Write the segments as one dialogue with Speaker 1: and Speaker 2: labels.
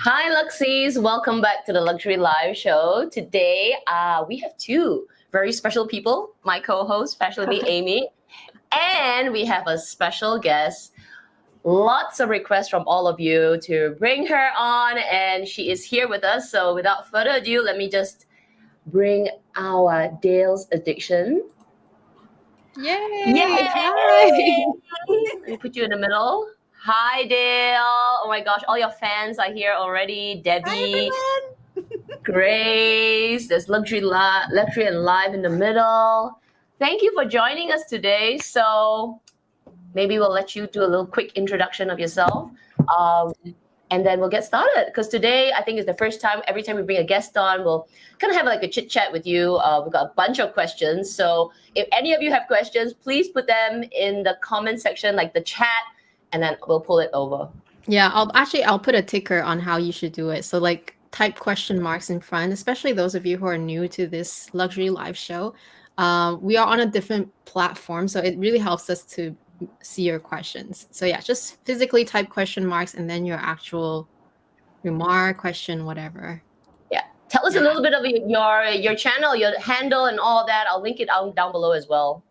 Speaker 1: Hi, Luxees. Welcome back to the Luxury Live Show. Today, we have two very special people. My co-host, especially Amy, and we have a special guest. Lots of requests from all of you to bring her on, and she is here with us. So, without further ado, let me just bring our Dale's Addiction.
Speaker 2: Yay!
Speaker 1: Yay!
Speaker 2: Hi!
Speaker 1: Let me put you in the middle. Hi, Dale. Oh my gosh, all your fans are here already. Debbie,
Speaker 3: Hi,
Speaker 1: Grace, there's Luxury and Live in the middle. Thank you for joining us today. So maybe we'll let you do a little quick introduction of yourself. And then we'll get started. Because today, I think is the first time, every time we bring a guest on, we'll kind of have like a chit chat with you. We've got a bunch of questions. So if any of you have questions, please put them in the comment section, like the chat, and then we'll pull it over.
Speaker 2: Yeah, I'll put a ticker on how you should do it. So like type question marks in front, especially those of you who are new to this Luxury Live show. We are on a different platform, so it really helps us to see your questions. So yeah, just physically type question marks and then your actual remark, question, whatever.
Speaker 1: Yeah. Tell us a little bit of your channel, your handle, and all that. I'll link it down below as well.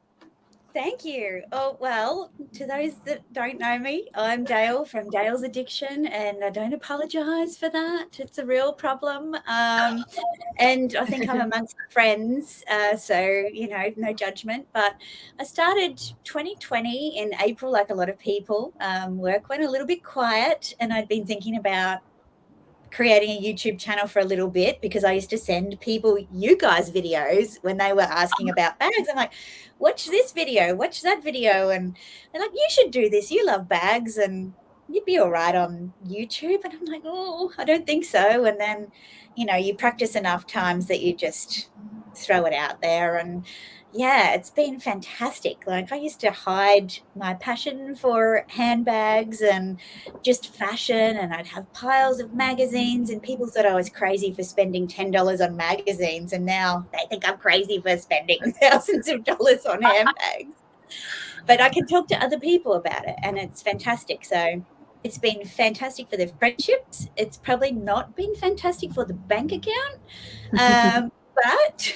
Speaker 3: Thank you. Oh, well, to those that don't know me, I'm Dale from Dale's Addiction, and I don't apologize for that. It's a real problem. And I think I'm amongst friends, so, no judgment. But I started 2020 in April, like a lot of people. Work went a little bit quiet, and I'd been thinking about creating a YouTube channel for a little bit because I used to send people you guys videos when they were asking about bags. I'm like, watch this video, watch that video. And they're like, you should do this. You love bags and you'd be all right on YouTube. And I'm like, oh, I don't think so. And then, you practice enough times that you just throw it out there. And yeah, it's been fantastic. Like I used to hide my passion for handbags and just fashion, and I'd have piles of magazines, and people thought I was crazy for spending $10 on magazines, and now they think I'm crazy for spending thousands of dollars on handbags. But I can talk to other people about it, and it's fantastic. So it's been fantastic for the friendships. It's probably not been fantastic for the bank account, but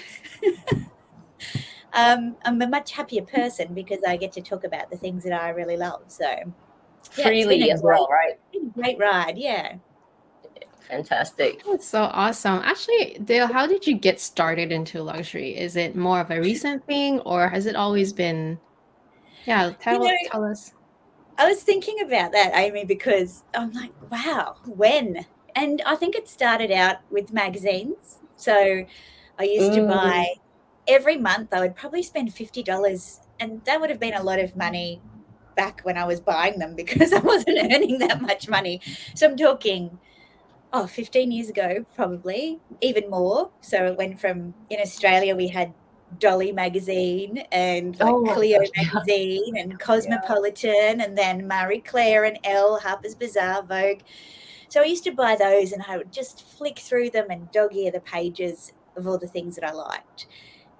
Speaker 3: I'm a much happier person because I get to talk about the things that I really love. So
Speaker 1: yeah, freely as well, right?
Speaker 3: It's been a great ride, yeah.
Speaker 1: Fantastic.
Speaker 2: That's so awesome. Actually, Dale, how did you get started into luxury? Is it more of a recent thing, or has it always been? Yeah, tell us.
Speaker 3: I was thinking about that, Amy, because I'm like, wow, when? And I think it started out with magazines. So I used to buy every month. I would probably spend $50, and that would have been a lot of money back when I was buying them because I wasn't earning that much money. So I'm talking 15 years ago, probably even more. So it went from, in Australia we had Dolly magazine and Cleo magazine and Cosmopolitan, and then Marie Claire and Elle, Harper's Bazaar, Vogue. So I used to buy those, and I would just flick through them and dog-ear the pages of all the things that I liked.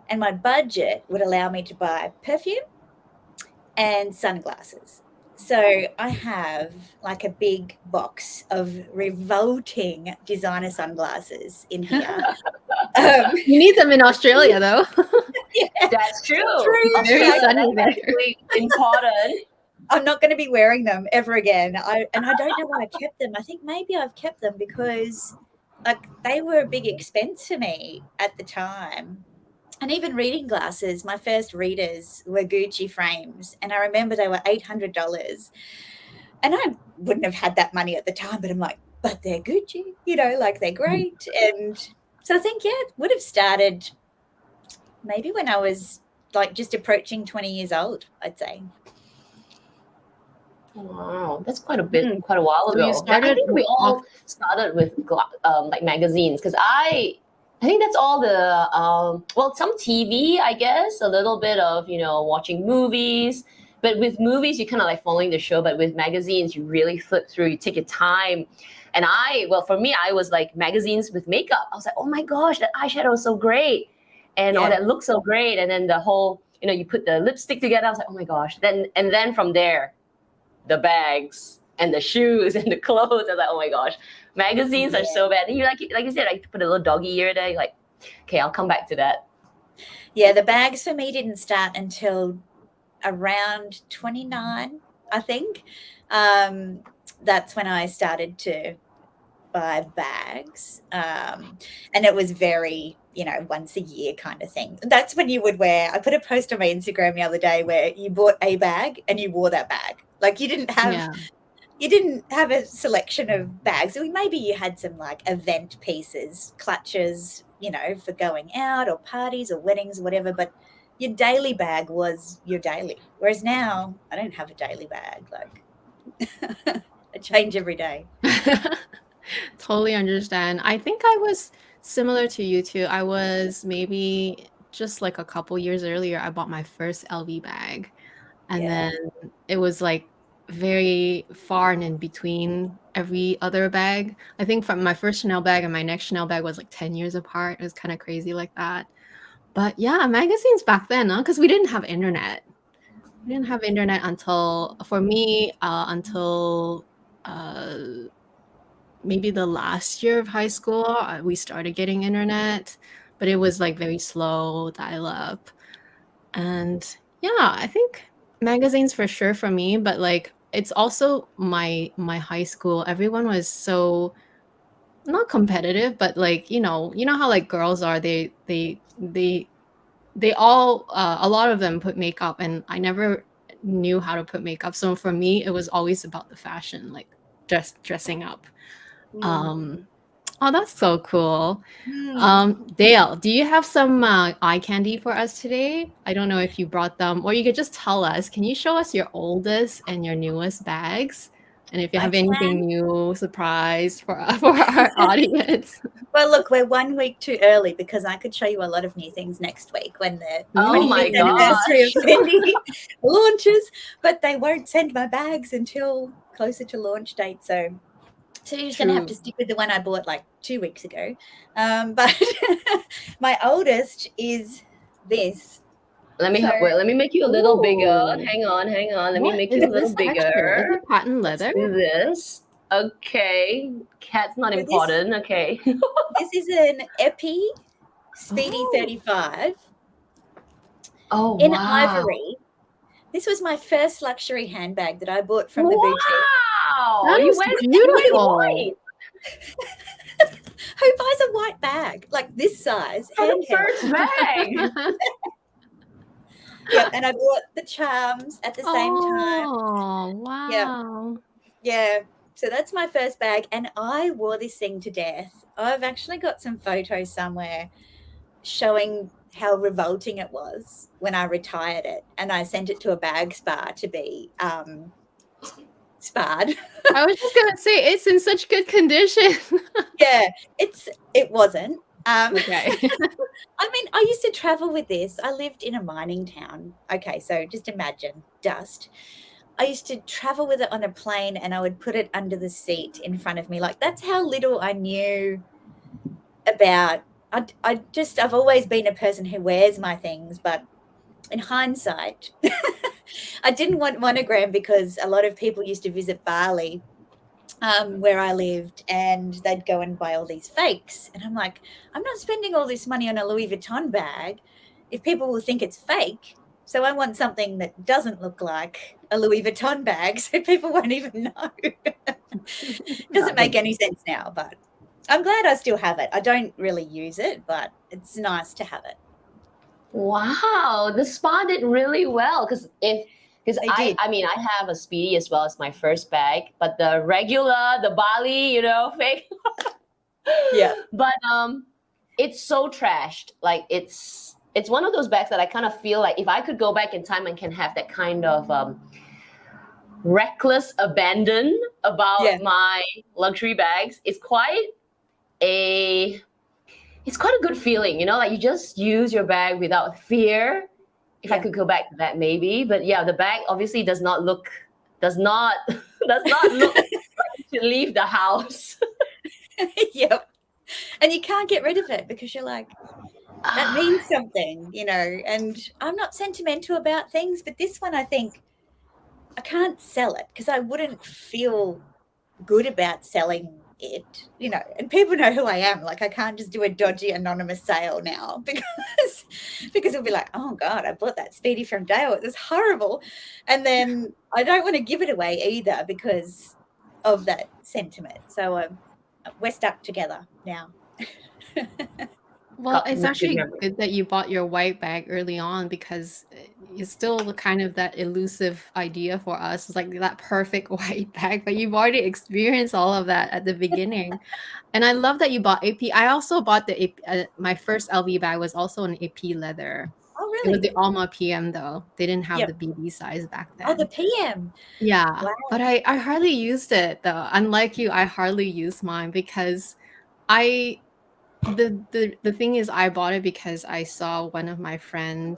Speaker 3: And my budget would allow me to buy perfume and sunglasses. So I have like a big box of revolting designer sunglasses in here.
Speaker 2: You need them in Australia, though.
Speaker 1: Yeah, that's true.
Speaker 2: Very sunny there.
Speaker 1: Important.
Speaker 3: I'm not going to be wearing them ever again. I don't know why I kept them. I think maybe I've kept them because they were a big expense for me at the time. And even reading glasses, my first readers were Gucci frames. And I remember they were $800. And I wouldn't have had that money at the time, but I'm like, but they're Gucci, they're great. And so I think, it would have started maybe when I was like just approaching 20 years old, I'd say.
Speaker 1: Wow, that's quite a while ago.
Speaker 2: You started
Speaker 1: I think we all started with like magazines, because I think that's all the some TV, I guess, a little bit of watching movies. But with movies, you kind of like following the show. But with magazines, you really flip through. You take your time. And for me, I was like magazines with makeup. I was like, oh my gosh, that eyeshadow is so great, and that looks so great. And then the whole, you put the lipstick together. I was like, oh my gosh. Then from there, the bags. and the shoes and the clothes. I was like, oh my gosh, magazines are so bad. And you like you said, like put a little doggy ear there. You're like, okay, I'll come back to that.
Speaker 3: Yeah, the bags for me didn't start until around 29, I think. That's when I started to buy bags. And it was very, once a year kind of thing. That's when you would wear, I put a post on my Instagram the other day where you bought a bag and you wore that bag. Like you didn't have a selection of bags. Maybe you had some like event pieces, clutches, for going out or parties or weddings or whatever, but your daily bag was your daily. Whereas now I don't have a daily bag. Like I change every day.
Speaker 2: Totally understand. I think I was similar to you too. I was maybe just like a couple years earlier, I bought my first LV bag. And then it was like very far and in between every other bag. I think from my first Chanel bag and my next Chanel bag was like 10 years apart. It was kind of crazy like that. But yeah, magazines back then, because we didn't have internet. We didn't have internet until, for me, until maybe the last year of high school, we started getting internet, but it was like very slow, dial-up. And yeah, I think magazines for sure for me, but like it's also my high school. Everyone was so not competitive, but like you know how like girls are. They all a lot of them put makeup, and I never knew how to put makeup. So for me, it was always about the fashion, like dressing up. Oh, that's so cool. Dale, do you have some eye candy for us today? I don't know if you brought them, or you could just tell us. Can you show us your oldest and your newest bags? And if you have anything new, surprise for our audience.
Speaker 3: Well, look, we're 1 week too early because I could show you a lot of new things next week when the 25th anniversary of Fendi launches, but they won't send my bags until closer to launch date. So you're just going to have to stick with the one I bought like 2 weeks ago. But my oldest is this.
Speaker 1: Let me make you a little bigger. Hang on. Let me make you a little bigger.
Speaker 2: Is it patent leather?
Speaker 1: Let's do this. Okay. Cat's not important. Okay.
Speaker 3: This is an Epi Speedy 35.
Speaker 1: Oh,
Speaker 3: in ivory. This was my first luxury handbag that I bought from the boutique.
Speaker 1: Wow,
Speaker 2: that is beautiful.
Speaker 3: Who buys a white bag like this size?
Speaker 1: For the first bag.
Speaker 3: Yeah, and I bought the charms at the same time.
Speaker 2: Oh, wow.
Speaker 3: Yeah. So that's my first bag, and I wore this thing to death. I've actually got some photos somewhere showing how revolting it was when I retired it, and I sent it to a bag spa to be sparred.
Speaker 2: I was just gonna say it's in such good condition.
Speaker 3: Yeah, it wasn't.
Speaker 2: Okay.
Speaker 3: I mean, I used to travel with this. I lived in a mining town. Okay, so just imagine dust. I used to travel with it on a plane, and I would put it under the seat in front of me. Like that's how little I knew about. I've always been a person who wears my things, but in hindsight, I didn't want monogram because a lot of people used to visit Bali, where I lived, and they'd go and buy all these fakes. And I'm like, I'm not spending all this money on a Louis Vuitton bag if people will think it's fake. So I want something that doesn't look like a Louis Vuitton bag so people won't even know. Doesn't make any sense now, but I'm glad I still have it. I don't really use it, but it's nice to have it.
Speaker 1: Wow, the spa did really well because I mean I have a Speedy as well as my first bag, but the Bali, fake.
Speaker 3: Yeah.
Speaker 1: But it's so trashed. Like it's one of those bags that I kind of feel like if I could go back in time and can have that kind of reckless abandon about my luxury bags, it's quite a good feeling, like you just use your bag without fear. If I could go back to that, maybe. But yeah, the bag obviously does not look like to leave the house.
Speaker 3: Yep. And you can't get rid of it because you're like, that means something, and I'm not sentimental about things, but this one I think I can't sell it because I wouldn't feel good about selling it, you know, and people know who I am. Like, I can't just do a dodgy anonymous sale now because it'll be like, oh God, I bought that Speedy from Dale. It was horrible. And then I don't want to give it away either because of that sentiment. So we're stuck together now.
Speaker 2: Well,
Speaker 1: Got
Speaker 2: it's
Speaker 1: good
Speaker 2: actually
Speaker 1: memory.
Speaker 2: good that you bought your white bag early on because it's still kind of that elusive idea for us. It's like that perfect white bag, but you've already experienced all of that at the beginning. And I love that you bought AP. I also bought the AP, my first LV bag was also an AP leather.
Speaker 3: Oh,
Speaker 2: It was
Speaker 3: really?
Speaker 2: the Alma PM though. They didn't have
Speaker 3: Yep.
Speaker 2: the BB size back
Speaker 3: Oh, the
Speaker 2: then.
Speaker 3: PM.
Speaker 2: Yeah,
Speaker 3: Wow.
Speaker 2: but I hardly used it though. Unlike you, I hardly used mine because I the thing is I bought it because I saw one of my friend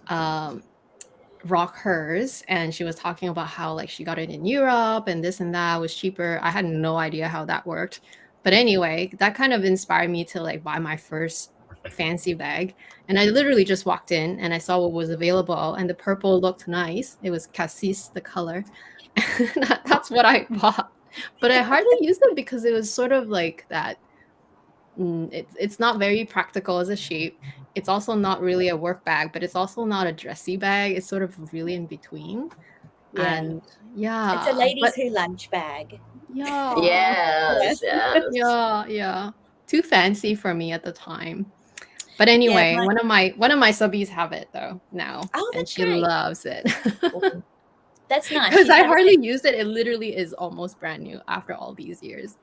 Speaker 2: um rock hers, and she was talking about how like she got it in Europe and this and that was cheaper. I had no idea how that worked. But anyway, that kind of inspired me to like buy my first fancy bag. And I literally just walked in and I saw what was available, and the purple looked nice. It was cassis, the color. That's what I bought. But I hardly used it because it was sort of like that. It's not very practical as a shape. It's also not really a work bag, but it's also not a dressy bag. It's sort of really in between.
Speaker 3: Yeah.
Speaker 2: And
Speaker 3: It's a
Speaker 2: yeah,
Speaker 3: ladies'
Speaker 2: but
Speaker 3: who lunch bag.
Speaker 2: yeah,
Speaker 3: Yeah.
Speaker 1: Yes, yes.
Speaker 2: yeah. Too fancy for me at the time. But
Speaker 3: Yeah.
Speaker 2: anyway, one of my subbies have it though now,
Speaker 3: Oh,
Speaker 2: and
Speaker 3: that's
Speaker 2: she
Speaker 3: great.
Speaker 2: loves it.
Speaker 3: That's nice.
Speaker 2: Because
Speaker 3: She's
Speaker 2: I
Speaker 3: got a
Speaker 2: hardly used it. It literally is almost brand new after all these years.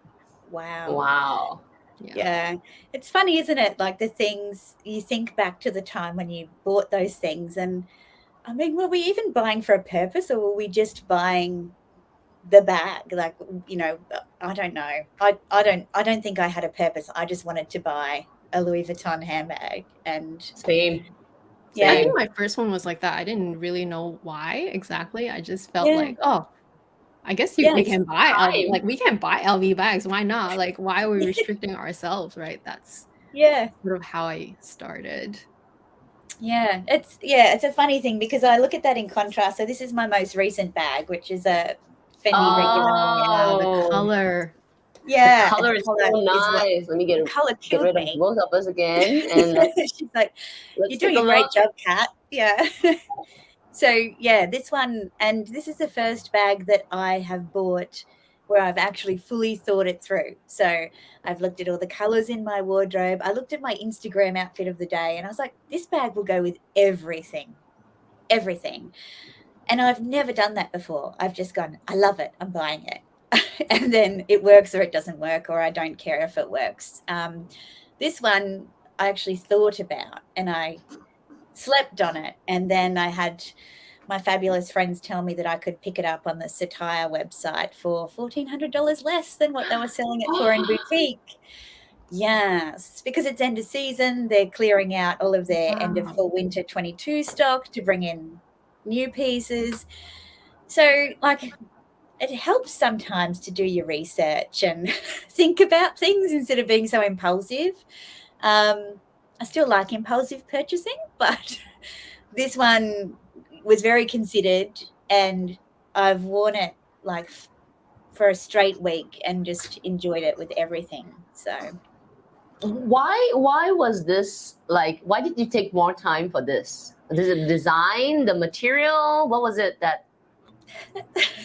Speaker 3: wow.
Speaker 1: Wow.
Speaker 2: Yeah.
Speaker 3: Yeah. It's funny, isn't it? Like the things you think back to the time when you bought those things. And I mean, were we even buying for a purpose, or were we just buying the bag? Like, you know, I don't know. I don't think I had a purpose. I just wanted to buy a Louis Vuitton handbag. And
Speaker 1: Same.
Speaker 2: I
Speaker 3: yeah.
Speaker 1: Same.
Speaker 2: think my first one was like that. I didn't really know why exactly. I just felt
Speaker 3: Yeah.
Speaker 2: like, oh, I guess
Speaker 3: Yeah.
Speaker 2: we can buy LV,
Speaker 1: Time.
Speaker 2: like we can buy LV bags. Why not? Like, why are we restricting ourselves, right? That's
Speaker 3: Yeah.
Speaker 2: sort of how I started.
Speaker 3: It's a funny thing because I look at that in contrast. So this is my most recent bag, which is a Fendi regular.
Speaker 2: Yeah, the
Speaker 1: Oh,
Speaker 2: color.
Speaker 1: the
Speaker 3: Yeah,
Speaker 1: color
Speaker 3: the
Speaker 1: is
Speaker 3: color
Speaker 1: so
Speaker 3: is what
Speaker 1: nice. Let me
Speaker 3: the color
Speaker 1: get
Speaker 3: killed
Speaker 1: rid of
Speaker 3: me.
Speaker 1: both of us again, and
Speaker 3: She's like,
Speaker 1: let's
Speaker 3: "You're
Speaker 1: take
Speaker 3: doing
Speaker 1: a
Speaker 3: a great
Speaker 1: look.
Speaker 3: job, Kat." Yeah. So yeah, this one, and this is the first bag that I have bought where I've actually fully thought it through. So I've looked at all the colors in my wardrobe. I looked at my Instagram outfit of the day, and I was like, "This bag will go with everything, everything." And I've never done that before. I've just gone, I love it, I'm buying it. And then it works or it doesn't work, or I don't care if it works. This one I actually thought about and I slept on it. And then I had my fabulous friends tell me that I could pick it up on the Satire website for $1,400 less than what they were selling it for in boutique. Yes, because it's end of season. They're clearing out all of their end of
Speaker 2: Wow.
Speaker 3: fall winter 22 stock to bring in new pieces. So, like, it helps sometimes to do your research and think about things instead of being so impulsive. I still like impulsive purchasing, but this one was very considered, and I've worn it like for a straight week and just enjoyed it with everything. So
Speaker 1: Why was this like? Why did you take more time for this? Is it the design, the material? What was it that?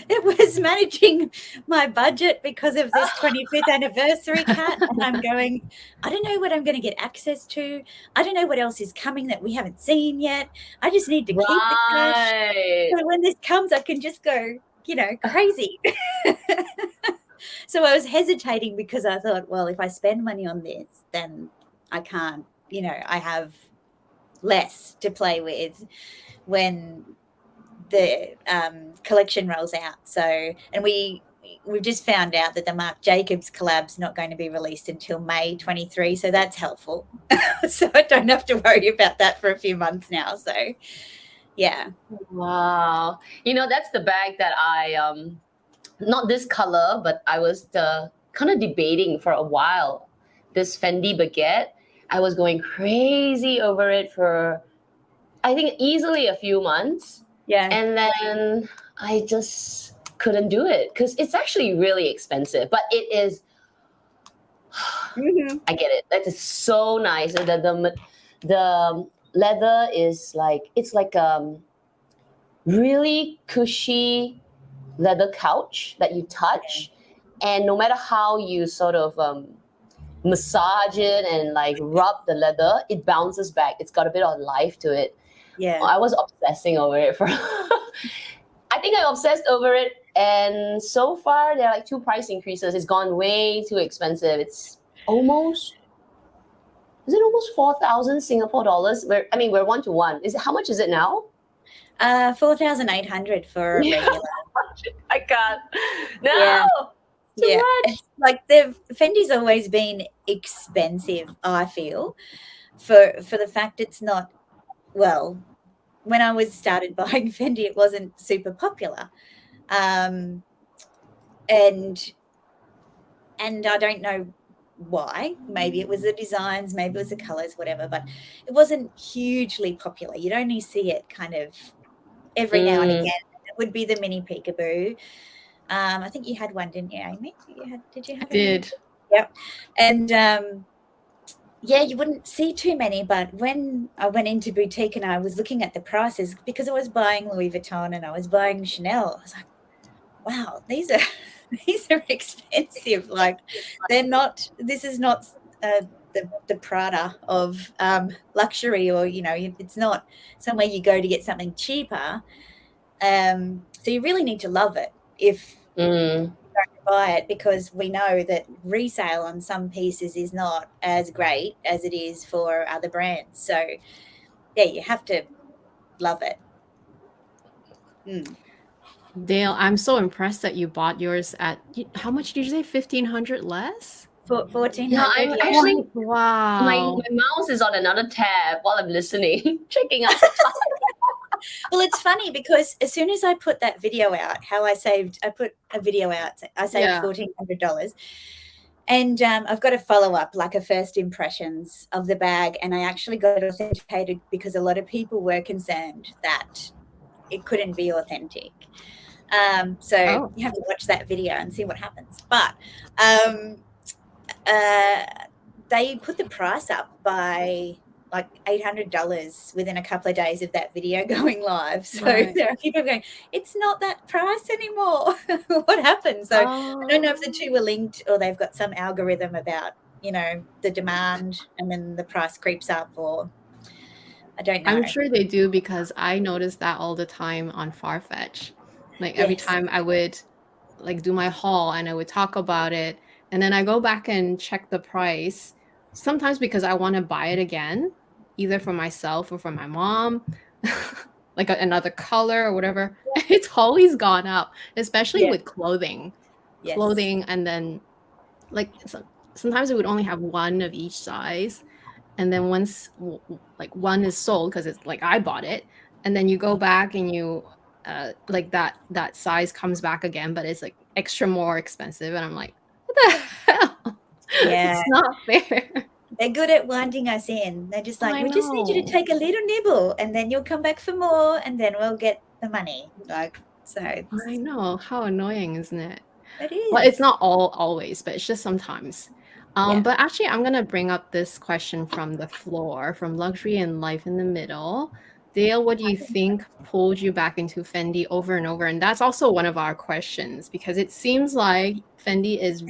Speaker 3: it was managing my budget because of this 25th anniversary, Kat. And I'm going, I don't know what I'm going to get access to. I don't know what else is coming that we haven't seen yet. I just need to keep the cash.
Speaker 1: Right.
Speaker 3: So when this comes, I can just go, crazy. So I was hesitating because I thought, well, if I spend money on this, then I can't, I have less to play with when the collection rolls out. So, and we've just found out that the Marc Jacobs collab's not going to be released until May 23. So that's helpful. So I don't have to worry about that for a few months now. So yeah.
Speaker 1: Wow. That's the bag that I not this color, but I was kind of debating for a while. This Fendi baguette, I was going crazy over it for I think easily a few months.
Speaker 3: Yeah.
Speaker 1: And then I just couldn't do it because it's actually really expensive, but it is.
Speaker 3: Mhm.
Speaker 1: I get it. That is so nice. The leather is like, it's like really cushy leather couch that you touch, and no matter how you sort of massage it and like rub the leather, it bounces back. It's got a bit of life to it.
Speaker 3: Yeah.
Speaker 1: I was obsessing over it for I think I obsessed over it, and so far there are like 2 price increases. It's gone way too expensive. It's almost, is it almost 4,000 Singapore dollars? We're 1 to 1. Is it, how much is it now?
Speaker 3: 4,800 for a regular.
Speaker 1: I can't. No.
Speaker 3: Yeah.
Speaker 1: Too
Speaker 3: Yeah.
Speaker 1: much.
Speaker 3: It's like Fendi's always been expensive, I feel, for the fact it's not, well, when I was started buying Fendi, it wasn't super popular. And I don't know why. Maybe it was the designs, maybe it was the colors, whatever, but it wasn't hugely popular. You'd only see it kind of every now and again. It would be the mini peekaboo. I think you had one, didn't you, Amy? Did you have
Speaker 2: I did.
Speaker 3: Yep. And yeah, you wouldn't see too many, but when I went into boutique and I was looking at the prices, because I was buying Louis Vuitton and I was buying Chanel, I was like, wow, these are expensive. Like, they're not, this is not the Prada of luxury, or, you know, it's not somewhere you go to get something cheaper. So you really need to love it if you buy it, because we know that resale on some pieces is not as great as it is for other brands. So yeah, you have to love it.
Speaker 2: Dale, I'm so impressed that you bought yours at, how much did you say? 1,500 less?
Speaker 3: For 1,400.
Speaker 1: Yeah, I'm
Speaker 3: yeah.
Speaker 1: actually,
Speaker 2: Wow.
Speaker 1: my mouse is on another tab while I'm listening, checking out.
Speaker 3: Well, it's funny because as soon as I put that video out, I put a video out, I saved $1,400. And I've got a follow-up, like a first impressions of the bag. And I actually got it authenticated because a lot of people were concerned that it couldn't be authentic. So you have to watch that video and see what happens. But they put the price up by like $800 within a couple of days of that video going live. So there are people going, it's not that price anymore. What happened? So I don't know if the two were linked, or they've got some algorithm about, you know, the demand and then the price creeps up, or I don't know.
Speaker 2: I'm sure they do, because I notice that all the time on Farfetch. Like every time I would like do my haul and I would talk about it, and then I go back and check the price, sometimes because I want to buy it again, either for myself or for my mom, like another color or whatever. It's always gone up, especially with clothing. And then like sometimes it would only have one of each size. And then once like one is sold, because it's like I bought it, and then you go back and you like that size comes back again, but it's like extra more expensive, and I'm like, what the hell?
Speaker 3: Yeah,
Speaker 2: it's not fair.
Speaker 3: They're good at winding us in. They're just like,
Speaker 2: I
Speaker 3: we just need you to
Speaker 2: know.
Speaker 3: take a little nibble, and then you'll come back for more, and then we'll get the money. Like, so
Speaker 2: I know, how annoying, isn't it?
Speaker 3: it is.
Speaker 2: Well, it's not always, but it's just sometimes. But actually, I'm gonna bring up this question from the floor, from Luxury and Life in the Middle. Dale, what do you think pulled you back into Fendi over and over? And that's also one of our questions, because it seems like Fendi is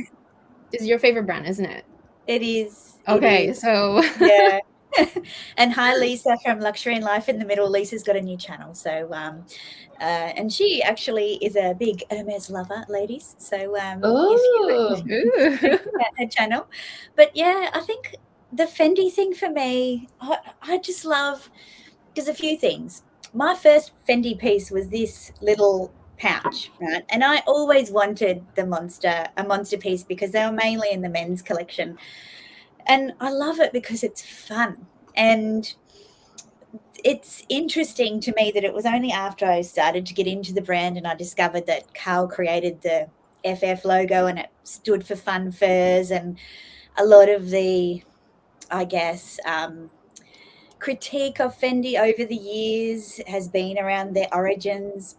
Speaker 2: your favorite brand, isn't it?
Speaker 3: It is.
Speaker 2: Okay, so
Speaker 3: yeah. And hi, Lisa from Luxury and Life in the Middle. Lisa's got a new channel, so and she actually is a big Hermes lover, ladies. So if you check out her channel, but yeah, I think the Fendi thing for me, I just love. There's a few things. My first Fendi piece was this little pouch, right? And I always wanted a monster piece, because they were mainly in the men's collection. And I love it because it's fun. And it's interesting to me that it was only after I started to get into the brand and I discovered that Carl created the FF logo, and it stood for fun furs, and a lot of the, I guess, critique of Fendi over the years has been around their origins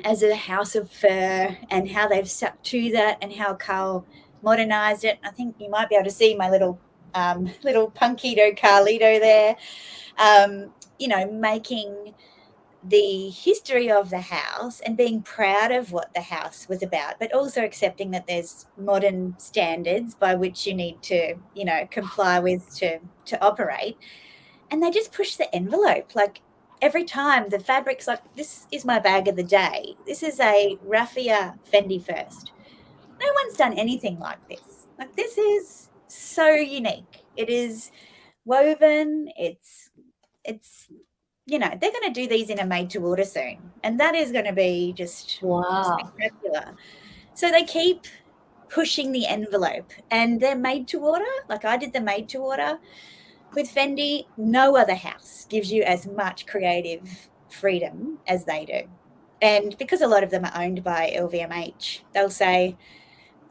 Speaker 3: as a house of fur and how they've stuck to that and how Carl modernized it. I think you might be able to see my little Punkito Carlito there, making the history of the house and being proud of what the house was about, but also accepting that there's modern standards by which you need to, comply with to operate. And they just push the envelope. Like every time the fabric's like, this is my bag of the day. This is a raffia Fendi first. No one's done anything like this. Like this is so unique. It is woven. It's they're going to do these in a made to order soon. And that is going to be just
Speaker 1: Wow.
Speaker 3: spectacular. So they keep pushing the envelope and they're made to order. Like I did the made to order with Fendi. No other house gives you as much creative freedom as they do. And because a lot of them are owned by LVMH, they'll say,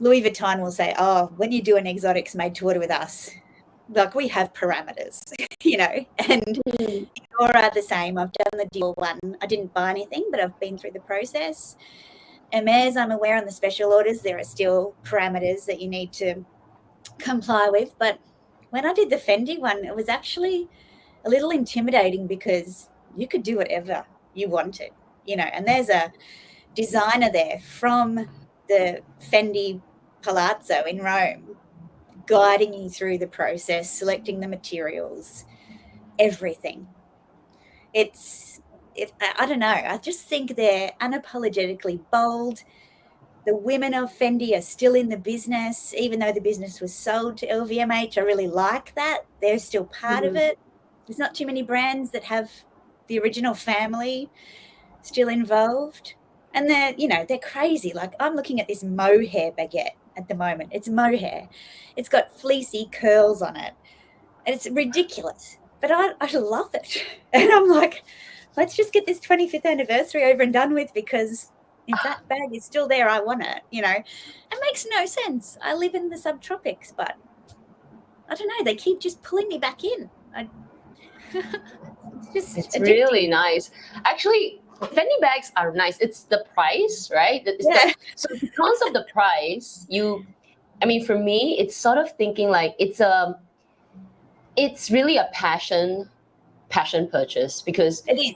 Speaker 3: Louis Vuitton will say, oh, when you do an exotics made to order with us, like we have parameters, and Dior are the same. I've done the Dior one. I didn't buy anything, but I've been through the process. Hermes, I'm aware on the special orders, there are still parameters that you need to comply with. But when I did the Fendi one, it was actually a little intimidating because you could do whatever you wanted, and there's a designer there from the Fendi Palazzo in Rome guiding you through the process, selecting the materials, everything. I don't know. I just think they're unapologetically bold. The women of Fendi are still in the business, even though the business was sold to LVMH. I really like that. They're still part of it. There's not too many brands that have the original family still involved. And they're crazy. Like I'm looking at this mohair baguette at the moment. It's mohair. It's got fleecy curls on it. And it's ridiculous. But I love it. And I'm like, let's just get this 25th anniversary over and done with because if that bag is still there, I want it, It makes no sense. I live in the subtropics, but I don't know. They keep just pulling me back in.
Speaker 1: It's really nice. Actually, Fendi bags are nice. It's the price, right? So because of the price, for me, it's sort of thinking like it's really a passion purchase because these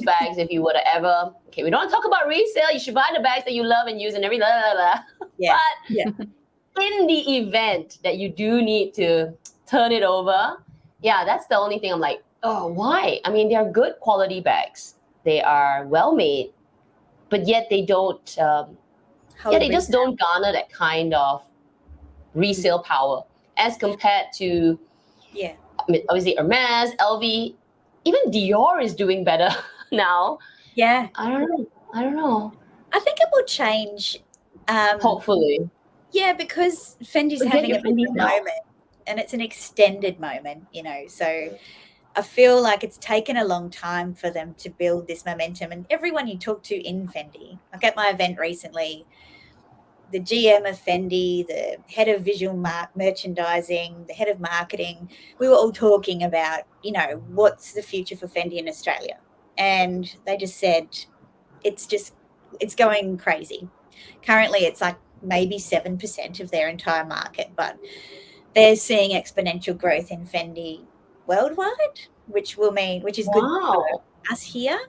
Speaker 1: bags, if you were to ever, we don't want to talk about resale. You should buy the bags that you love and use and every
Speaker 3: Yeah.
Speaker 1: But in the event that you do need to turn it over, that's the only thing I'm like, oh, why? They are good quality bags. They are well made, but yet they don't. They just don't garner that kind of resale power as compared to.
Speaker 3: Yeah.
Speaker 1: Obviously, Hermes, LV, even Dior is doing better now.
Speaker 3: Yeah.
Speaker 1: I don't know.
Speaker 3: I think it will change.
Speaker 1: Hopefully.
Speaker 3: Yeah, because Fendi's having a big moment, and it's an extended moment, So I feel like it's taken a long time for them to build this momentum. And everyone you talk to in Fendi, like at my event recently, the GM of Fendi, the head of visual merchandising, the head of marketing, we were all talking about, what's the future for Fendi in Australia? And they just said, it's going crazy. Currently, it's like maybe 7% of their entire market, but they're seeing exponential growth in Fendi worldwide, which is good for us here.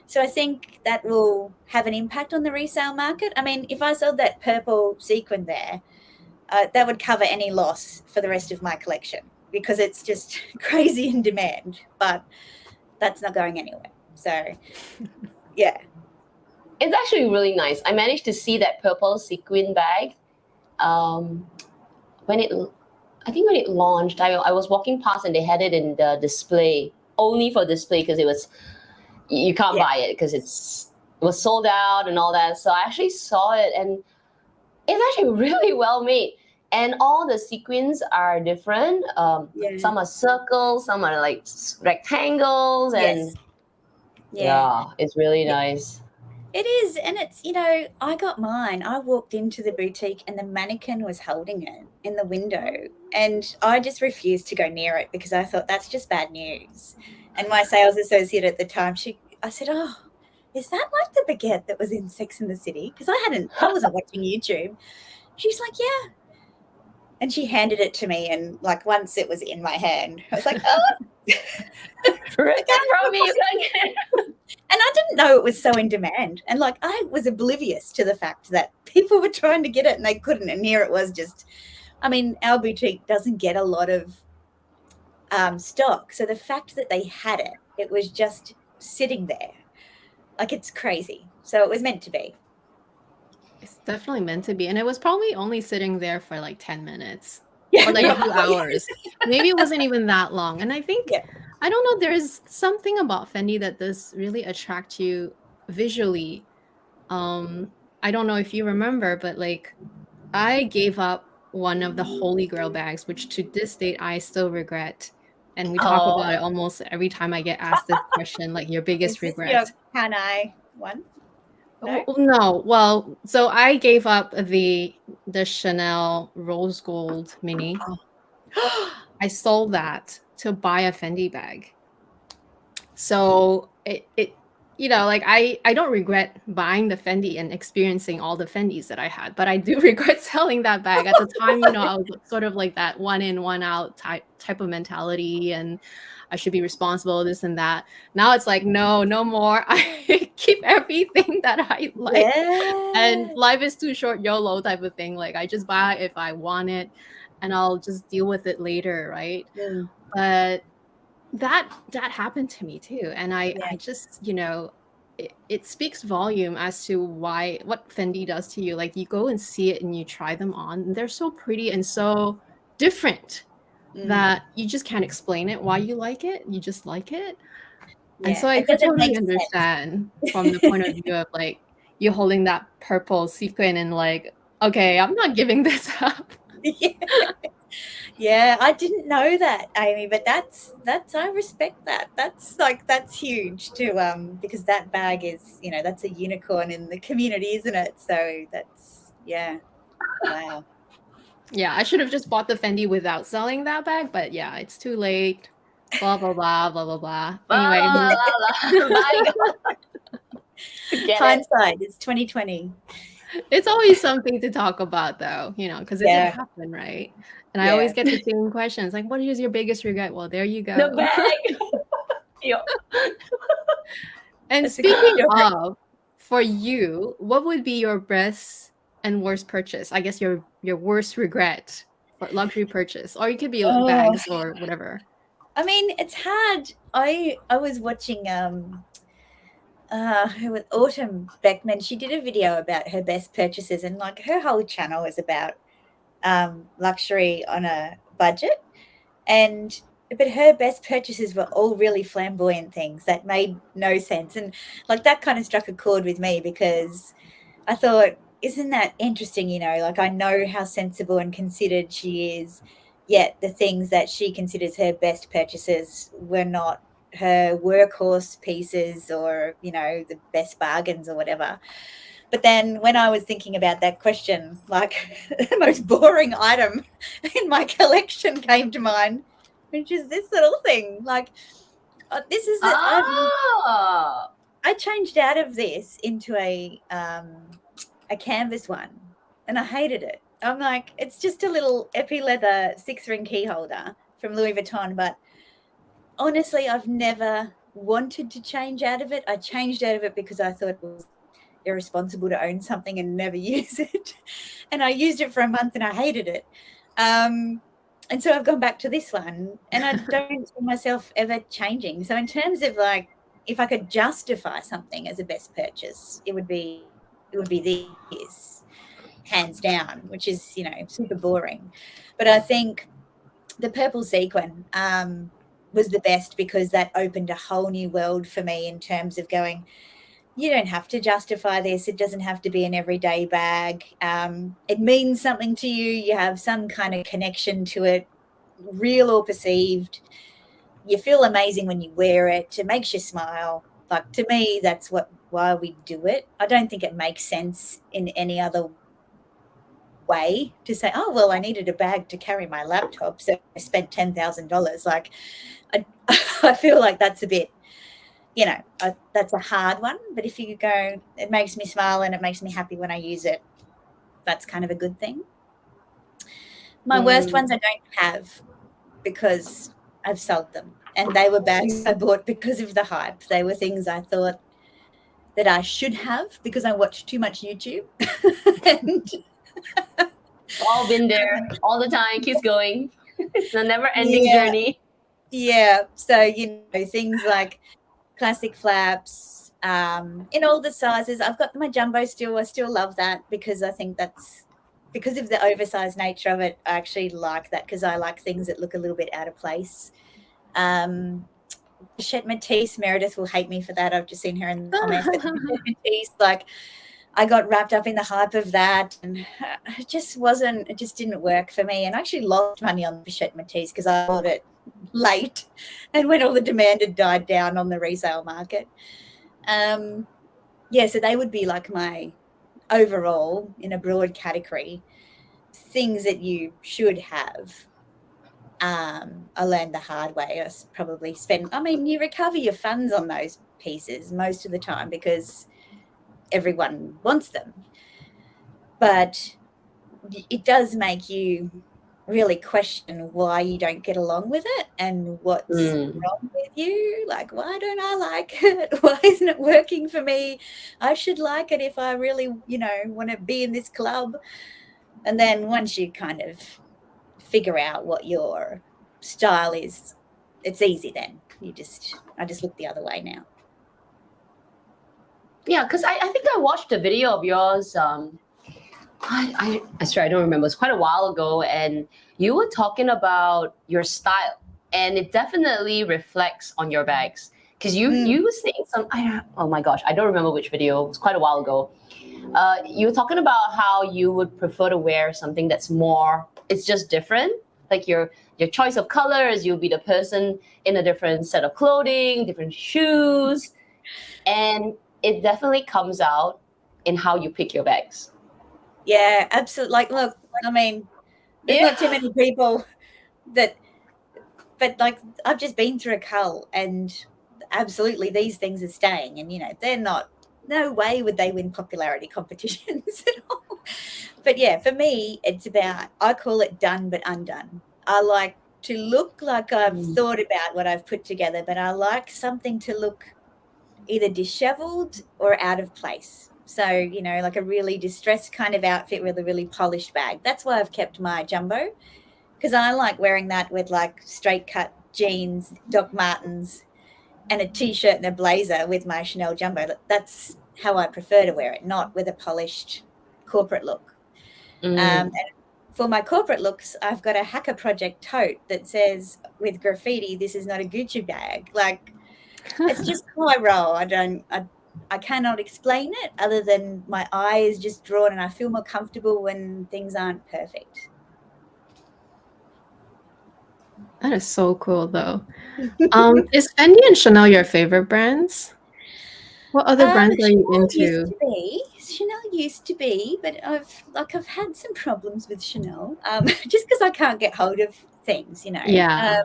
Speaker 3: So I think that will have an impact on the resale market. If I sold that purple sequin there, that would cover any loss for the rest of my collection because it's just crazy in demand, but that's not going anywhere. So, yeah.
Speaker 1: It's actually really nice. I managed to see that purple sequin bag when it launched. I was walking past and they had it in the display, only for display because it was, you can't buy it because it was sold out and all that. So I actually saw it and it's actually really well made. And all the sequins are different. Some are circles, some are like rectangles. And it's really nice.
Speaker 3: It is, and it's, I got mine. I walked into the boutique and the mannequin was holding it in the window, and I just refused to go near it because I thought that's just bad news. And my sales associate at the time, I said, "Oh, is that like the baguette that was in Sex and the City?" Because I wasn't watching YouTube. She's like, "Yeah." And she handed it to me, and like once it was in my hand, I was like, "Oh."
Speaker 1: Rip it from me, you can't get it.
Speaker 3: And I didn't know it was so in demand. And like I was oblivious to the fact that people were trying to get it and they couldn't. And here it was just, I mean, our boutique doesn't get a lot of stock. So the fact that they had it, it was just sitting there. Like it's crazy. So it was meant to be.
Speaker 2: It's definitely meant to be. And it was probably only sitting there for like 10 minutes
Speaker 3: Yeah,
Speaker 2: or like a few hours. Maybe it wasn't even that long. And I think,
Speaker 3: Yeah.
Speaker 2: I don't know, there's something about Fendi that does really attract you visually. I don't know if you remember, but like I gave up one of the Holy Grail bags, which to this date I still regret. And we talk about it almost every time I get asked this question, like your biggest
Speaker 3: Is this
Speaker 2: regret.
Speaker 3: your Can I one? No?
Speaker 2: No. Well, so I gave up the Chanel rose gold mini. I sold that to buy a Fendi bag. So it like I don't regret buying the Fendi and experiencing all the Fendis that I had, but I do regret selling that bag. At the time, I was sort of like that one in, one out type of mentality, and I should be responsible, this and that. Now it's like, no more. I keep everything that I like.
Speaker 3: Yeah.
Speaker 2: And life is too short, YOLO type of thing. Like I just buy if I want it and I'll just deal with it later, right?
Speaker 3: Mm.
Speaker 2: But that happened to me too. And I just, it speaks volume as to what Fendi does to you. Like you go and see it and you try them on, and they're so pretty and so different that you just can't explain it why you like it. You just like it.
Speaker 3: Yeah.
Speaker 2: And so I totally understand from the point of view of like you holding that purple sequin and like, okay, I'm not giving this up.
Speaker 3: Yeah, I didn't know that, Amy, but that's I respect that. That's huge too, because that bag is, that's a unicorn in the community, isn't it? So that's wow.
Speaker 2: Yeah, I should have just bought the Fendi without selling that bag, but yeah, it's too late. Blah blah blah blah blah blah. Anyway,
Speaker 3: hindsight is 2020.
Speaker 2: It's always something to talk about, though, because it did happen, right? And I always get the same questions, like, "What is your biggest regret?" Well, there you go.
Speaker 1: The bag.
Speaker 2: And speaking of, for you, what would be your best and worst purchase? I guess your worst regret for luxury purchase, or it could be bags or whatever.
Speaker 3: I mean, it's hard. I was watching with Autumn Beckman. She did a video about her best purchases, and like her whole channel is about luxury on a budget. But her best purchases were all really flamboyant things that made no sense. And like that kind of struck a chord with me because I thought, isn't that interesting? Like I know how sensible and considered she is, yet the things that she considers her best purchases were not her workhorse pieces or, the best bargains or whatever. But then when I was thinking about that question, like the most boring item in my collection came to mind, which is this little thing. Like this is I changed out of this into a canvas one, and I hated it. I'm like, it's just a little epi leather 6-ring key holder from Louis Vuitton, but honestly, I've never wanted to change out of it. I changed out of it because I thought it was irresponsible to own something and never use it. And I used it for a month and I hated it. And so I've gone back to this one, and I don't see myself ever changing. So in terms of like, if I could justify something as a best purchase, it would be this, hands down, which is, super boring. But I think the purple sequin was the best because that opened a whole new world for me in terms of going, you don't have to justify this. It doesn't have to be an everyday bag. It means something to you. You have some kind of connection to it, real or perceived. You feel amazing when you wear it. It makes you smile. Like, to me, that's what why we do it. I don't think it makes sense in any other way to say, oh, well, I needed a bag to carry my laptop, so I spent $10,000. Like, I feel like that's a bit, that's a hard one. But if you go, it makes me smile and it makes me happy when I use it, that's kind of a good thing. My worst ones I don't have because I've sold them. And they were bags I bought because of the hype. They were things I thought that I should have because I watched too much YouTube. And
Speaker 1: All been there all the time, keeps going. It's a never-ending journey.
Speaker 3: Yeah. So, things like classic flaps in all the sizes. I've got my jumbo still. I still love that because I think that's because of the oversized nature of it. I actually like that because I like things that look a little bit out of place. Bichette Matisse, Meredith will hate me for that. I've just seen her in the comments. But Matisse, like, I got wrapped up in the hype of that, and it just didn't work for me. And I actually lost money on Bichette Matisse because I bought it late and when all the demand had died down on the resale market. So they would be like my overall, in a broad category, things that you should have. I learned the hard way. I probably you recover your funds on those pieces most of the time because everyone wants them. But it does make you really question why you don't get along with it and what's wrong with you. Like, why don't I like it? Why isn't it working for me? I should like it if I really, want to be in this club. And then once you kind of figure out what your style is, it's easy then. I just look the other way now.
Speaker 1: Yeah, because I think I watched a video of yours. I swear I don't remember. It was quite a while ago, and you were talking about your style, and it definitely reflects on your bags. Because you were saying oh my gosh, I don't remember which video. It was quite a while ago. You were talking about how you would prefer to wear something that's more. It's just different. Like your choice of colors, you'll be the person in a different set of clothing, different shoes, and it definitely comes out in how you pick your bags.
Speaker 3: Yeah, absolutely. Like, look, there's not too many people but like, I've just been through a cull, and absolutely these things are staying, and they're not, no way would they win popularity competitions at all. But yeah, for me, it's about, I call it done but undone. I like to look like I've thought about what I've put together, but I like something to look either disheveled or out of place. So, like a really distressed kind of outfit with a really polished bag. That's why I've kept my jumbo, because I like wearing that with like straight cut jeans, Doc Martens, and a T-shirt and a blazer with my Chanel jumbo. That's how I prefer to wear it, not with a polished corporate look. And for my corporate looks, I've got a Hacker Project tote that says with graffiti, "This is not a Gucci bag." Like, it's just how I roll. I cannot explain it other than my eye is just drawn, and I feel more comfortable when things aren't perfect.
Speaker 2: That is so cool, though. Is Fendi and Chanel your favorite brands? What other brands are you into?
Speaker 3: Chanel used to be, but I've had some problems with Chanel, just because I can't get hold of things,
Speaker 2: Yeah.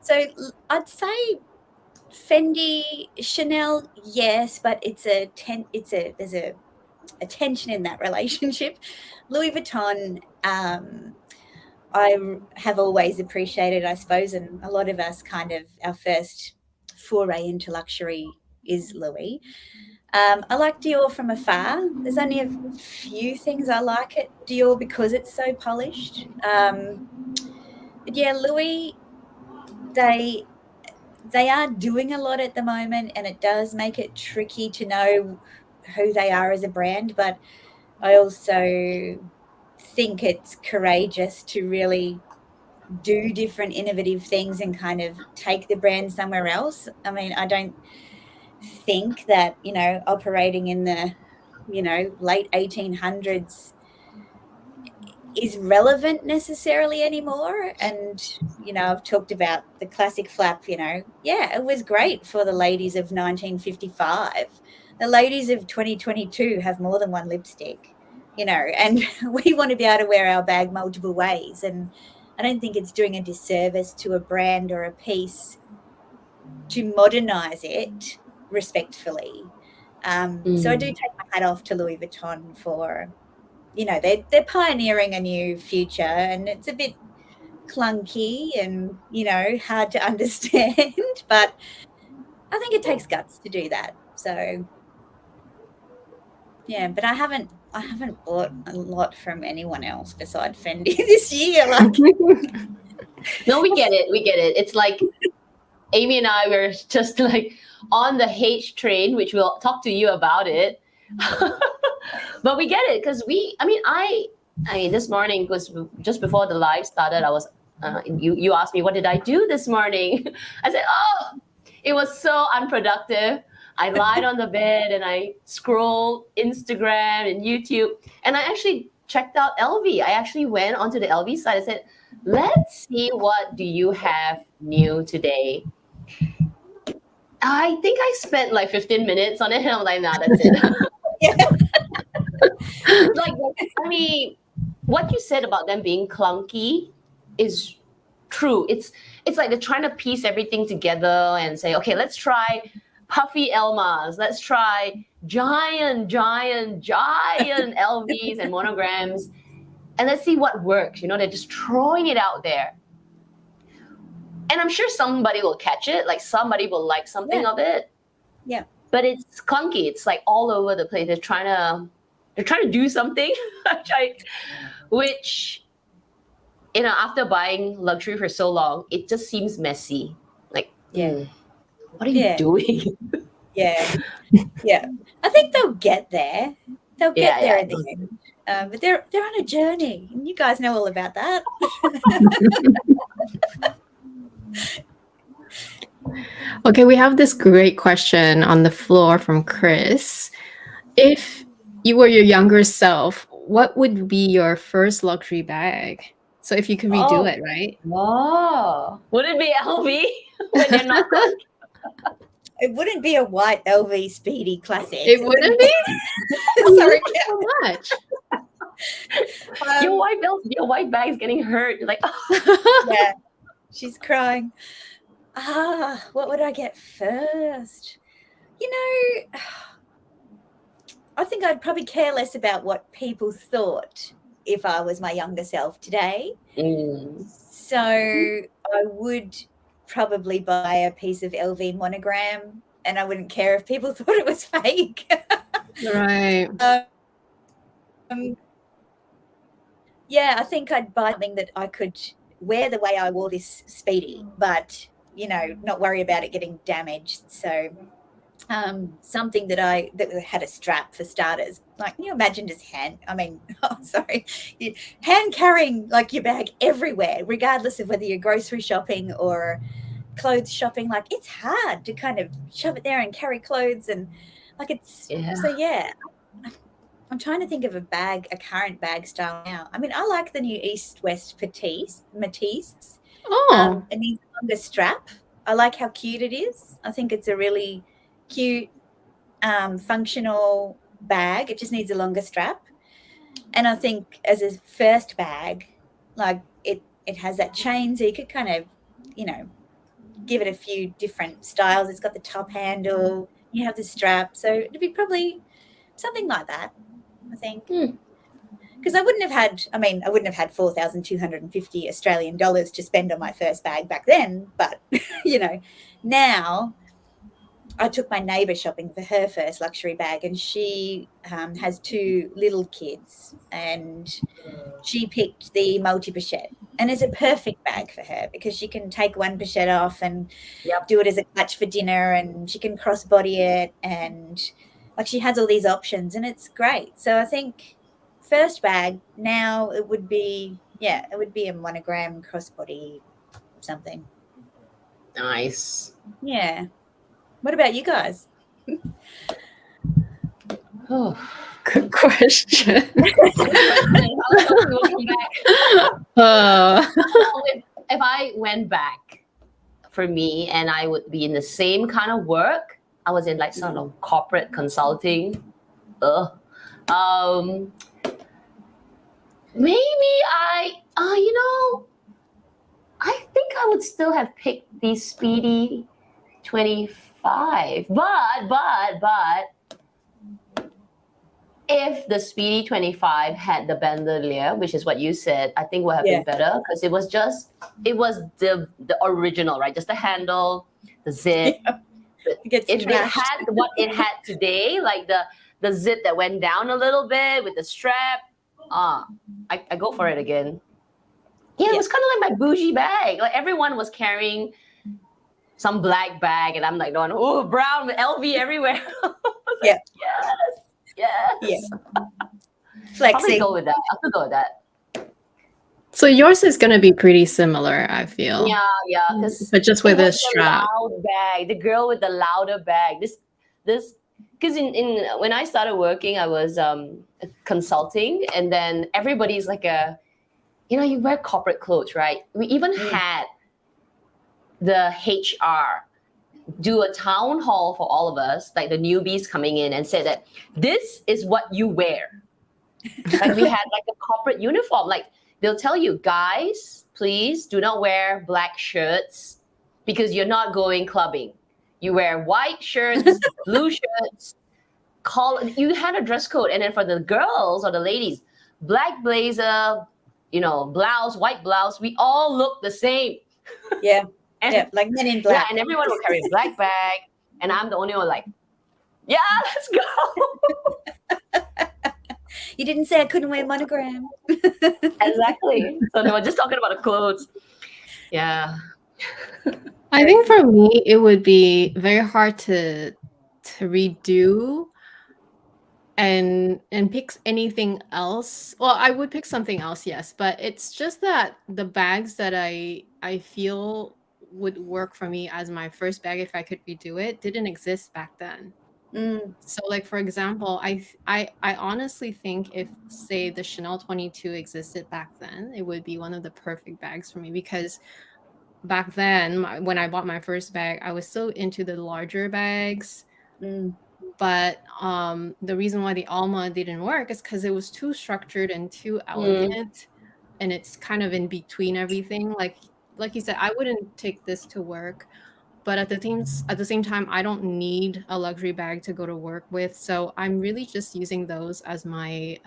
Speaker 3: So I'd say Fendi, Chanel, yes, but there's a tension in that relationship. Louis Vuitton, I have always appreciated, I suppose, and a lot of us our first foray into luxury is Louis. I like Dior from afar. There's only a few things I like at Dior because it's so polished. But yeah, Louis, they are doing a lot at the moment, and it does make it tricky to know who they are as a brand. But I also think it's courageous to really do different innovative things and kind of take the brand somewhere else. I don't think that, operating in the, late 1800s is relevant necessarily anymore. And, I've talked about the classic flap, yeah, it was great for the ladies of 1955. the ladies of 2022 have more than one lipstick, and we want to be able to wear our bag multiple ways. And I don't think it's doing a disservice to a brand or a piece to modernize it respectfully. So I do take my hat off to Louis Vuitton for, they're pioneering a new future, and it's a bit clunky and, hard to understand, but I think it takes guts to do that. So yeah, but I haven't bought a lot from anyone else besides Fendi this year. Like,
Speaker 1: No, we get it. It's like Amy and I were just like on the H train, which we'll talk to you about it. But we get it because I mean, this morning was just before the live started. I was, you asked me, what did I do this morning? I said, oh, it was so unproductive. I lied on the bed and I scrolled Instagram and YouTube, and I actually checked out LV. I actually went onto the LV site. I said, let's see, what do you have new today? I think I spent like 15 minutes on it, and I'm like, nah, that's it. Like, I mean, what you said about them being clunky is true. It's like they're trying to piece everything together and say, okay, let's try puffy Elmas, let's try giant LVs and monograms, and let's see what works. They're just throwing it out there. And I'm sure somebody will catch it, like somebody will like something of it.
Speaker 3: Yeah.
Speaker 1: But it's clunky. It's like all over the place. They're trying to do something, which after buying luxury for so long, it just seems messy. Like, what are you doing?
Speaker 3: Yeah. I think they'll get there. They'll get there in the end. But they're on a journey, and you guys know all about that.
Speaker 2: Okay, we have this great question on the floor from Chris. If you were your younger self, what would be your first luxury bag? So if you could redo it, right?
Speaker 1: Wow. Would it be LV when they're not good?
Speaker 3: It wouldn't be a white LV Speedy Classic.
Speaker 2: It wouldn't be?
Speaker 3: Sorry,
Speaker 2: so much.
Speaker 1: Your white bag's getting hurt. You're like, oh.
Speaker 3: Yeah, she's crying. What would I get first? I think I'd probably care less about what people thought if I was my younger self today. So I would probably buy a piece of LV monogram, and I wouldn't care if people thought it was fake.
Speaker 2: Right.
Speaker 3: Yeah, I think I'd buy something that I could wear the way I wore this Speedy, but not worry about it getting damaged. So something that had a strap for starters. Like, can you imagine just hand carrying like your bag everywhere, regardless of whether you're grocery shopping or clothes shopping. Like, it's hard to kind of shove it there and carry clothes, and like I'm trying to think of a current bag style now. I mean, I like the new East-West Matisse. It needs a longer strap. I like how cute it is. I think it's a really cute, functional bag. It just needs a longer strap. And I think as a first bag, like it has that chain, so you could kind of, give it a few different styles. It's got the top handle, you have the strap. So it'd be probably something like that, I think. Because I wouldn't have had 4,250 Australian dollars to spend on my first bag back then. But, now I took my neighbour shopping for her first luxury bag, and she has 2 little kids, and she picked the multi-pochette, and it's a perfect bag for her because she can take one pochette off and do it as a clutch for dinner, and she can crossbody it, and like she has all these options, and it's great. So I think first bag now it would be a monogram crossbody something.
Speaker 1: Nice.
Speaker 3: Yeah. What about you guys?
Speaker 2: Oh, good question.
Speaker 1: If I went back for me and I would be in the same kind of work, I was in like sort of corporate consulting. Maybe I think I would still have picked the Speedy 25, but if the Speedy 25 had the bandolier, which is what you said, I think would have been better because it was the original, right? Just the handle, the zip. If it had what it had today, like the zip that went down a little bit with the strap, I go for it again. Yeah, it was kind of like my bougie bag. Like everyone was carrying some black bag, and I'm like going, oh, brown with LV everywhere.
Speaker 3: Yeah.
Speaker 1: Yes.
Speaker 3: Flexing.
Speaker 1: I'll go with that.
Speaker 2: So yours is gonna be pretty similar, I feel.
Speaker 1: Yeah.
Speaker 2: But just with a strap.
Speaker 1: Loud bag. The girl with the louder bag. This because in when I started working, I was consulting, and then everybody's like you wear corporate clothes, right? We even had the HR do a town hall for all of us, like the newbies coming in, and said that this is what you wear. Like we had like a corporate uniform. Like they'll tell you, guys, please do not wear black shirts because you're not going clubbing. You wear white shirts, blue shirts. You had a dress code, and then for the girls or the ladies, black blazer, blouse, white blouse. We all look the same.
Speaker 3: Yeah. Like Men in Black.
Speaker 1: Yeah, and everyone will carry a black bag, and I'm the only one like, yeah, let's go.
Speaker 3: You didn't say I couldn't wear monogram.
Speaker 1: Exactly. So they were just talking about the clothes. Yeah.
Speaker 2: I think for me, it would be very hard to redo and pick anything else. Well, I would pick something else, yes, but it's just that the bags that I feel would work for me as my first bag if I could redo it didn't exist back then. So like, for example, I honestly think if, say, the Chanel 22 existed back then, it would be one of the perfect bags for me, because back then when I bought my first bag, I was so into the larger bags. But the reason why the Alma didn't work is because it was too structured and too elegant, and it's kind of in between everything. Like you said, I wouldn't take this to work, but at the same time, I don't need a luxury bag to go to work with. So I'm really just using those as my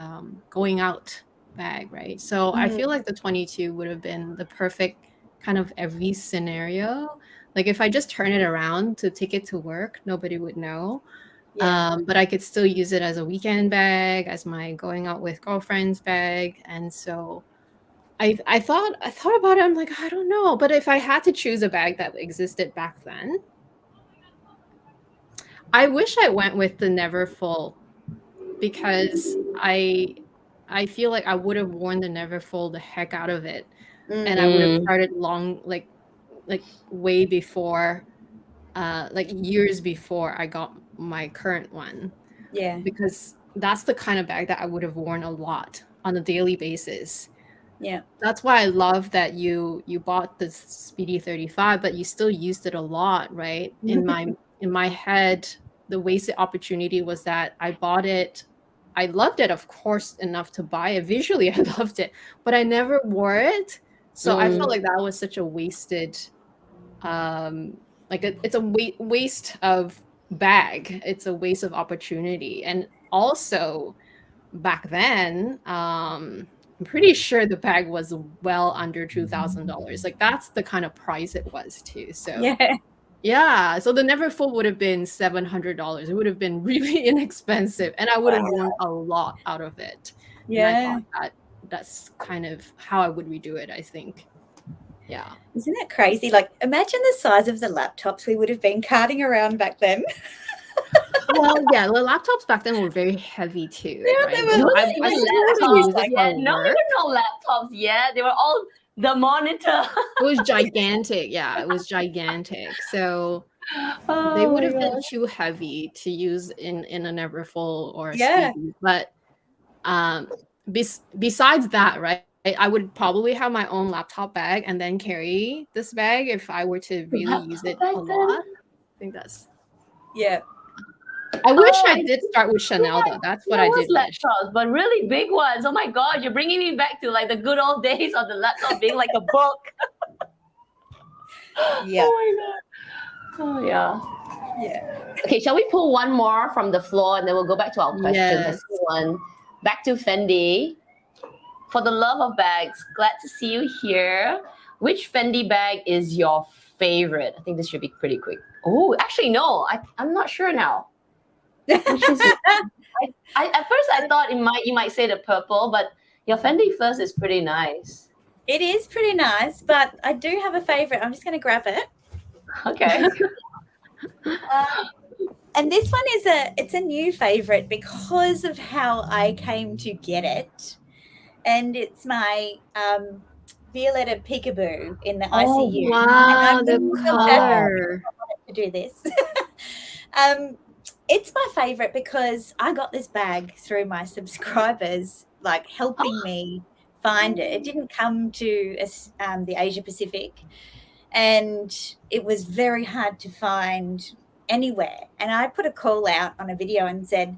Speaker 2: going out bag, right? So I feel like the 22 would have been the perfect kind of every scenario. Like if I just turn it around to take it to work, nobody would know. But I could still use it as a weekend bag, as my going out with girlfriends bag. And so I thought about it. I'm like, I don't know. But if I had to choose a bag that existed back then, I wish I went with the Never Full, because I feel like I would have worn the Never Full the heck out of it. And I would have started long, like way before, like years before I got my current one.
Speaker 3: Yeah.
Speaker 2: Because that's the kind of bag that I would have worn a lot on a daily basis.
Speaker 3: Yeah.
Speaker 2: That's why I love that you bought the Speedy 35, but you still used it a lot, right? In my head, the wasted opportunity was that I bought it. I loved it, of course, enough to buy it. Visually, I loved it, but I never wore it. So I felt like that was such a wasted, it's a waste of bag. It's a waste of opportunity. And also back then, I'm pretty sure the bag was well under $2,000. Like that's the kind of price it was too. So yeah. So the Never Full would have been $700. It would have been really inexpensive, and I would have worn a lot out of it.
Speaker 3: Yeah.
Speaker 2: And I thought that's kind of how I would redo it, I think. Yeah.
Speaker 3: Isn't that crazy? Like, imagine the size of the laptops we would have been carting around back then.
Speaker 2: Well, yeah, the laptops back then were very heavy too.
Speaker 3: Yeah,
Speaker 2: right?
Speaker 3: they were
Speaker 2: So
Speaker 1: No laptops yet. They were all the monitor.
Speaker 2: It was gigantic. Yeah, it was gigantic. So they would have been too heavy to use in a Never Full or a Speedy. But besides that, right, I would probably have my own laptop bag and then carry this bag if I were to really use it a lot. I think that's
Speaker 3: Yeah.
Speaker 2: I wish
Speaker 1: Oh,
Speaker 2: I did start with Chanel though. That's what I
Speaker 1: was
Speaker 2: did wish.
Speaker 1: laptops, but really big ones. Oh my god, you're bringing me back to like the good old days of the laptop being like a book.
Speaker 3: Yeah.
Speaker 1: Oh my god. Oh yeah.
Speaker 3: Yeah.
Speaker 1: Okay, shall we pull one more from the floor and then we'll go back to our questions? I
Speaker 2: Yes.
Speaker 1: see one. Back to Fendi. For the love of bags, glad to see you here. Which Fendi bag is your favorite? I think this should be pretty quick. Oh, actually, no. I'm not sure now. Which is at first I thought you might say the purple, but your Fendi first is pretty nice.
Speaker 3: It is pretty nice, but I do have a favorite. I'm just going to grab it.
Speaker 1: Okay.
Speaker 3: And this one it's a new favorite because of how I came to get it. And it's my Violetta Peekaboo in the
Speaker 1: Oh,
Speaker 3: ICU.
Speaker 2: Wow,
Speaker 3: And
Speaker 2: the
Speaker 3: I'm so
Speaker 2: color.
Speaker 3: to do this. It's my favorite because I got this bag through my subscribers, like helping me find it. It didn't come to the Asia Pacific, and it was very hard to find anywhere. And I put a call out on a video and said,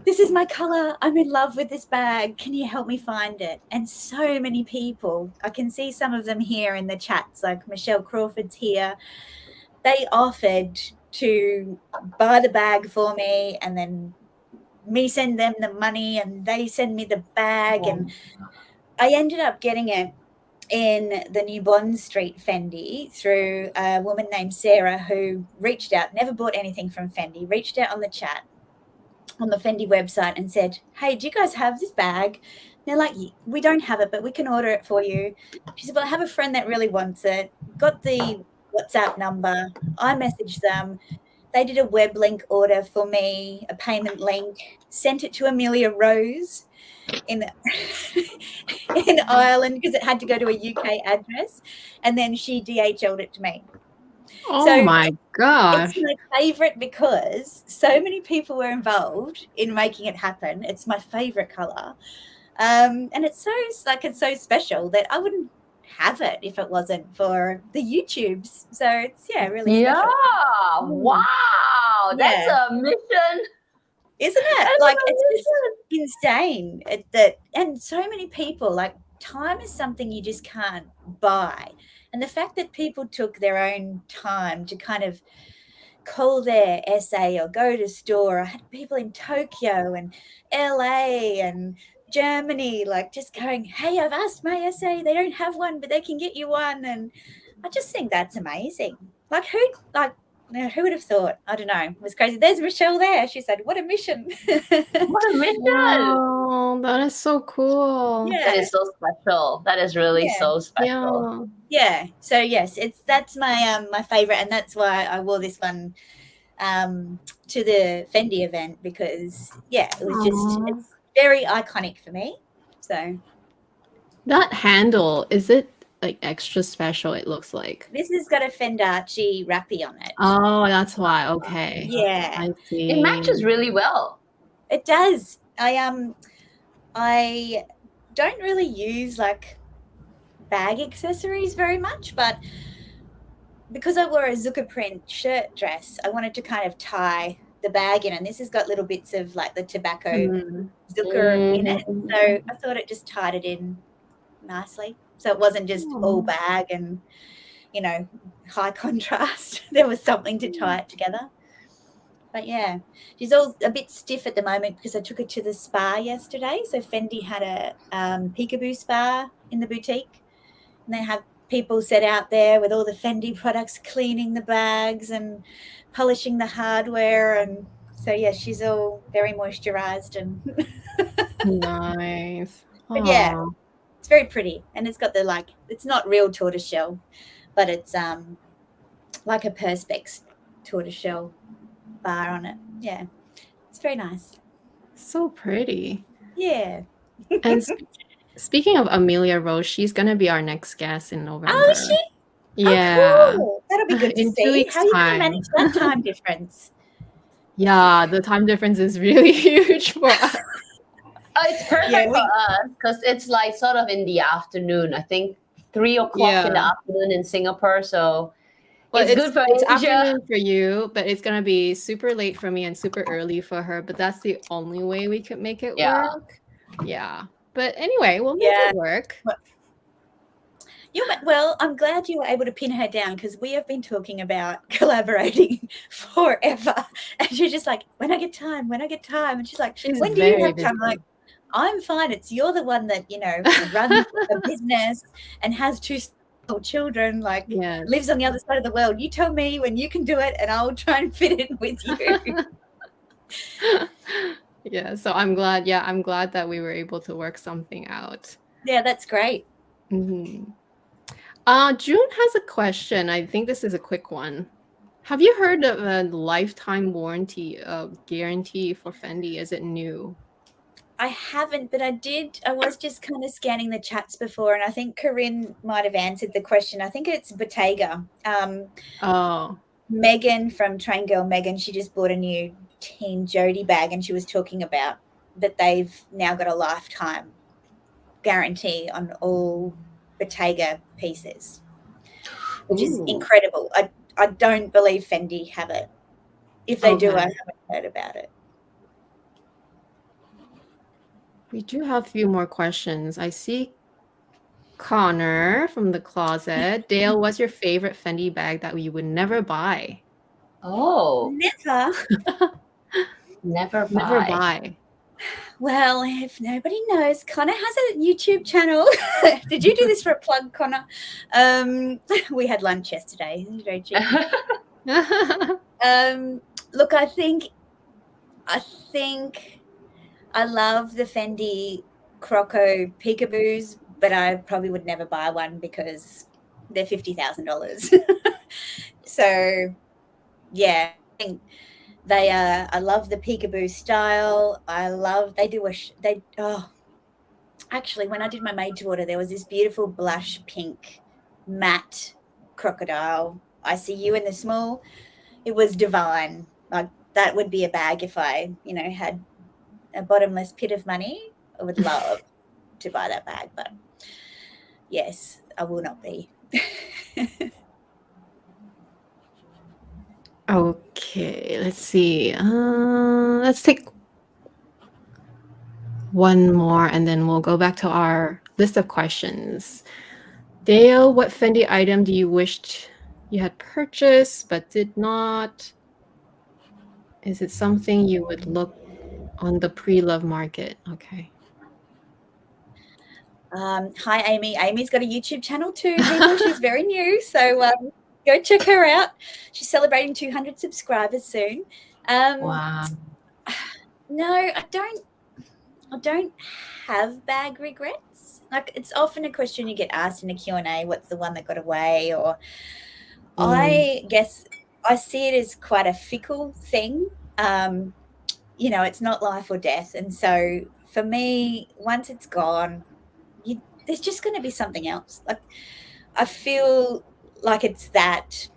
Speaker 3: this is my color. I'm in love with this bag. Can you help me find it? And so many people, I can see some of them here in the chats, like Michelle Crawford's here. They offered to buy the bag for me and then me send them the money and they send me the bag. And I ended up getting it in the New Bond Street Fendi through a woman named Sarah who reached out, never bought anything from Fendi, reached out on the chat on the Fendi website and said, hey, do you guys have this bag? They're like, we don't have it, but we can order it for you. She said, well, I have a friend that really wants it. Got the WhatsApp number. I messaged them. They did a web link order for me, a payment link, sent it to Amelia Rose in in Ireland because it had to go to a UK address, and then she DHL'd it to me.
Speaker 2: Oh
Speaker 3: So
Speaker 2: my gosh.
Speaker 3: it's my favorite because so many people were involved in making it happen. It's my favorite color, and it's so special that I wouldn't have it if it wasn't for the YouTubes. So it's really
Speaker 1: yeah.
Speaker 3: special.
Speaker 1: Wow. That's
Speaker 3: Yeah.
Speaker 1: a mission.
Speaker 3: Isn't it?
Speaker 1: That's
Speaker 3: Like,
Speaker 1: a
Speaker 3: it's just insane and so many people, like, time is something you just can't buy. And the fact that people took their own time to kind of call their essay or go to store. I had people in Tokyo and LA and Germany, like, just going, hey, I've asked my essay. They don't have one, but they can get you one. And I just think that's amazing. Like, who would have thought? I don't know. It was crazy. There's Michelle there. She said, what a mission.
Speaker 1: What a mission.
Speaker 2: Wow, that is so cool.
Speaker 3: Yeah.
Speaker 1: That is so special. That is really
Speaker 3: Yeah.
Speaker 1: so special.
Speaker 3: Yeah. So yes, that's my my favorite, and that's why I wore this one to the Fendi event because it was it's very iconic for me. So
Speaker 2: that handle, is it like extra special? It looks like
Speaker 3: this has got a Fendarchi wrappy on it.
Speaker 2: Oh, that's why. Okay.
Speaker 3: Yeah,
Speaker 2: I see.
Speaker 1: It matches really well.
Speaker 3: it does. I don't really use like bag accessories very much, but because I wore a Zucca print shirt dress, I wanted to kind of tie the bag in, and this has got little bits of like the tobacco Zucca in it. So I thought it just tied it in nicely. So it wasn't just all bag and, high contrast. There was something to tie it together. But yeah, she's all a bit stiff at the moment because I took her to the spa yesterday. So Fendi had a peekaboo spa in the boutique, and they have people set out there with all the Fendi products, cleaning the bags and polishing the hardware. And so, yeah, she's all very moisturized and
Speaker 2: Nice.
Speaker 3: But yeah, it's very pretty. And it's got the, it's not real tortoiseshell, but it's like a Perspex tortoiseshell bar on it. Yeah, it's very nice.
Speaker 2: So pretty.
Speaker 3: Yeah.
Speaker 2: And speaking of Amelia Rose, she's gonna be our next guest in November.
Speaker 3: Oh, is she?
Speaker 2: Yeah.
Speaker 3: Oh, cool. That'll be good to
Speaker 2: In 2
Speaker 3: see.
Speaker 2: weeks'
Speaker 3: How are you going to
Speaker 2: time.
Speaker 3: manage that time difference?
Speaker 2: Yeah, the time difference is really huge for us.
Speaker 1: Oh, it's perfect for us because it's like sort of in the afternoon. I think 3 o'clock in the afternoon in Singapore. So
Speaker 2: Well,
Speaker 1: It's good for
Speaker 2: it's
Speaker 1: Asia.
Speaker 2: afternoon for you, but it's gonna be super late for me and super early for her. But that's the only way we could make it
Speaker 1: Yeah.
Speaker 2: work. Yeah. But anyway, we'll make
Speaker 3: Yeah.
Speaker 2: it work.
Speaker 3: Well, I'm glad you were able to pin her down because we have been talking about collaborating forever. And she's just like, when I get time. And she's like,
Speaker 2: She's
Speaker 3: when do you
Speaker 2: very
Speaker 3: have time? I'm like,
Speaker 2: busy.
Speaker 3: I'm fine. You're the one that, runs a business and has 2 small children, like
Speaker 2: Yes.
Speaker 3: lives on the other side of the world. You tell me when you can do it and I'll try and fit in with you.
Speaker 2: Yeah, so I'm glad that we were able to work something out.
Speaker 3: Yeah, that's great.
Speaker 2: Mhm. June has a question. I think this is a quick one. Have you heard of a lifetime warranty guarantee for Fendi? Is it new?
Speaker 3: I haven't, but I did. I was just kind of scanning the chats before, and I think Corinne might have answered the question. I think it's Bottega.
Speaker 2: Oh,
Speaker 3: Megan from Train Girl Megan, she just bought a new Team Jody bag, and she was talking about that they've now got a lifetime guarantee on all Bottega pieces, which is
Speaker 2: ooh.
Speaker 3: incredible. I don't believe Fendi have it. If they do, I
Speaker 2: Okay.
Speaker 3: haven't heard about it.
Speaker 2: We do have a few more questions. I see Connor from the closet. Dale, what's your favorite Fendi bag that you would never buy?
Speaker 1: Oh,
Speaker 3: Never.
Speaker 1: never
Speaker 2: Never
Speaker 1: buy.
Speaker 2: buy.
Speaker 3: Well, if nobody knows, Connor has a YouTube channel. Did you do this for a plug, Connor? We had lunch yesterday. This is very cheeky. Look, I think I love the Fendi Croco peekaboos, but I probably would never buy one because they're $50,000. So, yeah, I think they are. I love the peekaboo style. Actually, when I did my made to order, there was this beautiful blush pink matte crocodile. I see you in the small. It was divine. Like that would be a bag if I, had a bottomless pit of money. I would love to buy that bag, but yes, I will not be.
Speaker 2: Okay, let's see. Let's take one more and then we'll go back to our list of questions. Dale, what Fendi item do you wish you had purchased but did not? Is it something you would look on the pre-love market? Okay.
Speaker 3: Hi, Amy. Amy's got a YouTube channel too, people. She's very new, so go check her out. She's celebrating 200 subscribers soon.
Speaker 1: Wow.
Speaker 3: No, I don't have bag regrets. Like it's often a question you get asked in a Q&A, what's the one that got away? Or I guess I see it as quite a fickle thing. It's not life or death. And so for me, once it's gone, there's just going to be something else. Like I feel like it's that,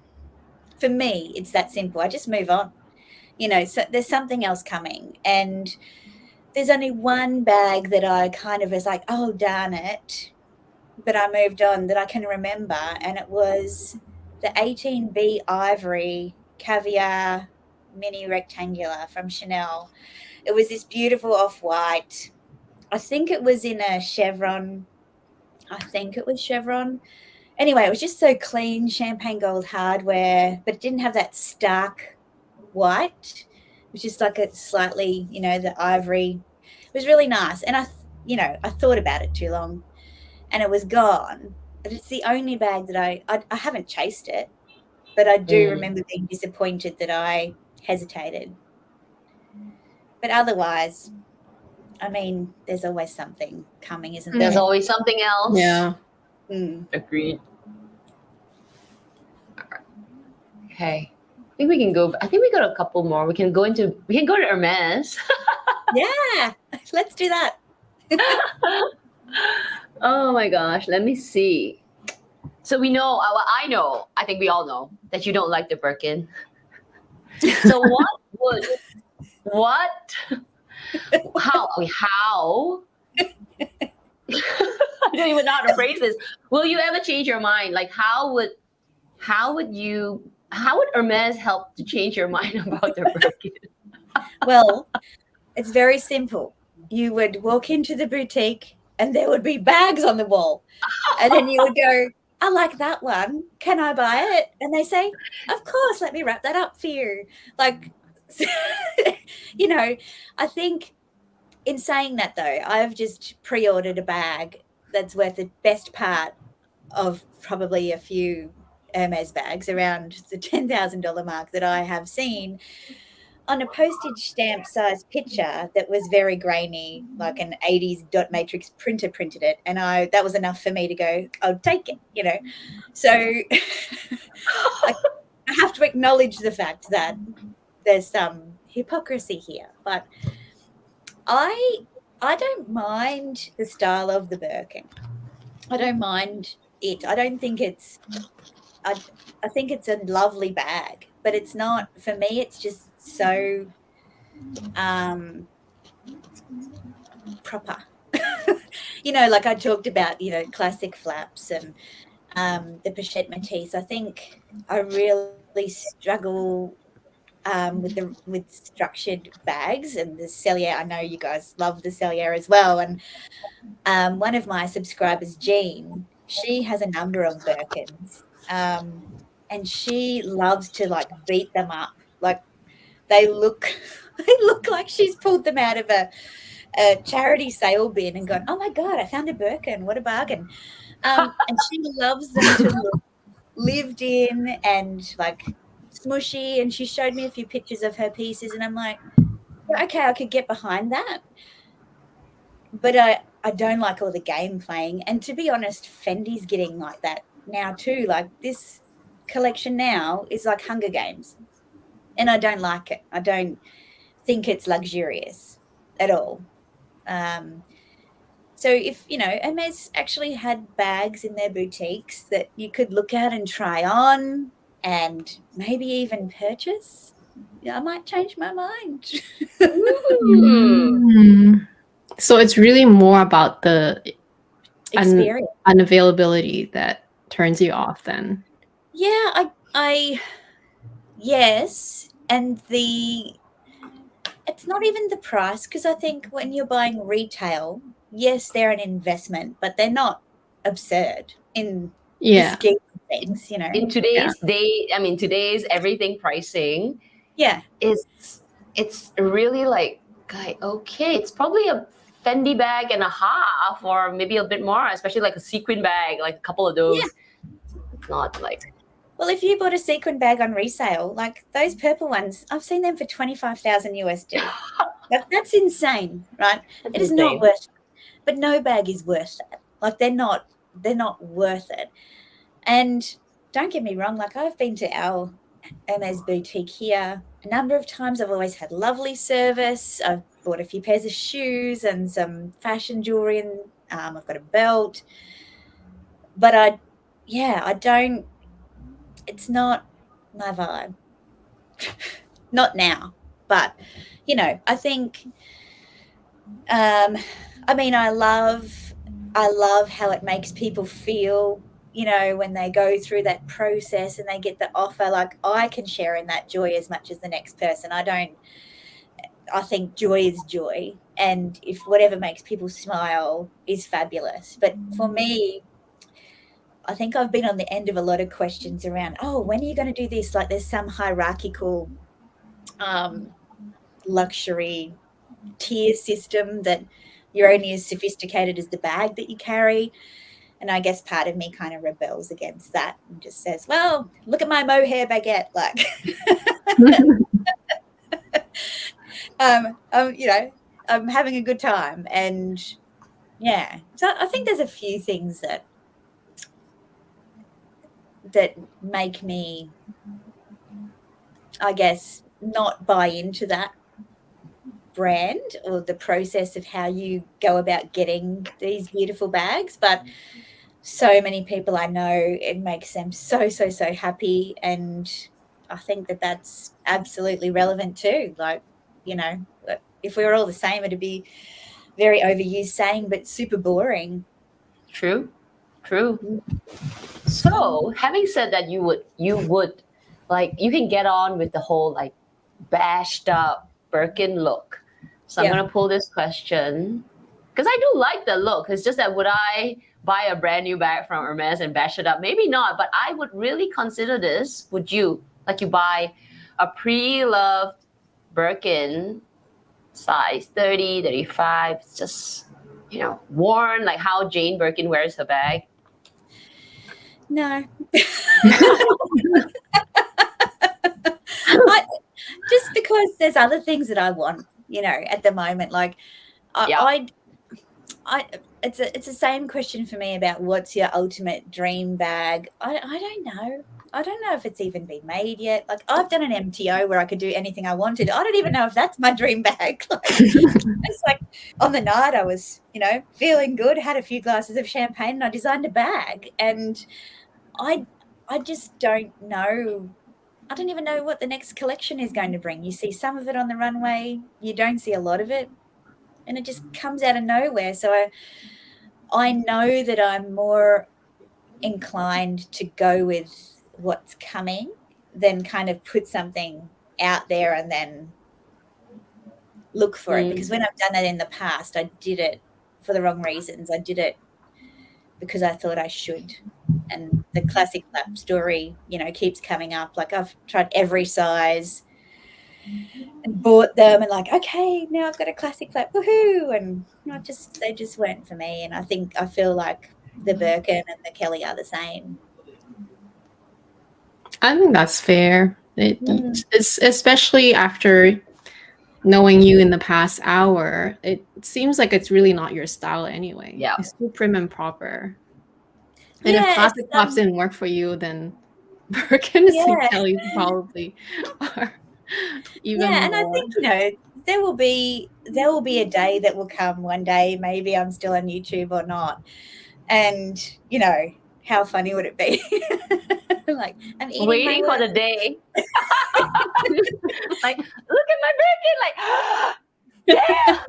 Speaker 3: for me, it's that simple. I just move on, so there's something else coming. And there's only one bag that I kind of was like, oh, darn it. But I moved on that I can remember. And it was the 18B Ivory Caviar Mini Rectangular from Chanel. It was this beautiful off-white. I think it was in a chevron. Anyway, it was just so clean, champagne gold hardware, but it didn't have that stark white, which is like a slightly, the ivory. It was really nice. And I thought about it too long and it was gone. But it's the only bag that I haven't chased it, but I do remember being disappointed that I hesitated. But otherwise, I mean, there's always something coming, isn't there?
Speaker 1: There's always something else.
Speaker 2: Yeah.
Speaker 1: Agreed. Okay. I think we can go. I think we got a couple more. We can go to Hermes.
Speaker 3: Yeah, let's do that.
Speaker 1: Oh my gosh. Let me see. So we know, I think we all know that you don't like the Birkin. So how? I don't even know how to phrase this. Will you ever change your mind? Like how how would Hermes help to change your mind about the Birkin?
Speaker 3: Well, it's very simple. You would walk into the boutique and there would be bags on the wall. And then you would go, I like that one. Can I buy it? And they say, of course, let me wrap that up for you. Like, you know, I think in saying that though, I've just pre-ordered a bag that's worth the best part of probably a few Hermes bags, around the $10,000 mark, that I have seen on a postage stamp size picture that was very grainy, like an 80s dot matrix printer printed it. And that was enough for me to go, I'll take it, you know. So I have to acknowledge the fact that there's some hypocrisy here. But I don't mind the style of the Birkin. I don't mind it. I don't think it's I think it's a lovely bag, but it's not, for me, it's just so proper. You know, like I talked about, you know, classic flaps and the pochette Matisse. I think I really struggle with structured bags and the Cellier. I know you guys love the Cellier as well. And one of my subscribers, Jean, she has a number of Birkins, and she loves to like beat them up. Like they look like she's pulled them out of a charity sale bin and gone, oh my God, I found a Birkin. What a bargain. And she loves them to look lived in and like smushy. And she showed me a few pictures of her pieces and I'm like, okay, I could get behind that. But I don't like all the game playing. And to be honest, Fendi's getting like that now too. Like this collection now is like Hunger Games. And I don't like it. I don't think it's luxurious at all. So if, you know, Hermes actually had bags in their boutiques that you could look at and try on and maybe even purchase, I might change my mind.
Speaker 2: So it's really more about the
Speaker 3: Experience.
Speaker 2: unavailability that turns you off then.
Speaker 3: Yeah, I yes. And it's not even the price, because I think when you're buying retail, yes, they're an investment, but they're not absurd in the scheme of things, you know.
Speaker 1: In today's day, I mean, today's everything pricing, it's really like, okay, it's probably a Fendi bag and a half, or maybe a bit more, especially like a sequin bag, like a couple of those. It's not like.
Speaker 3: Well, if you bought a sequin bag on resale, like those purple ones, I've seen them for 25,000 USD. That's insane, right? It is not worth it. But no bag is worth that. Like they're not worth it. And don't get me wrong, like I've been to our Hermes boutique here a number of times. I've always had lovely service. I've bought a few pairs of shoes and some fashion jewelry, and I've got a belt. But I don't, it's not my vibe. Not now. But, you know, I think, I mean, I love how it makes people feel, you know, when they go through that process and they get the offer. Like I can share in that joy as much as the next person. I think joy is joy. And if whatever makes people smile is fabulous. But for me, I think I've been on the end of a lot of questions around, oh, when are you going to do this? Like there's some hierarchical luxury tier system that you're only as sophisticated as the bag that you carry. And I guess part of me kind of rebels against that and just says, well, look at my mohair baguette. Like, you know, I'm having a good time. And yeah, so I think there's a few things that make me, I guess, not buy into that brand or the process of how you go about getting these beautiful bags. But so many people I know, it makes them so happy. And I think that that's absolutely relevant too. Like, you know, if we were all the same, it'd be very overused saying, but super boring.
Speaker 1: True. So, having said that, you would like, you can get on with the whole like bashed up Birkin look. So I'm
Speaker 3: Yeah.
Speaker 1: gonna pull this question because I do like the look. It's just that would I buy a brand new bag from Hermes and bash it up? Maybe not, but I would really consider this. Would you? Like, you buy a pre-loved Birkin, size 30, 35. It's just, worn like how Jane Birkin wears her bag.
Speaker 3: No. Just because there's other things that I want, at the moment. Like, it's the same question for me about what's your ultimate dream bag. I don't know. I don't know if it's even been made yet. Like, I've done an MTO where I could do anything I wanted. I don't even know if that's my dream bag. Like, it's like on the night I was, feeling good, had a few glasses of champagne, and I designed a bag. And I just don't know. I don't even know what the next collection is going to bring. You see some of it on the runway. You don't see a lot of it. And it just comes out of nowhere. So I know that I'm more inclined to go with what's coming than kind of put something out there and then look for it. Because when I've done that in the past, I did it for the wrong reasons. I did it because I thought I should. And the classic lap story, keeps coming up. Like, I've tried every size and bought them and like, okay, now I've got a classic lap, woohoo. And they just weren't for me. And I feel like the Birkin and the Kelly are the same.
Speaker 2: I think that's fair. It's especially after knowing you in the past hour, it seems like it's really not your style anyway.
Speaker 1: Yeah.
Speaker 2: It's too prim and proper. And if classic tops didn't work for you, then Birkins and Kellys probably are even more.
Speaker 3: And I think, there will be a day that will come one day, maybe I'm still on YouTube or not. And, how funny would it be? Like, I'm eating
Speaker 1: waiting for the day. Like, look at my Birkin, like, yeah.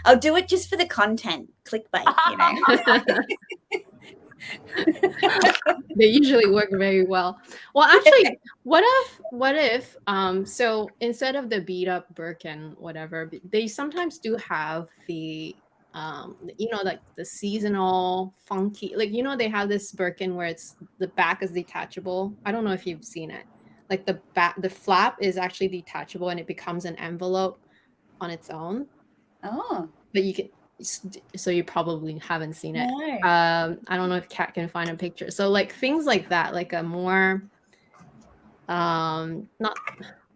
Speaker 3: I'll do it just for the content, clickbait,
Speaker 2: They usually work very well. Well, actually, what if so instead of the beat up Birkin, whatever, they sometimes do have the like the seasonal funky, like, they have this Birkin where it's the back is detachable. I don't know if you've seen it. Like the flap is actually detachable and it becomes an envelope on its own.
Speaker 3: Oh.
Speaker 2: But you can, so you probably haven't seen it.
Speaker 3: No.
Speaker 2: I don't know if Kat can find a picture. So like things like that, like a more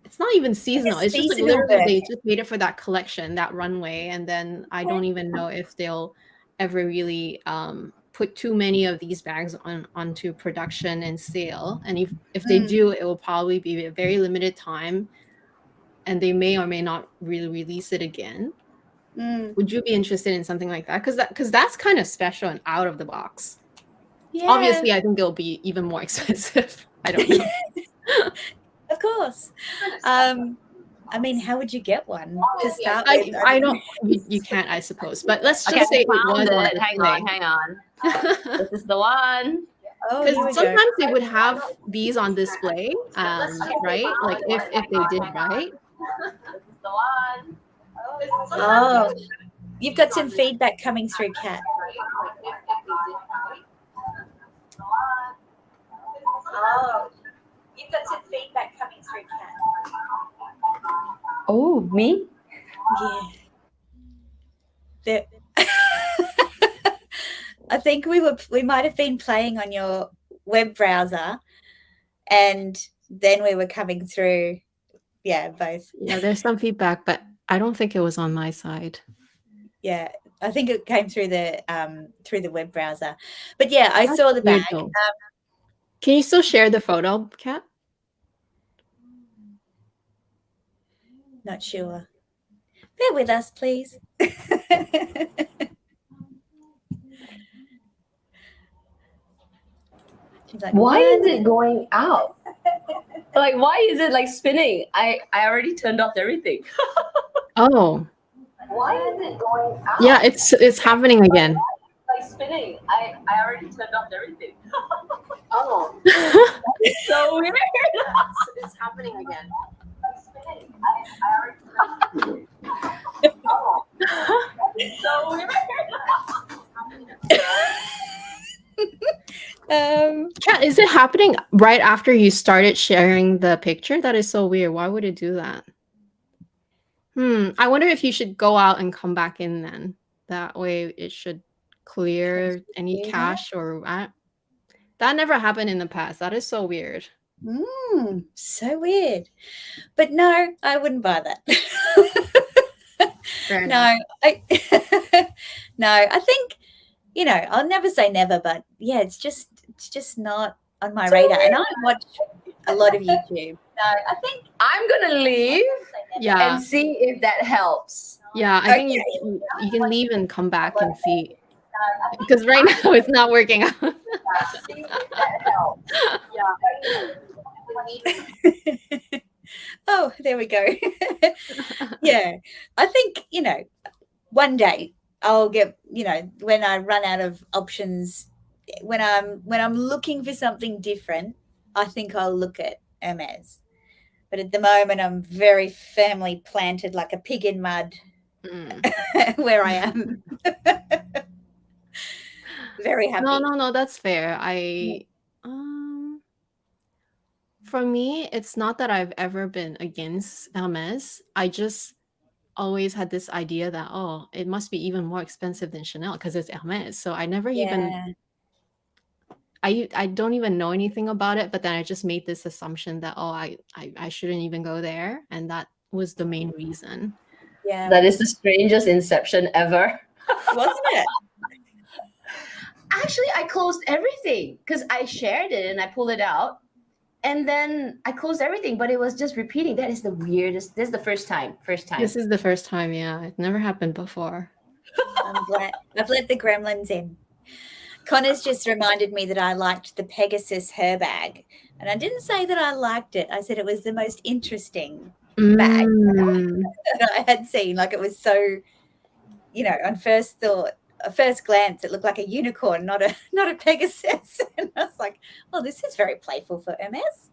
Speaker 2: it's not even seasonal. It's just like literally they just made it for that collection, that runway, and then I don't even know if they'll ever really put too many of these bags onto production and sale. And if they do, it will probably be a very limited time, and they may or may not really release it again. Would you be interested in something like that? Because that's kind of special and out of the box. Yeah. Obviously, I think it'll be even more expensive. I don't know.
Speaker 3: Of course. I mean, how would you get one to start with?
Speaker 2: I don't. You can't, I suppose. But let's just say it was.
Speaker 1: Hang on. This is the one.
Speaker 2: Because sometimes they would have these on display, right? Like if they did, right?
Speaker 1: This is the one.
Speaker 3: Oh, you've got some feedback coming through, Kat. Oh, you've got some feedback coming through, Kat.
Speaker 1: Oh, me?
Speaker 3: Yeah. I think we might have been playing on your web browser, and then we were coming through. Yeah, both.
Speaker 2: Yeah, there's some feedback, but I don't think it was on my side.
Speaker 3: Yeah, I think it came through the web browser. But yeah, I saw the bag.
Speaker 2: Can you still share the photo, Kat?
Speaker 3: Not sure. Bear with us, please.
Speaker 1: Like, why is it going out? Like, why is it like spinning? I already turned off everything.
Speaker 2: Oh.
Speaker 1: Why is it going out?
Speaker 2: Yeah, it's happening again.
Speaker 1: Like spinning. I already turned off everything. Oh, so weird.
Speaker 2: It's happening again.
Speaker 1: So weird.
Speaker 2: Chat, is it happening right after you started sharing the picture? That is so weird. Why would it do that? I wonder if you should go out and come back in then. That way it should clear any cache or that never happened in the past. That is so weird.
Speaker 3: So weird. But no, I wouldn't buy that.
Speaker 2: Fair enough.
Speaker 3: No, I think, I'll never say never, but yeah, it's just not on my radar. And I watch a lot of YouTube. No, I think
Speaker 1: I'm gonna leave
Speaker 2: Yeah.
Speaker 1: and see if that helps.
Speaker 2: Yeah, I think you can leave and come back and see. Because right now it's not working out.
Speaker 1: See if that helps.
Speaker 3: Oh, there we go. Yeah, I think, one day I'll get, when I run out of options, when I'm looking for something different, I think I'll look at Hermes. But at the moment, I'm very firmly planted like a pig in mud where I am. Very happy.
Speaker 2: No, that's fair. For me, it's not that I've ever been against Hermes. I just always had this idea that, it must be even more expensive than Chanel because it's Hermes. So I never even I don't even know anything about it, but then I just made this assumption that I shouldn't even go there, and that was the main reason.
Speaker 3: Yeah,
Speaker 1: That is the strangest inception ever.
Speaker 3: wasn't it?
Speaker 1: Actually, I closed everything because I shared it and I pulled it out. And then I closed everything, but it was just repeating. That is the weirdest. This is the first time.
Speaker 2: This is the first time, yeah. It never happened before.
Speaker 3: I'm glad. I've let the gremlins in. Connor's just reminded me that I liked the Pegasus her bag. And I didn't say that I liked it. I said it was the most interesting bag that I had seen. Like, it was so, on first thought, a first glance, it looked like a unicorn, not a Pegasus. And I was like, oh, this is very playful for Hermes.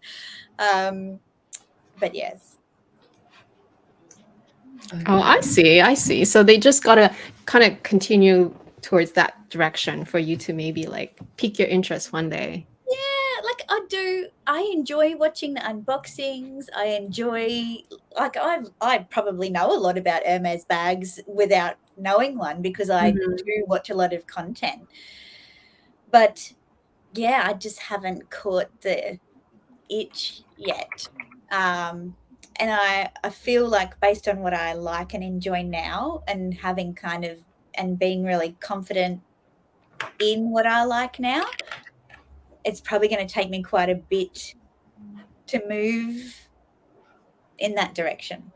Speaker 3: But yes.
Speaker 2: Oh, I see. So they just gotta kind of continue towards that direction for you to maybe like pique your interest one day.
Speaker 3: Yeah, like I enjoy watching the unboxings. I enjoy, like, I probably know a lot about Hermes bags without knowing one because I do watch a lot of content. But yeah, I just haven't caught the itch yet. And I feel like based on what I like and enjoy now and having and being really confident in what I like now, it's probably going to take me quite a bit to move in that direction.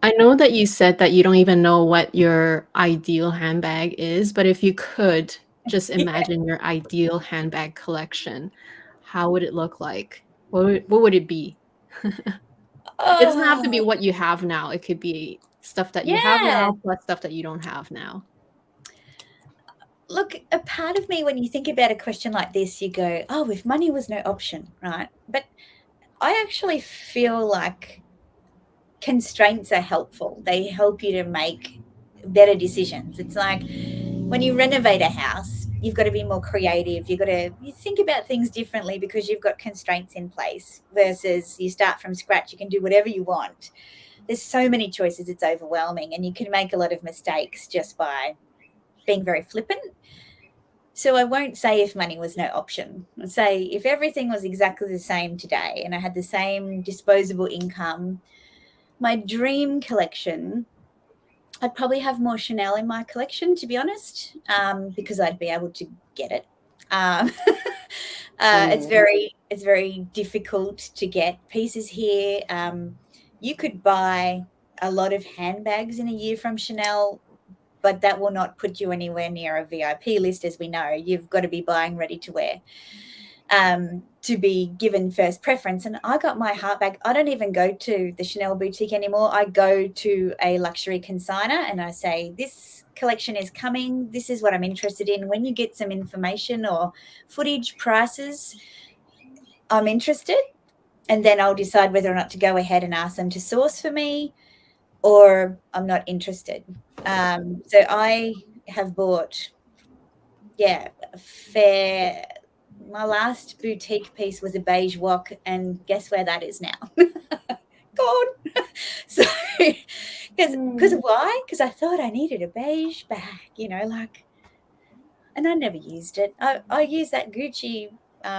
Speaker 2: I know that you said that you don't even know what your ideal handbag is, but if you could just imagine your ideal handbag collection, how would it look like? What would it be? It doesn't have to be what you have now. It could be stuff that you have now plus stuff that you don't have now.
Speaker 3: Look, a part of me, when you think about a question like this, you go, oh, if money was no option, right? But I actually feel like constraints are helpful. They help you to make better decisions. It's like when you renovate a house, you've got to be more creative. You think about things differently because you've got constraints in place versus you start from scratch. You can do whatever you want. There's so many choices. It's overwhelming, and you can make a lot of mistakes just by being very flippant. So I won't say if money was no option. I'd say if everything was exactly the same today and I had the same disposable income, my dream collection, I'd probably have more Chanel in my collection, to be honest, because I'd be able to get it. It's very difficult to get pieces here. You could buy a lot of handbags in a year from Chanel, but that will not put you anywhere near a VIP list, as we know. You've got to be buying ready to wear. to be given first preference. And I got my heart back. I don't even go to the Chanel boutique anymore. I go to a luxury consignor and I say, this collection is coming. This is what I'm interested in. When you get some information or footage, prices, I'm interested. And then I'll decide whether or not to go ahead and ask them to source for me, or I'm not interested. So I have bought, my last boutique piece was a beige wok, and guess where that is now? Gone. So, because why? Because I thought I needed a beige bag, and I never used it. I used that Gucci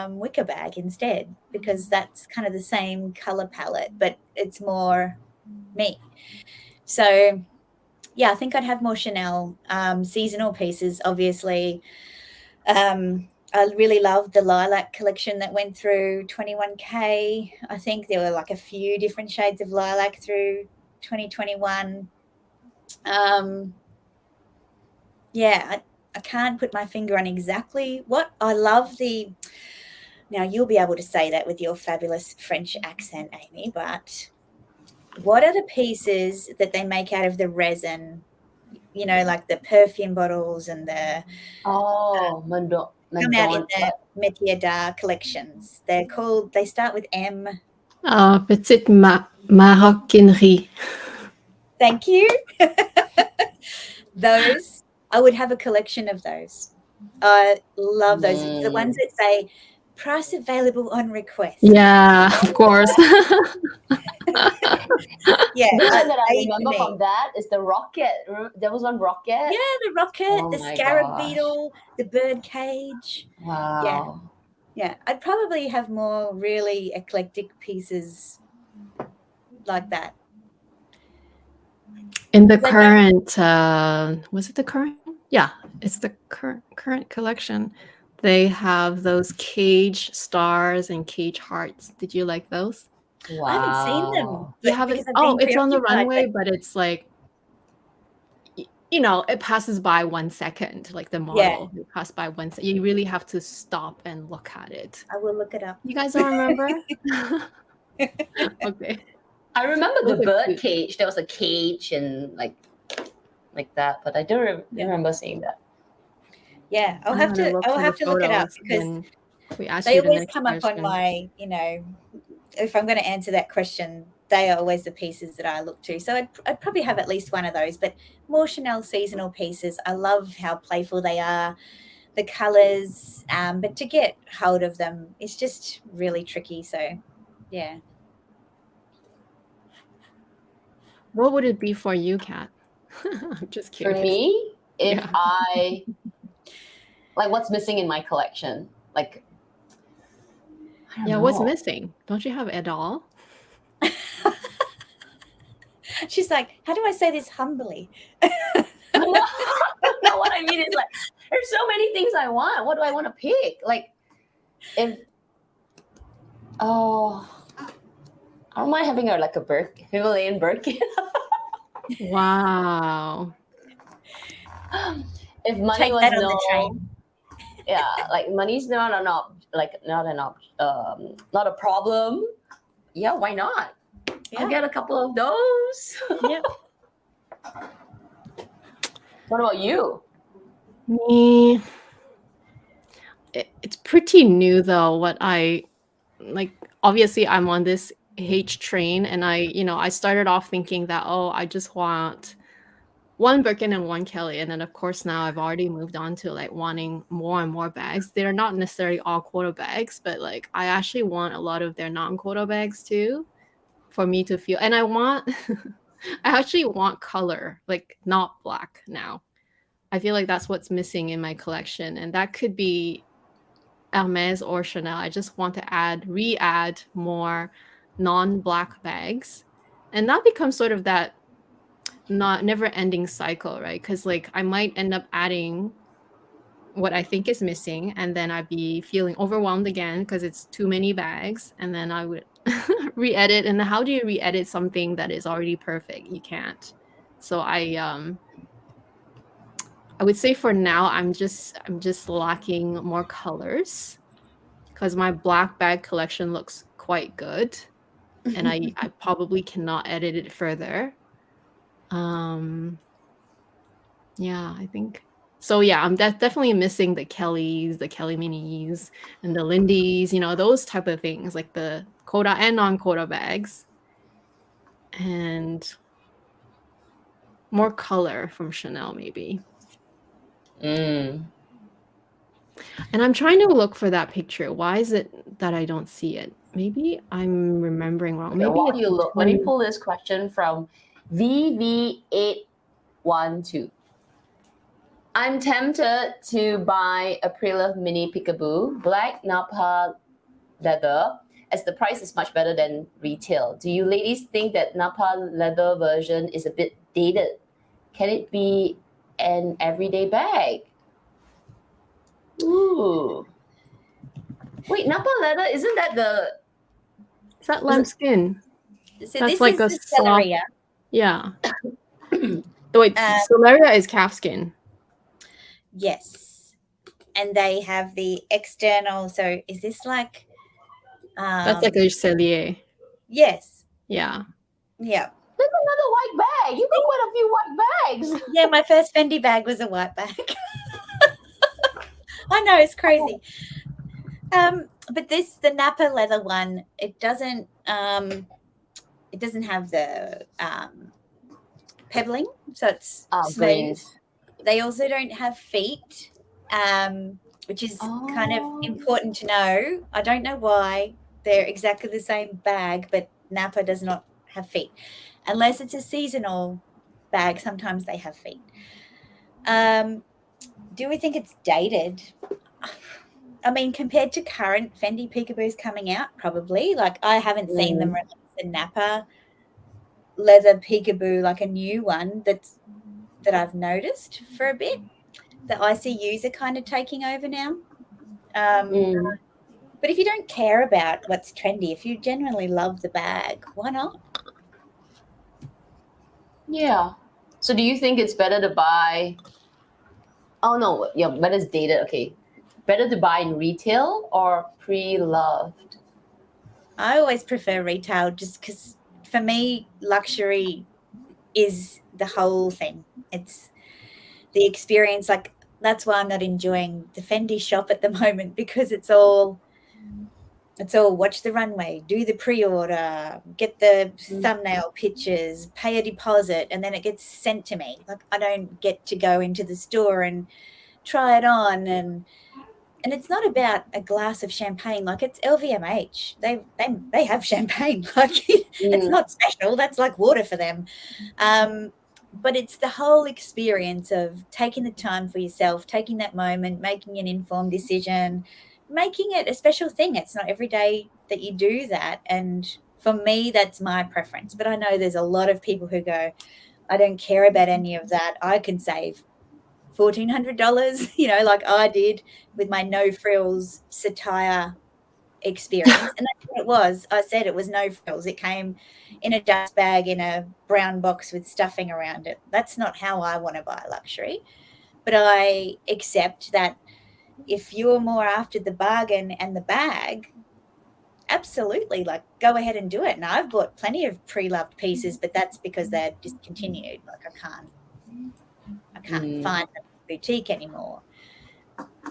Speaker 3: wicker bag instead, because that's kind of the same color palette, but it's more me. So, yeah, I think I'd have more Chanel seasonal pieces, obviously. I really loved the lilac collection that went through 21K. I think there were like a few different shades of lilac through 2021. I can't put my finger on exactly what. I love now you'll be able to say that with your fabulous French accent, Amy, but what are the pieces that they make out of the resin? Like the perfume bottles and the come out in the Métier d'Art collections. They start with M.
Speaker 2: Petite maroquinerie.
Speaker 3: Thank you. Those, I would have a collection of those. I love those. The ones that say price available on request.
Speaker 2: Yeah, of course.
Speaker 1: The one that I remember from that is the rocket. There was one rocket.
Speaker 3: Yeah, the rocket, the scarab beetle, the bird cage.
Speaker 1: Wow.
Speaker 3: Yeah. I'd probably have more really eclectic pieces like that.
Speaker 2: In the current, was it the current? Yeah, it's the current collection. They have those cage stars and cage hearts. Did you like those?
Speaker 1: Wow.
Speaker 3: I haven't seen them.
Speaker 2: You haven't? Oh, it's on the runway, but it's like, it passes by 1 second, like the model. It passed by 1 second. You really have to stop and look at it.
Speaker 3: I will look it up.
Speaker 2: You guys don't remember? Okay.
Speaker 1: I remember the bird cage. There was a cage and like that, but I don't remember seeing that.
Speaker 3: Yeah, I'll have to look it up, because they always come up on my, if I'm going to answer that question, they are always the pieces that I look to. So I'd probably have at least one of those, but more Chanel seasonal pieces. I love how playful they are, the colors, but to get hold of them, it's just really tricky. So, yeah.
Speaker 2: What would it be for you, Kat? I'm just curious.
Speaker 1: For me, if I like, what's missing in my collection? Like, I don't know.
Speaker 2: What's missing? Don't you have it all?
Speaker 3: She's like, how do I say this humbly?
Speaker 1: No, what I mean is, like, there's so many things I want. What do I want to pick? Like, I don't mind having a Himalayan Birkin.
Speaker 2: Wow.
Speaker 1: If money was like money's not a problem. Yeah, why not? Yeah. I'll get a couple of those.
Speaker 3: Yeah.
Speaker 1: What about you?
Speaker 2: Me, it's pretty new though. What I like, obviously I'm on this H train, and I started off thinking that, I just want one Birkin and one Kelly, and then of course now I've already moved on to like wanting more and more bags. They're not necessarily all quota bags, but like I actually want a lot of their non-quota bags too, for me to feel. And I actually want color, like not black now. I feel like that's what's missing in my collection, and that could be Hermes or Chanel. I just want to re-add more non-black bags, and that becomes sort of that never-ending cycle, right? Because like I might end up adding what I think is missing, and then I'd be feeling overwhelmed again because it's too many bags, and then I would re-edit. And how do you re-edit something that is already perfect? You can't. So I would say for now I'm just lacking more colors, because my black bag collection looks quite good, and I probably cannot edit it further. Yeah, I think so. Yeah, I'm definitely missing the Kellys, the Kelly minis, and the Lindy's. You know, those type of things, like the quota and non-quota bags, and more color from Chanel, maybe.
Speaker 1: Mm.
Speaker 2: And I'm trying to look for that picture. Why is it that I don't see it? Maybe I'm remembering wrong.
Speaker 1: Okay,
Speaker 2: Maybe
Speaker 1: while
Speaker 2: it's
Speaker 1: you look, let me pull this question from VV812. I'm tempted to buy a pre-loved mini peekaboo, black Napa leather, as the price is much better than retail. Do you ladies think that Napa leather version is a bit dated? Can it be an everyday bag? Ooh. Wait, Napa leather, isn't that the...
Speaker 2: Is that lambskin?
Speaker 3: So
Speaker 2: That's
Speaker 3: this
Speaker 2: like
Speaker 3: is
Speaker 2: a
Speaker 3: the
Speaker 2: soft.
Speaker 3: Celeria.
Speaker 2: Yeah. Wait, Celeria is calfskin.
Speaker 3: Yes. And they have the external. So is this like...
Speaker 2: That's like a cellier.
Speaker 3: Yes.
Speaker 2: Yeah.
Speaker 3: Yeah.
Speaker 1: There's another white bag. You got quite a few white bags.
Speaker 3: Yeah, my first Fendi bag was a white bag. I know, it's crazy. But the Napa leather one, it doesn't have the pebbling, so it's smooth.
Speaker 1: Grains.
Speaker 3: They also don't have feet, which is kind of important to know. I don't know why they're exactly the same bag, but Napa does not have feet. Unless it's a seasonal bag, sometimes they have feet. Do we think it's dated? I mean, compared to current Fendi peekaboos coming out, probably. Like, I haven't seen them release a Napa leather peekaboo, like a new one that I've noticed for a bit. The ICUs are kind of taking over now. But if you don't care about what's trendy, if you genuinely love the bag, why not?
Speaker 1: Yeah. So do you think it's better to buy... Oh, no. Yeah, better is dated. Okay. Better to buy in retail or pre-loved?
Speaker 3: I always prefer retail just because for me, luxury is the whole thing. It's the experience. Like, that's why I'm not enjoying the Fendi shop at the moment, because it's all watch the runway, do the pre-order, get the thumbnail pictures, pay a deposit, and then it gets sent to me. Like, I don't get to go into the store and try it on, and it's not about a glass of champagne. Like, it's LVMH. They have champagne. Like, it's not special. That's like water for them. But it's the whole experience of taking the time for yourself, taking that moment, making an informed decision, making it a special thing. It's not every day that you do that. And for me, that's my preference. But I know there's a lot of people who go, I don't care about any of that. I can save $1,400, you know, like I did with my no frills satire experience. And that's what it was. I said it was no frills. It came in a dust bag in a brown box with stuffing around it. That's not how I want to buy luxury. But I accept that if you're more after the bargain and the bag, absolutely, like, go ahead and do it. And I've bought plenty of pre-loved pieces, but that's because they're discontinued. Like, I can't find them in the boutique anymore.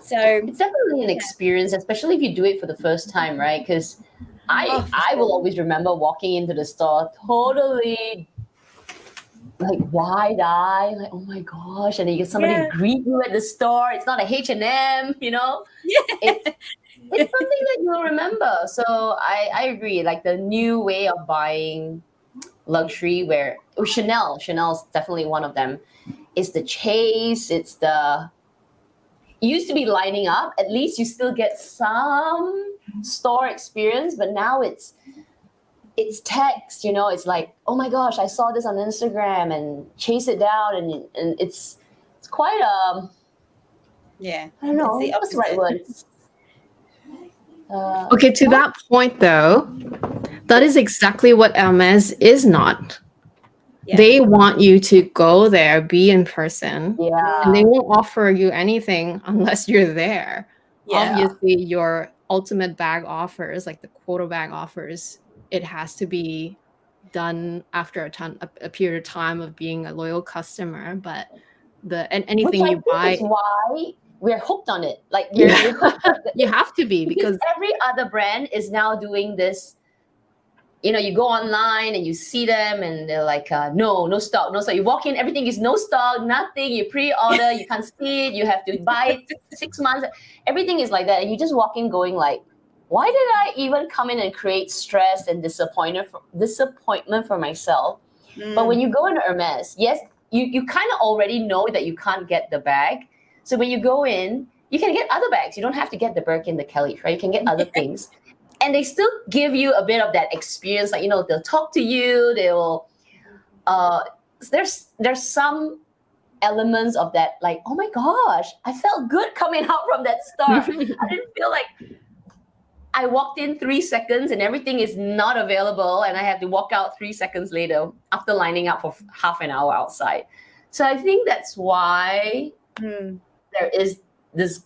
Speaker 3: So
Speaker 1: it's definitely an experience, especially if you do it for the first time, right? Because I will always remember walking into the store totally like wide-eyed, like, oh my gosh, and then you get somebody greet you at the store. It's not a H&M, you know? It's something that you'll remember. So I agree. Like, the new way of buying luxury, where Chanel's definitely one of them. It's the chase. It's the... used to be lining up. At least you still get some store experience, but now it's text, you know. It's like, oh my gosh, I saw this on Instagram, and chase it down, and it's quite I don't know what's the right word.
Speaker 2: Okay, to that point though, that is exactly what Hermes is not. They want you to go there, be in person, and they won't offer you anything unless you're there. Obviously, your ultimate bag offers, like the quota bag offers, it has to be done after a period of time of being a loyal customer. But
Speaker 1: Which
Speaker 2: anything
Speaker 1: I
Speaker 2: you
Speaker 1: think
Speaker 2: buy,
Speaker 1: is why we're hooked on it. Like we're hooked on it.
Speaker 2: you have to be,
Speaker 1: Because
Speaker 2: because
Speaker 1: every other brand is now doing this. You go online and you see them and they're like, no stock, no stock. You walk in, everything is no stock, nothing. You pre-order, you can't see it, you have to buy it 6 months. Everything is like that. And you just walk in going like, why did I even come in and create stress and disappointment for myself? But when you go into Hermes, yes, you kind of already know that you can't get the bag. So when you go in, you can get other bags. You don't have to get the Birkin, the Kelly, right? You can get other things. And they still give you a bit of that experience. Like, they'll talk to you. They will, there's some elements of that, like, oh my gosh, I felt good coming out from that store. I didn't feel like I walked in 3 seconds and everything is not available and I have to walk out 3 seconds later after lining up for half an hour outside. So I think that's why there is this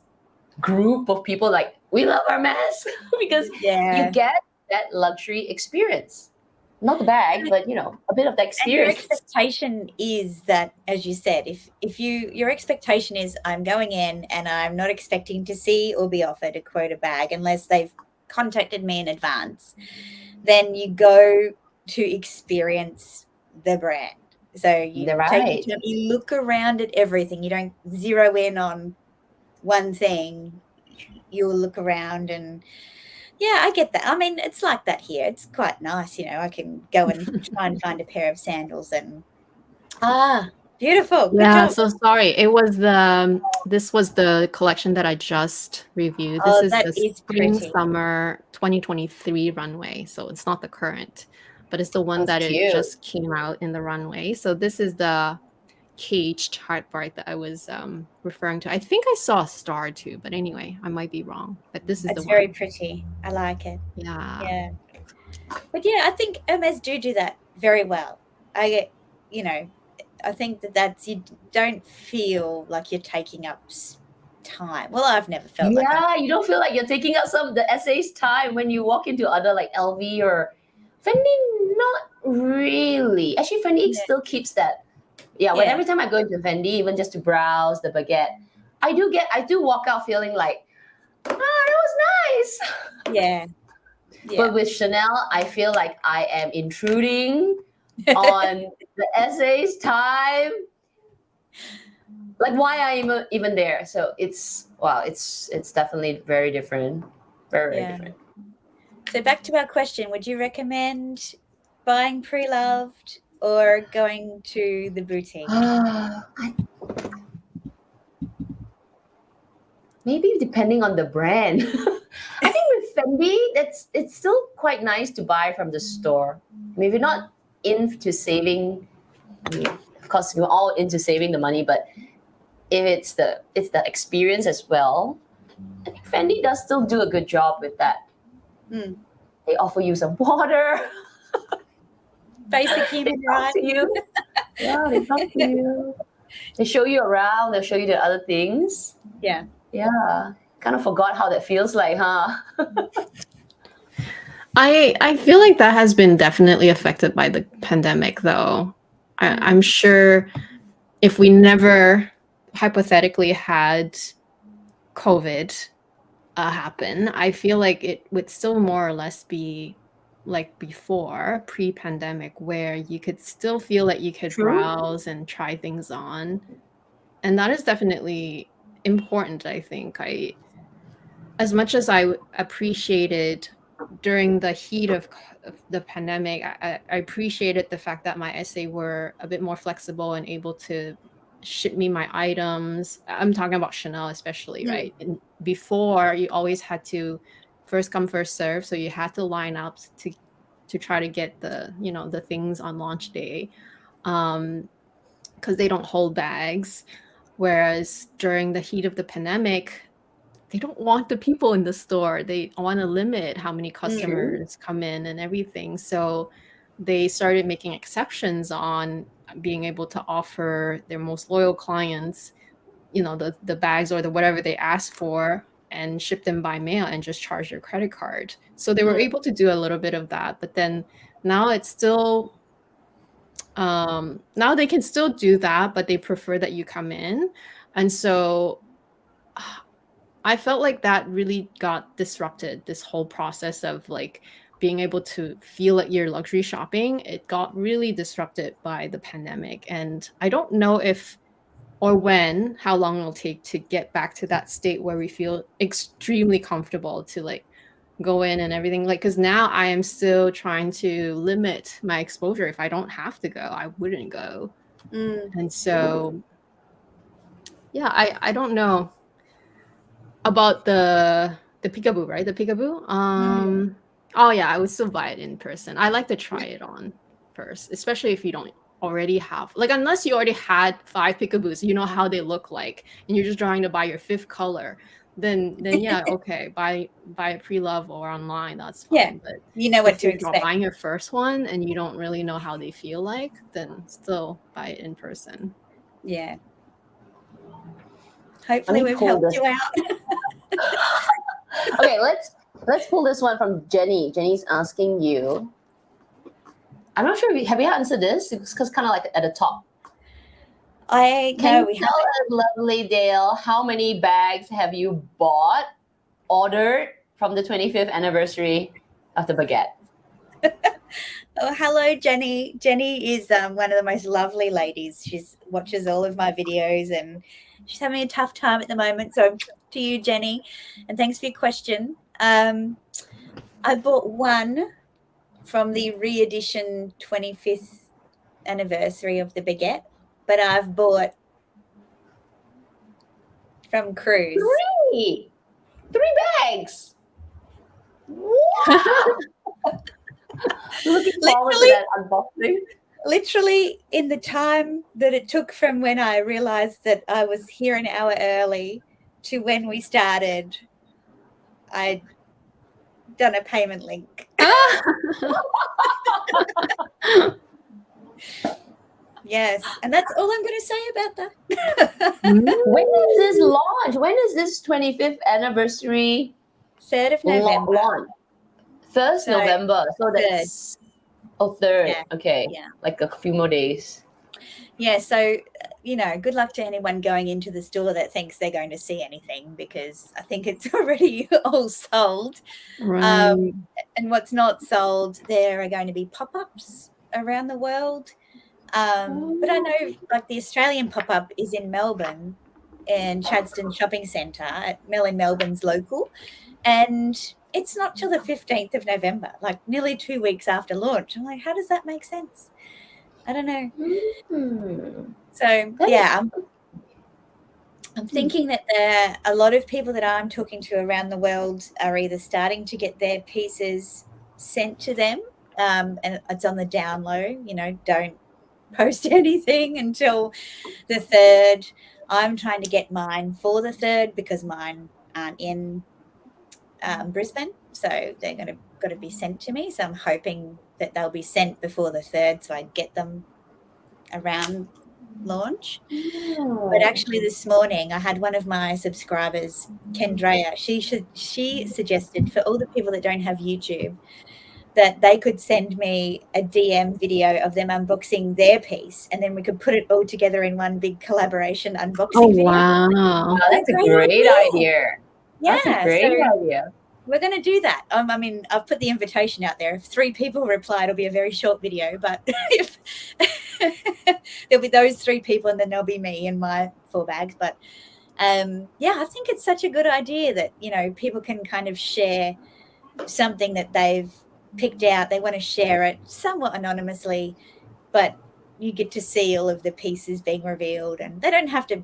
Speaker 1: group of people like, we love Hermes because you get that luxury experience. Not the bag, but a bit of the experience.
Speaker 3: And your expectation is that, as you said, if your expectation is I'm going in and I'm not expecting to see or be offered a quota bag unless they've contacted me in advance, then you go to experience the brand. So you take your time, you look around at everything. You don't zero in on one thing. You'll look around and I get that. I mean, it's like that here. It's quite nice, I can go and try and find a pair of sandals and beautiful. Good job.
Speaker 2: So sorry. It was this was the collection that I just reviewed. This is the spring summer 2023 runway. So it's not the current, but it's the one that it just came out in the runway. So this is the caged heartbark that I was referring to. I think I saw a star too, but anyway, I might be wrong. But this is the one.
Speaker 3: It's very pretty. I like it.
Speaker 2: Yeah.
Speaker 3: But I think Hermes do that very well. I think that's, you don't feel like you're taking up time. Well, I've never felt like that.
Speaker 1: Yeah, you don't feel like you're taking up some of the SA's time when you walk into other like LV or Fendi. Not really. Actually, Fendi still keeps that. When every time I go into Fendi, even just to browse the baguette, I do walk out feeling like, that was nice.
Speaker 3: Yeah.
Speaker 1: But with Chanel, I feel like I am intruding on the SA's time. Like, why I am even there? So it's definitely very different. Very different.
Speaker 3: So back to our question, would you recommend buying pre-loved or going to the boutique?
Speaker 1: Maybe depending on the brand. I think with Fendi, it's still quite nice to buy from the store. Maybe not into saving. I mean, of course, we're all into saving the money, but if it's the experience as well, I think Fendi does still do a good job with that. They offer you some water.
Speaker 3: Basic human rights.
Speaker 1: Yeah, they talk to you. They show you around. They'll show you the other things.
Speaker 3: Yeah.
Speaker 1: Kind of forgot how that feels like, huh?
Speaker 2: I feel like that has been definitely affected by the pandemic, though. I'm sure if we never hypothetically had COVID happen, I feel like it would still more or less be like before, pre-pandemic, where you could still feel like you could browse and try things on. And that is definitely important, I think. As much as I appreciated during the heat of the pandemic, I appreciated the fact that my SA were a bit more flexible and able to ship me my items. I'm talking about Chanel especially, right? And before, you always had to first come, first serve. So you had to line up to try to get the things on launch day, because they don't hold bags. Whereas during the heat of the pandemic, they don't want the people in the store. They want to limit how many customers come in and everything. So they started making exceptions on being able to offer their most loyal clients, the bags or the whatever they asked for and ship them by mail and just charge your credit card. So they were able to do a little bit of that, but then now it's still now they can still do that, but they prefer that you come in. And so I felt like that really got disrupted, this whole process of like being able to feel like you're luxury shopping. It got really disrupted by the pandemic. And I don't know if or when, how long it'll take to get back to that state where we feel extremely comfortable to like go in and everything. Like, because now I am still trying to limit my exposure. If I don't have to go, I wouldn't go. And so, yeah, I don't know about the peekaboo, right? The peekaboo. Oh yeah, I would still buy it in person. I like to try it on first, especially if you don't already have, like, unless you already had 5 peekaboos, you know how they look like, and you're just trying to buy your 5th color. Then yeah, okay, buy a pre-love or online, that's fine.
Speaker 3: Yeah,
Speaker 2: but
Speaker 3: you know what
Speaker 2: if
Speaker 3: to
Speaker 2: you're
Speaker 3: expect.
Speaker 2: buying your first one and you don't really know how they feel like, then still buy it in person.
Speaker 3: Yeah. Hopefully we've helped you out.
Speaker 1: Okay, let's pull this one from Jenny. Jenny's asking you. I'm not sure. Have you answered this? It's kind of like at the top.
Speaker 3: Can
Speaker 1: you tell us, lovely Dale, how many bags have you ordered from the 25th anniversary of the baguette?
Speaker 3: Oh, hello, Jenny. Jenny is one of the most lovely ladies. She watches all of my videos and she's having a tough time at the moment. So to you, Jenny, and thanks for your question. I bought one from the re-edition 25th anniversary of the baguette, but I've bought from Cruise.
Speaker 1: 3 bags. Wow. Looking forward to that unboxing.
Speaker 3: Literally, in the time that it took from when I realized that I was here an hour early to when we started, I'd done a payment link. Yes, and that's all I'm going to say about that.
Speaker 1: When is this launch? When is this 25th anniversary?
Speaker 3: 3rd of November.
Speaker 1: Launch. 1st
Speaker 3: So,
Speaker 1: November. So that's 3rd.
Speaker 3: Yeah.
Speaker 1: Okay.
Speaker 3: Yeah.
Speaker 1: Like a few more days.
Speaker 3: Yeah, so, good luck to anyone going into the store that thinks they're going to see anything, because I think it's already all sold.
Speaker 2: Right.
Speaker 3: And what's not sold, there are going to be pop-ups around the world. But I know, like, the Australian pop-up is in Melbourne in Chadstone Shopping Centre at Melbourne's local. And it's not till the 15th of November, like nearly 2 weeks after launch. I'm like, how does that make sense? I don't know. So, yeah, I'm thinking that a lot of people that I'm talking to around the world are either starting to get their pieces sent to them, and it's on the down low, don't post anything until the 3rd. I'm trying to get mine for the 3rd because mine aren't in Brisbane, so they're got to be sent to me. So I'm hoping that they'll be sent before the 3rd, so I get them around launch. But actually, this morning I had one of my subscribers, Kendrea. She suggested for all the people that don't have YouTube that they could send me a DM video of them unboxing their piece, and then we could put it all together in one big collaboration unboxing video.
Speaker 2: Wow.
Speaker 1: That's a great idea.
Speaker 3: Yeah,
Speaker 1: That's a great idea.
Speaker 3: We're going to do that. I mean, I've put the invitation out there. If 3 people reply, it'll be a very short video, but if there'll be those 3 people, and then there'll be me and my 4 bags. But yeah, I think it's such a good idea that, people can kind of share something that they've picked out. They want to share it somewhat anonymously, but you get to see all of the pieces being revealed, and they don't have to,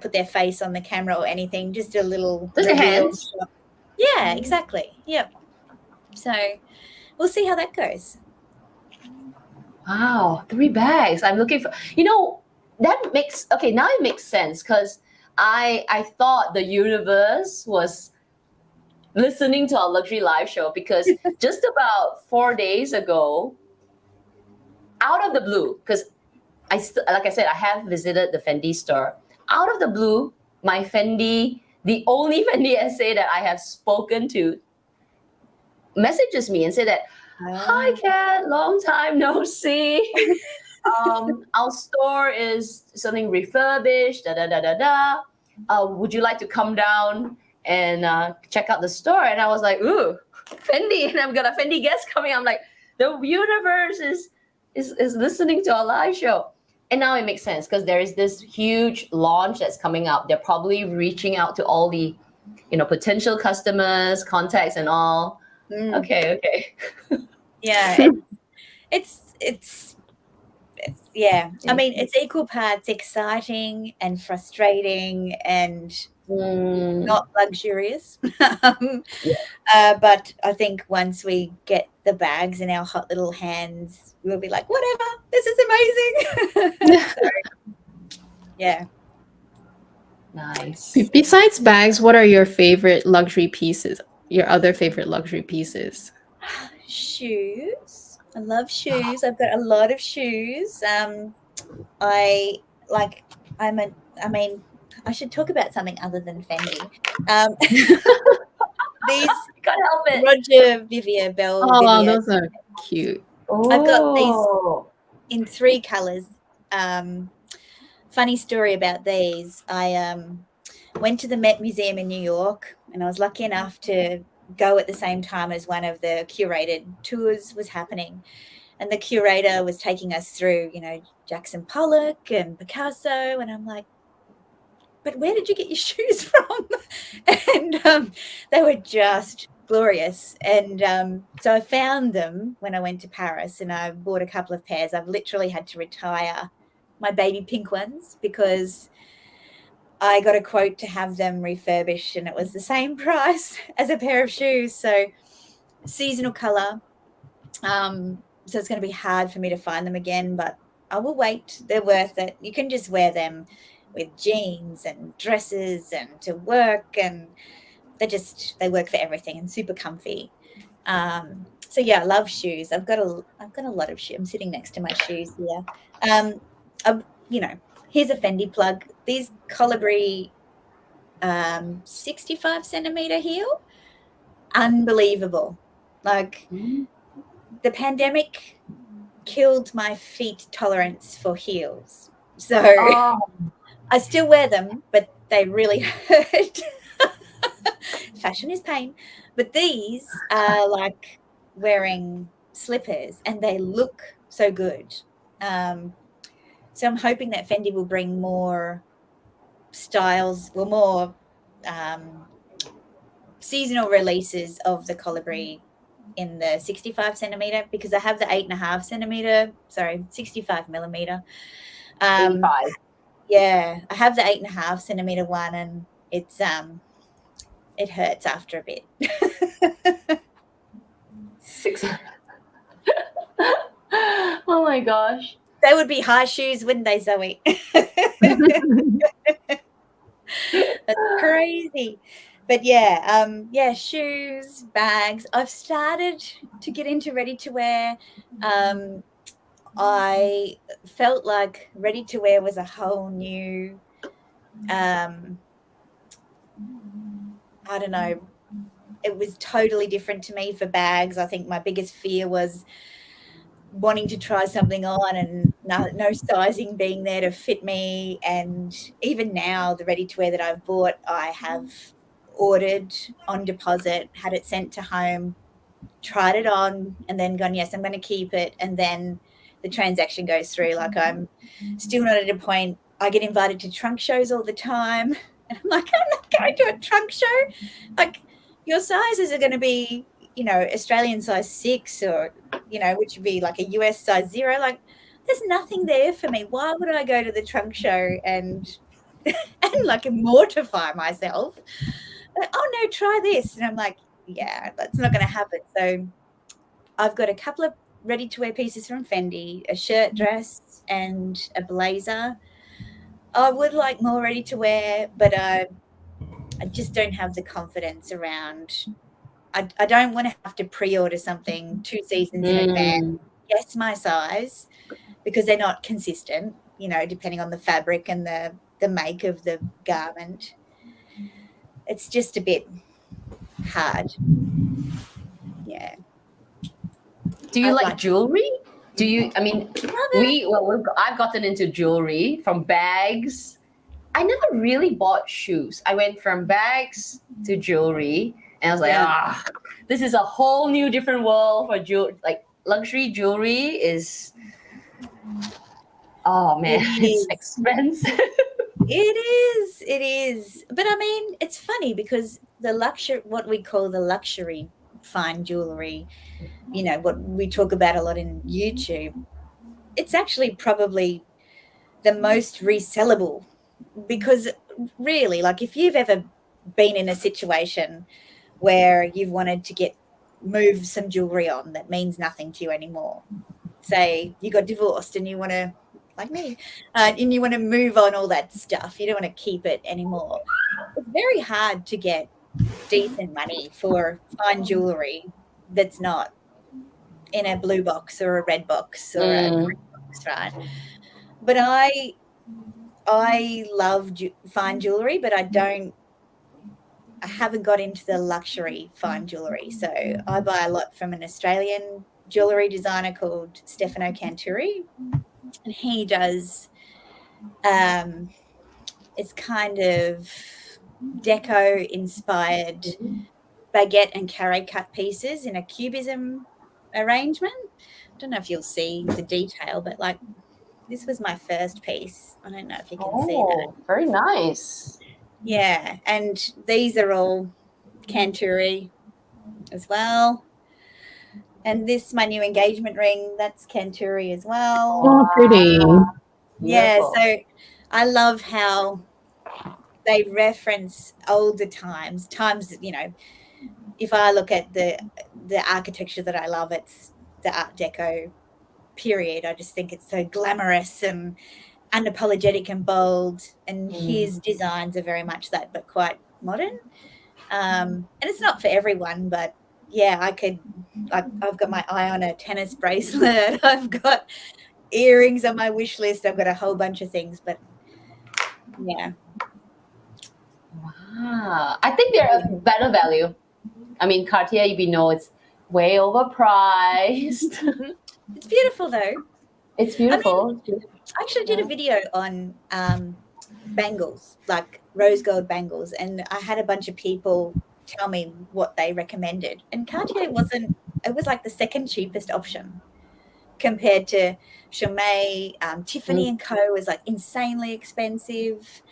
Speaker 3: put their face on the camera or anything, just a little reveal shot. Yeah, exactly. Yep. So we'll see how that goes.
Speaker 1: Wow, 3 bags. I'm looking for, that makes, okay, now it makes sense, because I thought the universe was listening to our luxury live show, because just about 4 days ago, out of the blue, because like I said, I have visited the Fendi store. Out of the blue, my Fendi the only Fendi SA that I have spoken to messages me and say that, hi Kat, long time no see. Our store is something refurbished, da da da da da. Would you like to come down and check out the store? And I was like, ooh, Fendi, and I've got a Fendi guest coming. I'm like, the universe is listening to our live show. And now it makes sense because there is this huge launch that's coming up. They're probably reaching out to all the, potential customers, contacts, and all. Okay.
Speaker 3: Yeah, it's yeah. I mean, it's equal parts exciting and frustrating and not luxurious. But I think once we get the bags in our hot little hands, we'll be like, whatever, this is amazing. So, yeah.
Speaker 1: Nice.
Speaker 2: Besides bags, what are your favorite luxury pieces? Your other favorite luxury pieces?
Speaker 3: Shoes. I love shoes. I've got a lot of shoes. I mean, I should talk about something other than Fendi. These
Speaker 1: Can't help it.
Speaker 3: Roger Vivier Bell.
Speaker 2: Oh,
Speaker 3: Vivier.
Speaker 2: those are cute.
Speaker 3: I've got these in 3 colors. Funny story about these. I went to the Met Museum in New York, and I was lucky enough to go at the same time as one of the curated tours was happening. And the curator was taking us through, Jackson Pollock and Picasso. And I'm like, but where did you get your shoes from? And they were just glorious. And so I found them when I went to Paris, and I bought a couple of pairs. I've literally had to retire my baby pink ones because I got a quote to have them refurbished, and it was the same price as a pair of shoes. So seasonal color. So it's going to be hard for me to find them again, but I will wait. They're worth it. You can just wear them with jeans and dresses and to work, and they work for everything and super comfy. So yeah, I love shoes. I've got a lot of shoes. I'm sitting next to my shoes here. Here's a Fendi plug. These Colibri 65 centimeter heel, unbelievable. Like the pandemic killed my feet tolerance for heels. So I still wear them, but they really hurt. Fashion is pain. But these are like wearing slippers, and they look so good. So I'm hoping that Fendi will bring more styles, more seasonal releases of the Colibri in the 65 centimeter, because I have the 65 millimeter.
Speaker 1: 85.
Speaker 3: Yeah, I have the 8.5 centimeter one, and it's it hurts after a bit.
Speaker 1: 6. Oh my gosh.
Speaker 3: They would be high shoes, wouldn't they, Zoe? That's crazy. But yeah, shoes, bags. I've started to get into ready to wear. I felt like ready to wear was a whole new, I don't know, it was totally different to me for bags. I think my biggest fear was wanting to try something on and no sizing being there to fit me. And even now, the ready to wear that I've bought, I have ordered on deposit, had it sent to home, tried it on, and then gone, yes, I'm going to keep it. And then the transaction goes through. Like, I'm still not at a point. I get invited to trunk shows all the time, and I'm like, I'm not going to a trunk show. Like, your sizes are going to be, Australian size 6, or, which would be like a US size 0. Like, there's nothing there for me. Why would I go to the trunk show and like mortify myself? Like, oh no, try this. And I'm like, yeah, that's not going to happen. So I've got a couple of ready to wear pieces from Fendi, a shirt, dress, and a blazer. I would like more ready to wear, but I just don't have the confidence around. I don't want to have to pre-order something 2 seasons in advance, guess my size, because they're not consistent, depending on the fabric and the make of the garment. it's just a bit hard. Yeah.
Speaker 1: Do you
Speaker 3: I
Speaker 1: like
Speaker 3: like-
Speaker 1: jewelry? Do you? I mean, I've gotten into jewelry from bags. I never really bought shoes. I went from bags to jewelry, and I was like,
Speaker 3: Yeah.
Speaker 1: this is a whole new different world for like luxury jewelry is. Oh man,
Speaker 3: It
Speaker 1: it's
Speaker 3: is.
Speaker 1: expensive.
Speaker 3: It is. But I mean, it's funny because what we call the luxury fine jewelry, what we talk about a lot in YouTube, it's actually probably the most resellable, because really, like, if you've ever been in a situation where you've wanted to move some jewelry on that means nothing to you anymore, say you got divorced and you want to, like me, and you want to move on all that stuff, you don't want to keep it anymore, it's very hard to get decent money for fine jewelry that's not in a blue box or a red box or a green box, right? But I love fine jewelry, but I haven't got into the luxury fine jewelry. So I buy a lot from an Australian jewelry designer called Stefano Canturi, and he does it's kind of deco inspired baguette and carré cut pieces in a cubism arrangement. I don't know if you'll see the detail, but like, this was my first piece. I don't know if you can see that.
Speaker 1: Very nice.
Speaker 3: Yeah, and these are all Canturi as well. And this, my new engagement ring, that's Canturi as well.
Speaker 2: Oh, pretty.
Speaker 3: Yeah,
Speaker 1: Beautiful.
Speaker 3: so I love how they reference older times, if I look at the architecture that I love, it's the Art Deco period. I just think it's so glamorous and unapologetic and bold, and his designs are very much that, but quite modern. And it's not for everyone, but yeah, I've got my eye on a tennis bracelet. I've got earrings on my wish list. I've got a whole bunch of things, but yeah.
Speaker 1: Wow. I think they're a better value. I mean, Cartier, we know it's way overpriced.
Speaker 3: It's beautiful though.
Speaker 1: It's beautiful.
Speaker 3: I actually did a video on bangles, like rose gold bangles, and I had a bunch of people tell me what they recommended, and Cartier it was like the second cheapest option compared to Chaumet. Tiffany and Co was like insanely expensive.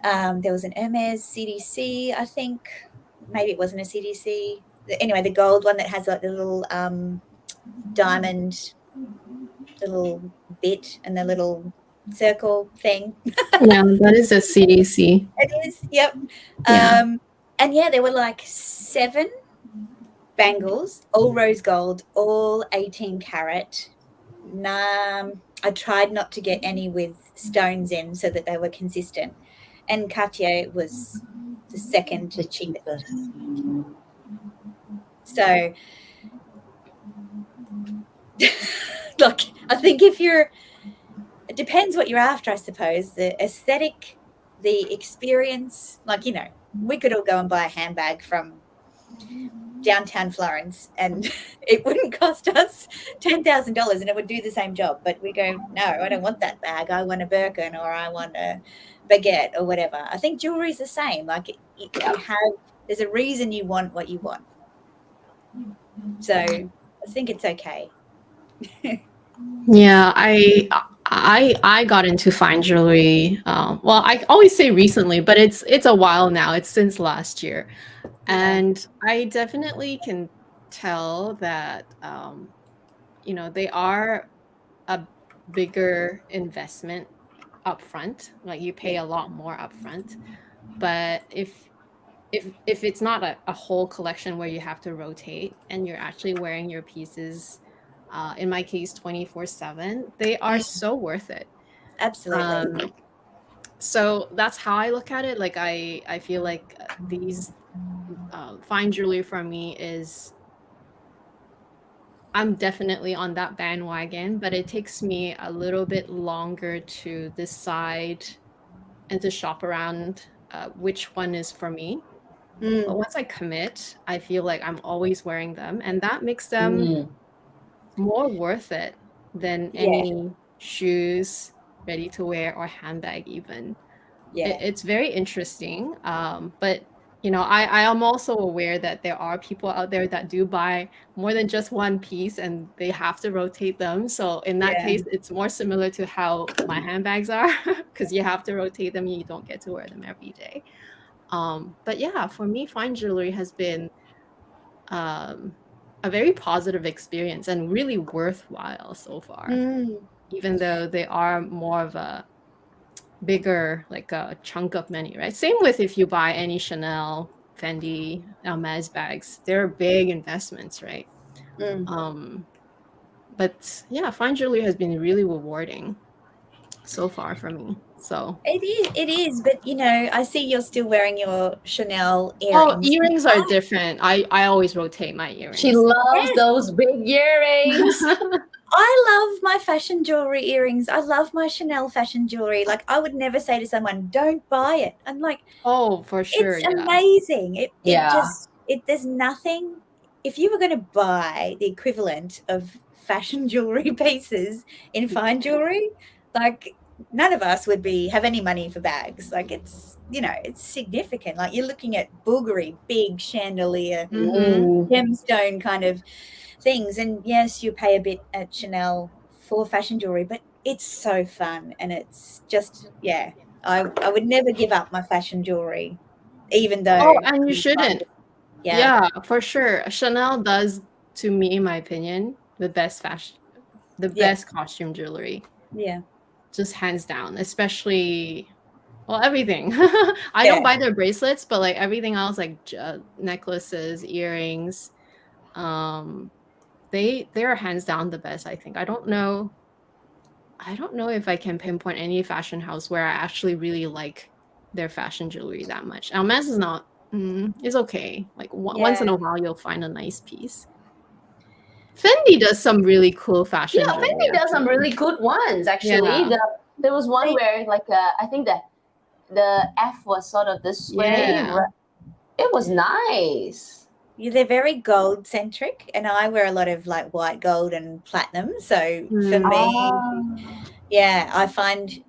Speaker 3: There was an Hermes CDC, I think. Maybe it wasn't a CDC. Anyway, the gold one that has like the little diamond, the little bit and the little circle thing.
Speaker 2: Yeah, that is a CDC.
Speaker 3: It is, yep.
Speaker 2: Yeah.
Speaker 3: And yeah, there were like 7 bangles, all rose gold, all 18 karat. I tried not to get any with stones in so that they were consistent. And Cartier was the second cheapest. So, look, I think it depends what you're after, I suppose. The aesthetic, the experience, like, we could all go and buy a handbag from downtown Florence and it wouldn't cost us $10,000 and it would do the same job. But we go, no, I don't want that bag. I want a Birkin, or I want a baguette, or whatever. I think jewelry is the same. Like, there's a reason you want what you want. So I think it's okay.
Speaker 2: Yeah, I got into fine jewelry. Well, I always say recently, but it's a while now. It's since last year, and I definitely can tell that they are a bigger investment upfront. Like, you pay a lot more upfront, but if it's not a whole collection where you have to rotate and you're actually wearing your pieces, in my case 24/7, they are so worth it.
Speaker 3: Absolutely.
Speaker 2: So that's how I look at it. Like, I feel like these fine jewelry for me is, I'm definitely on that bandwagon, but it takes me a little bit longer to decide and to shop around which one is for me. But once I commit, I feel like I'm always wearing them, and that makes them more worth it than
Speaker 3: Yeah.
Speaker 2: any shoes, ready to wear, or handbag even.
Speaker 3: Yeah.
Speaker 2: It's very interesting. But you know, I am also aware that there are people out there that do buy more than just one piece and they have to rotate them. So in that
Speaker 3: Yeah.
Speaker 2: case, it's more similar to how my handbags are, because you have to rotate them, you don't get to wear them every day. But yeah, for me, fine jewelry has been a very positive experience and really worthwhile so far, even though they are more of a bigger, like a chunk of money, right? Same with if you buy any Chanel, Fendi, Hermes bags, they're big investments, right? But yeah, fine jewelry has been really rewarding so far for me. So
Speaker 3: It is, but you know, I see you're still wearing your Chanel
Speaker 2: oh,
Speaker 3: earrings.
Speaker 2: earrings are different. I always rotate my earrings.
Speaker 1: She loves
Speaker 3: Yes.
Speaker 1: those big earrings.
Speaker 3: I love my fashion jewelry earrings. I love my Chanel fashion jewelry. Like, I would never say to someone, "Don't buy it." I'm like,
Speaker 2: oh, for sure,
Speaker 3: it's
Speaker 2: yeah.
Speaker 3: amazing. It
Speaker 1: Yeah.
Speaker 3: just there's nothing. If you were going to buy the equivalent of fashion jewelry pieces in fine jewelry, like, none of us would have any money for bags. Like, it's, you know, it's significant. Like, you're looking at boogery, big chandelier, gemstone kind of things. And yes, you pay a bit at Chanel for fashion jewelry, but it's so fun. And it's just, yeah, I would never give up my fashion jewelry, even though.
Speaker 2: Oh, and you shouldn't.
Speaker 3: Yeah.
Speaker 2: Yeah, for sure. Chanel does, to me, in my opinion, the best fashion, the
Speaker 3: Yeah.
Speaker 2: best costume jewelry,
Speaker 3: Yeah.
Speaker 2: just hands down. Especially, well, everything. I don't buy their bracelets, but like everything else, like necklaces, earrings, they are hands down the best, I think. I don't know if I can pinpoint any fashion house where I actually really like their fashion jewelry that much. Hermes is not. It's okay. Like once in a while, you'll find a nice piece. Fendi does some really cool fashion
Speaker 1: Yeah,
Speaker 2: jewelry.
Speaker 1: Fendi does some really good ones actually.
Speaker 2: Yeah.
Speaker 1: There was one where like I think that the F was sort of this way.
Speaker 2: Yeah.
Speaker 1: It was nice.
Speaker 3: Yeah, they're very gold centric, and I wear a lot of like white gold and platinum. So for me, yeah, I find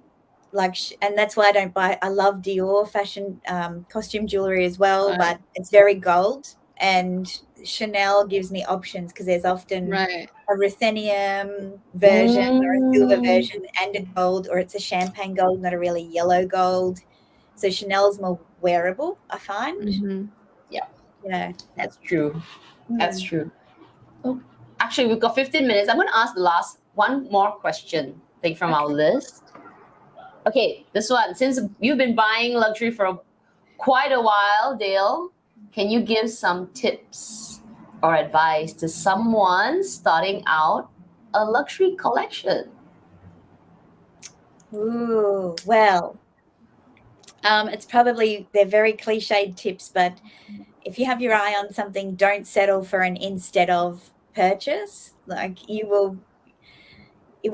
Speaker 3: like, and that's why I don't buy. I love Dior fashion costume jewelry as well, but it's very gold. And Chanel gives me options because there's often a ruthenium version or a silver version and a gold, or it's a champagne gold, not a really yellow gold. So Chanel's more wearable, I find. Yeah,
Speaker 1: that's true. That's true. Oh, actually, we've got 15 minutes. I'm going to ask the last one more question thing from our list. Okay, this one. Since you've been buying luxury for quite a while, Dale, can you give some tips or advice to someone starting out a luxury collection?
Speaker 3: Ooh, well, it's probably, they're very cliched tips, but if you have your eye on something, don't settle for an instead of purchase. Like, it will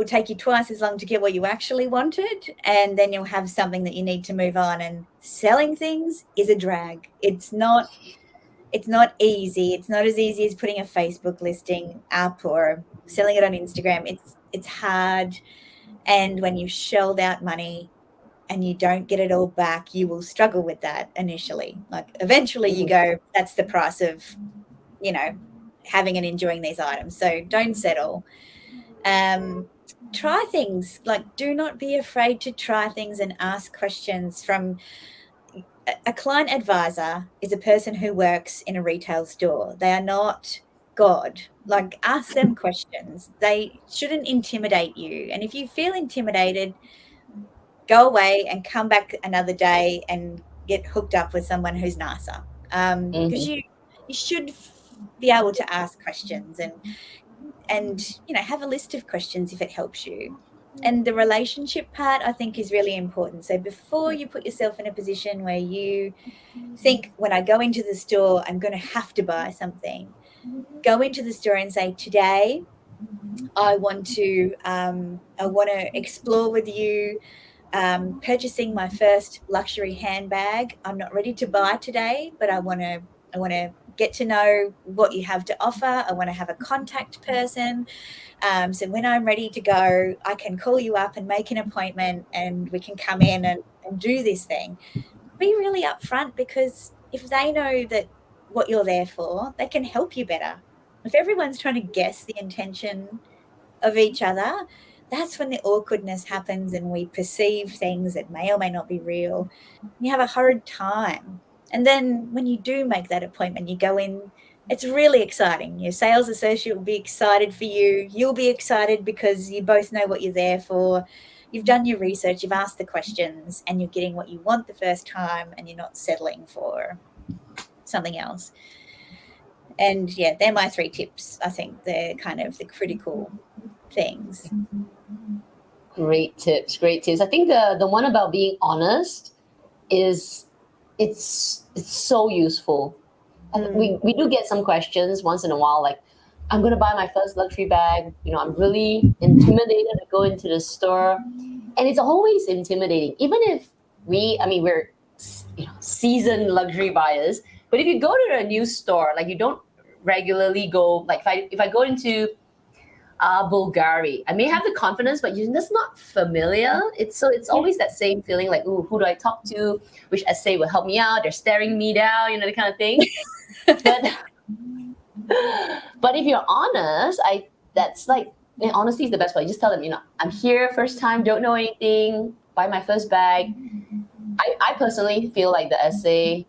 Speaker 3: take you twice as long to get what you actually wanted, and then you'll have something that you need to move on. And selling things is a drag. It's not easy. It's not as easy as putting a Facebook listing up or selling it on Instagram. It's hard. And when you've shelled out money and you don't get it all back, you will struggle with that initially. Like, eventually you go, that's the price of, you know, having and enjoying these items. So don't settle. Try things. Like, do not be afraid to try things and ask questions. From a client advisor is a person who works in a retail store. They are not God. Like, ask them questions. They shouldn't intimidate you. And if you feel intimidated, go away and come back another day and get hooked up with someone who's nicer. Because you should be able to ask questions and you know, have a list of questions if it helps you. And the relationship part, I think, is really important. So before you put yourself in a position where you think, when I go into the store, I'm going to have to buy something, go into the store and say, today I want to explore with you purchasing my first luxury handbag. I'm not ready to buy today, but I want to get to know what you have to offer. I want to have a contact person. So when I'm ready to go, I can call you up and make an appointment, and we can come in and do this thing. Be really upfront, because if they know that what you're there for, they can help you better. If everyone's trying to guess the intention of each other, that's when the awkwardness happens and we perceive things that may or may not be real. You have a hard time. And then when you do make that appointment, you go in, it's really exciting. Your sales associate will be excited for you. You'll be excited because you both know what you're there for. You've done your research, you've asked the questions, and you're getting what you want the first time, and you're not settling for something else. And yeah, they're my 3 tips. I think they're kind of the critical things.
Speaker 1: Great tips. I think the one about being honest is it's so useful. We do get some questions once in a while, like, I'm going to buy my first luxury bag. I'm really intimidated to go into the store. And it's always intimidating, even if we're seasoned luxury buyers. But if you go to a new store, like, you don't regularly go, like, if I go into Bulgari, I may have the confidence, but you're just not familiar. It's always that same feeling, like, ooh, who do I talk to? Which essay will help me out? They're staring me down, the kind of thing. But if you're honest, that's like, honesty is the best way. Just tell them, I'm here first time, don't know anything, buy my first bag. I personally feel like the essay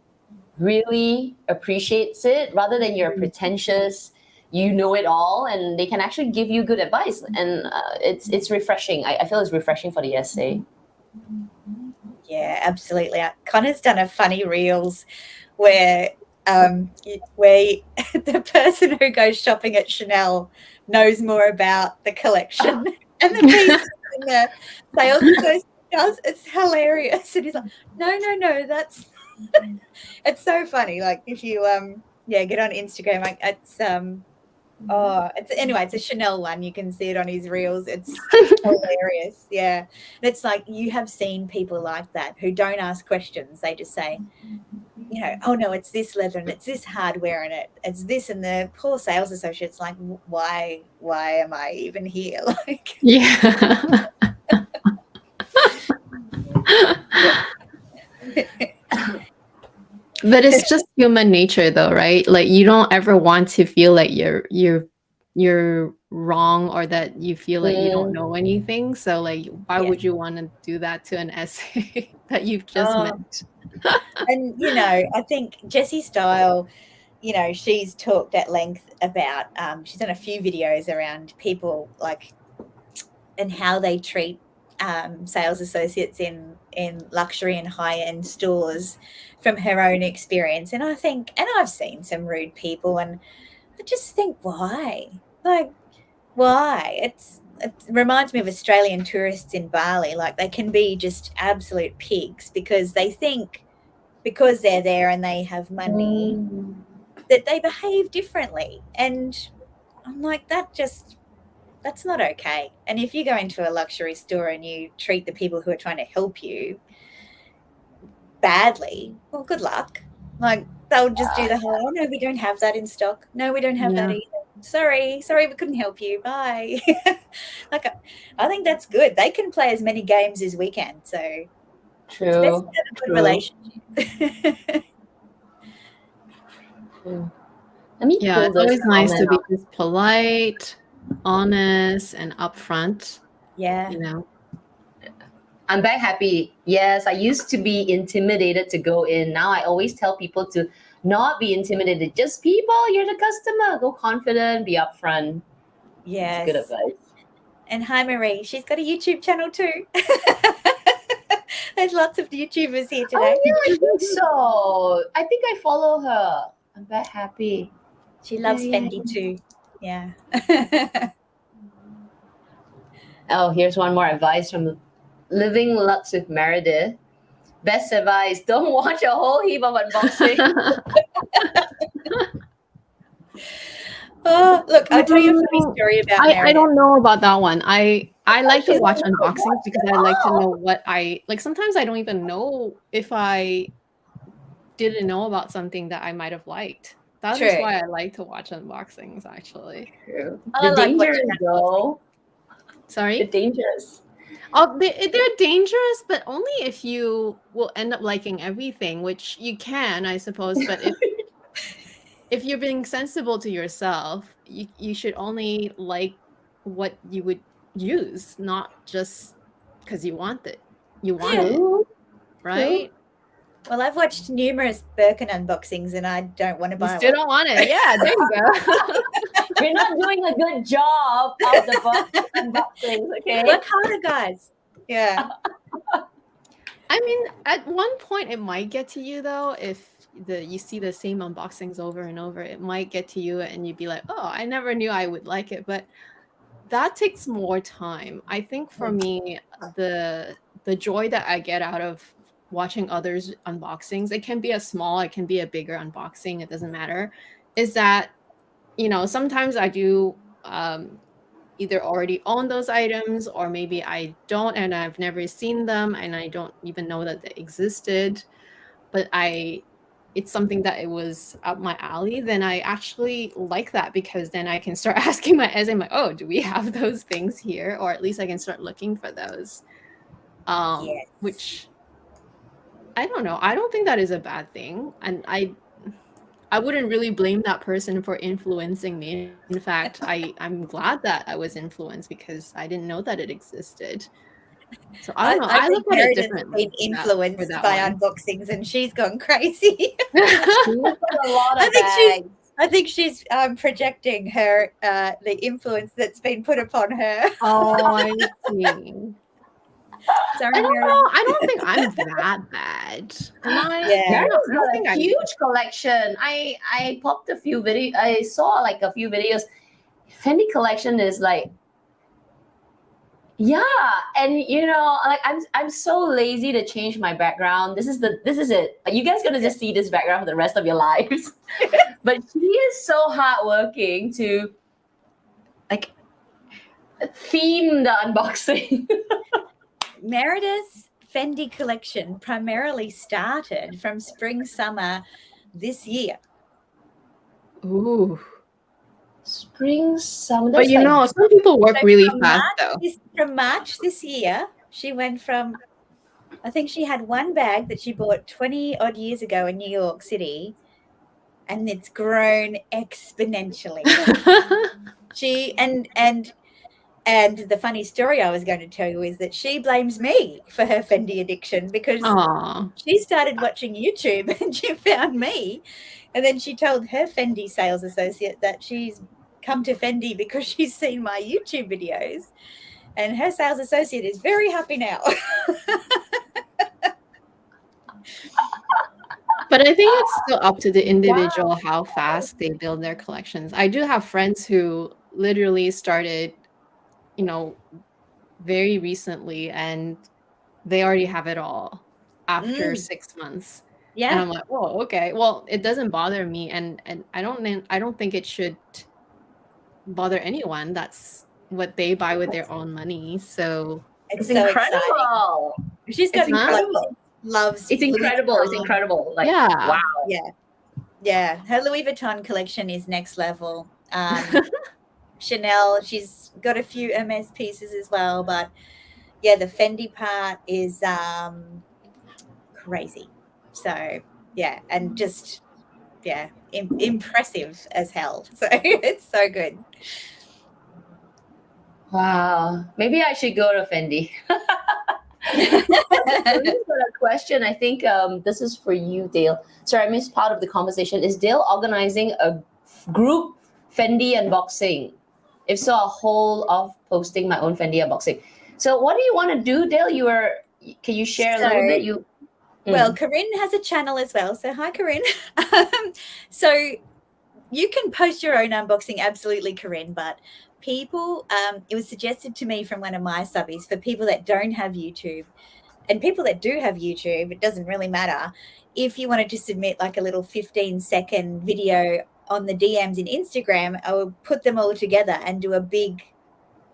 Speaker 1: really appreciates it, rather than you're pretentious, you know it all, and they can actually give you good advice. And it's refreshing. I feel it's refreshing for the essay.
Speaker 3: Yeah, absolutely. Connor's done a funny reels where the person who goes shopping at Chanel knows more about the collection and the piece in the sales associate does. It's hilarious. And he's like, no, that's it's so funny. Like, if you get on Instagram, like, it's a Chanel one. You can see it on his reels. It's hilarious. Yeah. And it's like, you have seen people like that who don't ask questions. They just say, oh no, it's this leather and it's this hardware and it's this, and the poor sales associate's like, why am I even here? Like,
Speaker 2: yeah. But it's just human nature, though, right? Like, you don't ever want to feel like you're wrong, or that you feel like you don't know anything. So, like, why would you want to do that to an essay that you've just met?
Speaker 3: And I think Jessie Style, she's talked at length about, she's done a few videos around people, like, and how they treat sales associates in luxury and high-end stores from her own experience. And I think, and I've seen some rude people, and I just think, why? Like, why? It reminds me of Australian tourists in Bali. Like, they can be just absolute pigs because they think, because they're there and they have money, that they behave differently. And I'm like, that's not okay. And if you go into a luxury store and you treat the people who are trying to help you badly, well, good luck. Like, they'll just do the whole, oh no, we don't have that in stock. No, we don't have that either. Sorry, we couldn't help you. Bye. Like, I think that's good. They can play as many games as we can. So
Speaker 1: True.
Speaker 3: It's best to have a good relationship.
Speaker 2: It's always nice to be just polite, honest, and upfront.
Speaker 3: Yeah.
Speaker 1: I'm very happy. Yes, I used to be intimidated to go in. Now I always tell people to not be intimidated. Just people, you're the customer. Go confident, be upfront.
Speaker 3: Yes.
Speaker 1: That's good advice.
Speaker 3: And hi, Marie. She's got a YouTube channel too. There's lots of YouTubers here today.
Speaker 1: Oh, yeah, I think so. I think I follow her. I'm very happy.
Speaker 3: She loves Fendi too. Yeah.
Speaker 1: Oh, here's one more advice from Living Lux with Meredith. Best advice, don't watch a whole heap of unboxing.
Speaker 3: Oh, look, Look, I'll tell you a funny story about
Speaker 2: I
Speaker 3: Meredith.
Speaker 2: don't know about that one. I like to
Speaker 1: She's
Speaker 2: watch
Speaker 1: like,
Speaker 2: unboxings because I like to know what I like. Sometimes I don't even know if I didn't know about something that I might have liked. That is
Speaker 3: True.
Speaker 2: why I like to watch unboxings, actually.
Speaker 1: True.
Speaker 3: I
Speaker 1: The
Speaker 3: like
Speaker 1: danger
Speaker 3: watching
Speaker 1: is though. The
Speaker 2: Sorry?
Speaker 1: dangerous.
Speaker 2: Oh, they're dangerous, but only if you will end up liking everything, which you can, I suppose. But if you're being sensible to yourself, you should only like what you would use, not just because you want it. You want it,
Speaker 1: True.
Speaker 2: right?
Speaker 3: Well, I've watched numerous Birkin unboxings and I don't want to
Speaker 2: You
Speaker 3: buy
Speaker 2: still
Speaker 3: one.
Speaker 2: don't want it. Yeah, there you go.
Speaker 1: You're not doing a good job of the box unboxings, okay?
Speaker 3: Work harder, guys. Yeah.
Speaker 2: I mean, at one point it might get to you though, if you see the same unboxings over and over, it might get to you and you'd be like, oh, I never knew I would like it. But that takes more time. I think for me, the joy that I get out of watching others unboxings, it can be a small, it can be a bigger unboxing, it doesn't matter, is that, sometimes I do either already own those items or maybe I don't and I've never seen them and I don't even know that they existed, but it's something that it was up my alley, then I actually like that because then I can start asking my essay, like, oh, do we have those things here? Or at least I can start looking for those.
Speaker 3: Yes.
Speaker 2: Which I don't know. I don't think that is a bad thing. And I wouldn't really blame that person for influencing me. In fact, I'm glad that I was influenced because I didn't know that it existed. So I don't know. I
Speaker 3: think
Speaker 2: look at it
Speaker 3: Meredith's
Speaker 2: differently.
Speaker 3: been
Speaker 2: for
Speaker 3: influenced
Speaker 2: that
Speaker 3: by
Speaker 2: one.
Speaker 3: unboxings and she's gone crazy.
Speaker 1: She's got a lot of bags.
Speaker 3: I think she's projecting her the influence that's been put upon her.
Speaker 2: Oh, I see.
Speaker 3: Sorry,
Speaker 2: I don't
Speaker 3: Meredith.
Speaker 2: know. I don't think I'm that bad. Am I?
Speaker 3: Yeah.
Speaker 1: Meredith's
Speaker 2: I don't
Speaker 1: got
Speaker 2: think
Speaker 1: a
Speaker 2: I'm-
Speaker 1: huge collection. I popped a few videos. I saw like a few videos. Fendi collection is like, yeah, and like I'm so lazy to change my background. This is it. You guys gonna just see this background for the rest of your lives. But she is so hardworking to like theme the unboxing.
Speaker 3: Meredith's Fendi collection primarily started from spring summer this year.
Speaker 2: Ooh.
Speaker 1: Spring, summer.
Speaker 2: But some people work
Speaker 3: So
Speaker 2: really
Speaker 3: from
Speaker 2: fast though.
Speaker 3: From March this year, she went from, I think she had one bag that she bought 20 odd years ago in New York City, and it's grown exponentially. And the funny story I was going to tell you is that she blames me for her Fendi addiction because
Speaker 2: Aw.
Speaker 3: she started watching YouTube and she found me. And then she told her Fendi sales associate that she's come to Fendi because she's seen my YouTube videos. And her sales associate is very happy now.
Speaker 2: But I think it's still up to the individual how fast they build their collections. I do have friends who literally started, very recently and they already have it all after 6 months. And
Speaker 3: Yeah.
Speaker 2: I'm like, oh, okay. Well, it doesn't bother me, and I don't think it should bother anyone. That's what they buy with their own money. So
Speaker 3: It's
Speaker 1: It's
Speaker 3: so
Speaker 1: incredible.
Speaker 3: exciting. She's got
Speaker 1: It's incredible.
Speaker 3: loves
Speaker 1: It's incredible. It's incredible. Like,
Speaker 2: yeah.
Speaker 1: wow.
Speaker 3: Yeah. Her Louis Vuitton collection is next level. Chanel, she's got a few Hermes pieces as well, but yeah, the Fendi part is crazy. So yeah, and just impressive as hell. So it's so good.
Speaker 1: Wow. Maybe I should go to Fendi. We've got a question. I think this is for you, Dale. Sorry, I missed part of the conversation. Is Dale organizing a group Fendi unboxing? If so, I'll hold off posting my own Fendi unboxing. So what do you want to do, Dale? Can you share a little bit?
Speaker 3: Well, Corinne has a channel as well. So hi, Corinne. So you can post your own unboxing, absolutely, Corinne, but people, it was suggested to me from one of my subbies for people that don't have YouTube and people that do have YouTube, it doesn't really matter. If you wanted to submit like a little 15-second video on the DMs in Instagram, I would put them all together and do a big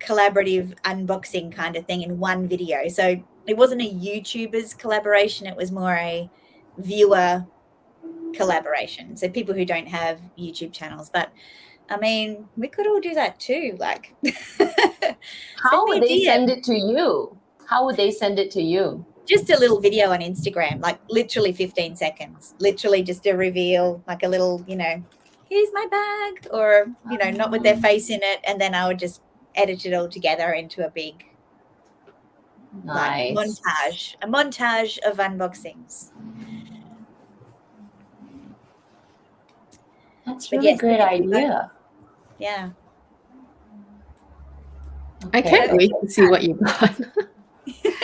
Speaker 3: collaborative unboxing kind of thing in one video. So it wasn't a YouTuber's collaboration, it was more a viewer collaboration. So people who don't have YouTube channels. But I mean, we could all do that too. Like,
Speaker 1: How would they send it to you? How would they send it to you?
Speaker 3: Just a little video on Instagram, like literally 15 seconds, literally just a reveal, like a little, you know, here's my bag, or, you know, not with their face in it. And then I would just edit it all together into a big like a montage of unboxings.
Speaker 1: That's really a great idea.
Speaker 3: Yeah.
Speaker 2: I can't wait to see what you got.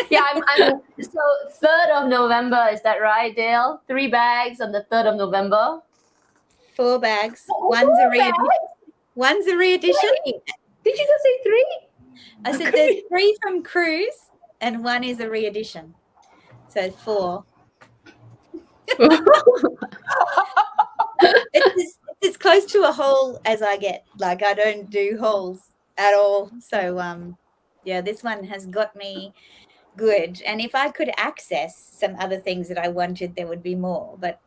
Speaker 1: Yeah, I'm so 3rd of November, is that right, Dale? 3 bags on the 3rd of November.
Speaker 3: 4 bags. One's a re-edition.
Speaker 1: Did you just say 3?
Speaker 3: I said there's 3 from Cruise and 1 is a re-edition. So 4. It's as close to a haul as I get. Like, I don't do hauls at all. So yeah, this one has got me good. And if I could access some other things that I wanted, there would be more, but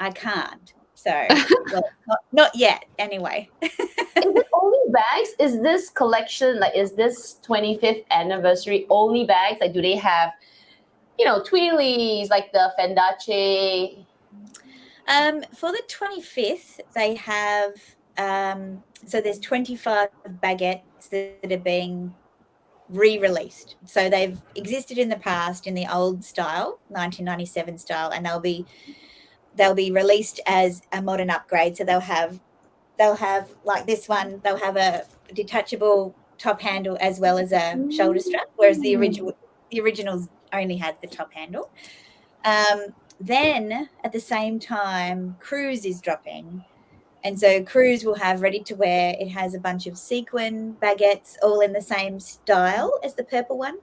Speaker 3: I can't. So well, not yet anyway.
Speaker 1: Is it only bags? Is this collection, like, is this 25th anniversary only bags? Like, do they have, you know, Tweelies, like the Fendace?
Speaker 3: For the 25th, they have, so there's 25 baguettes that are being re-released. So they've existed in the past in the old style, 1997 style, and they'll be released as a modern upgrade. So they'll have like this one, they'll have a detachable top handle as well as a shoulder strap, whereas the originals only had the top handle. Then at the same time, Cruise is dropping. And so Cruise will have ready to wear. It has a bunch of sequin baguettes, all in the same style as the purple one.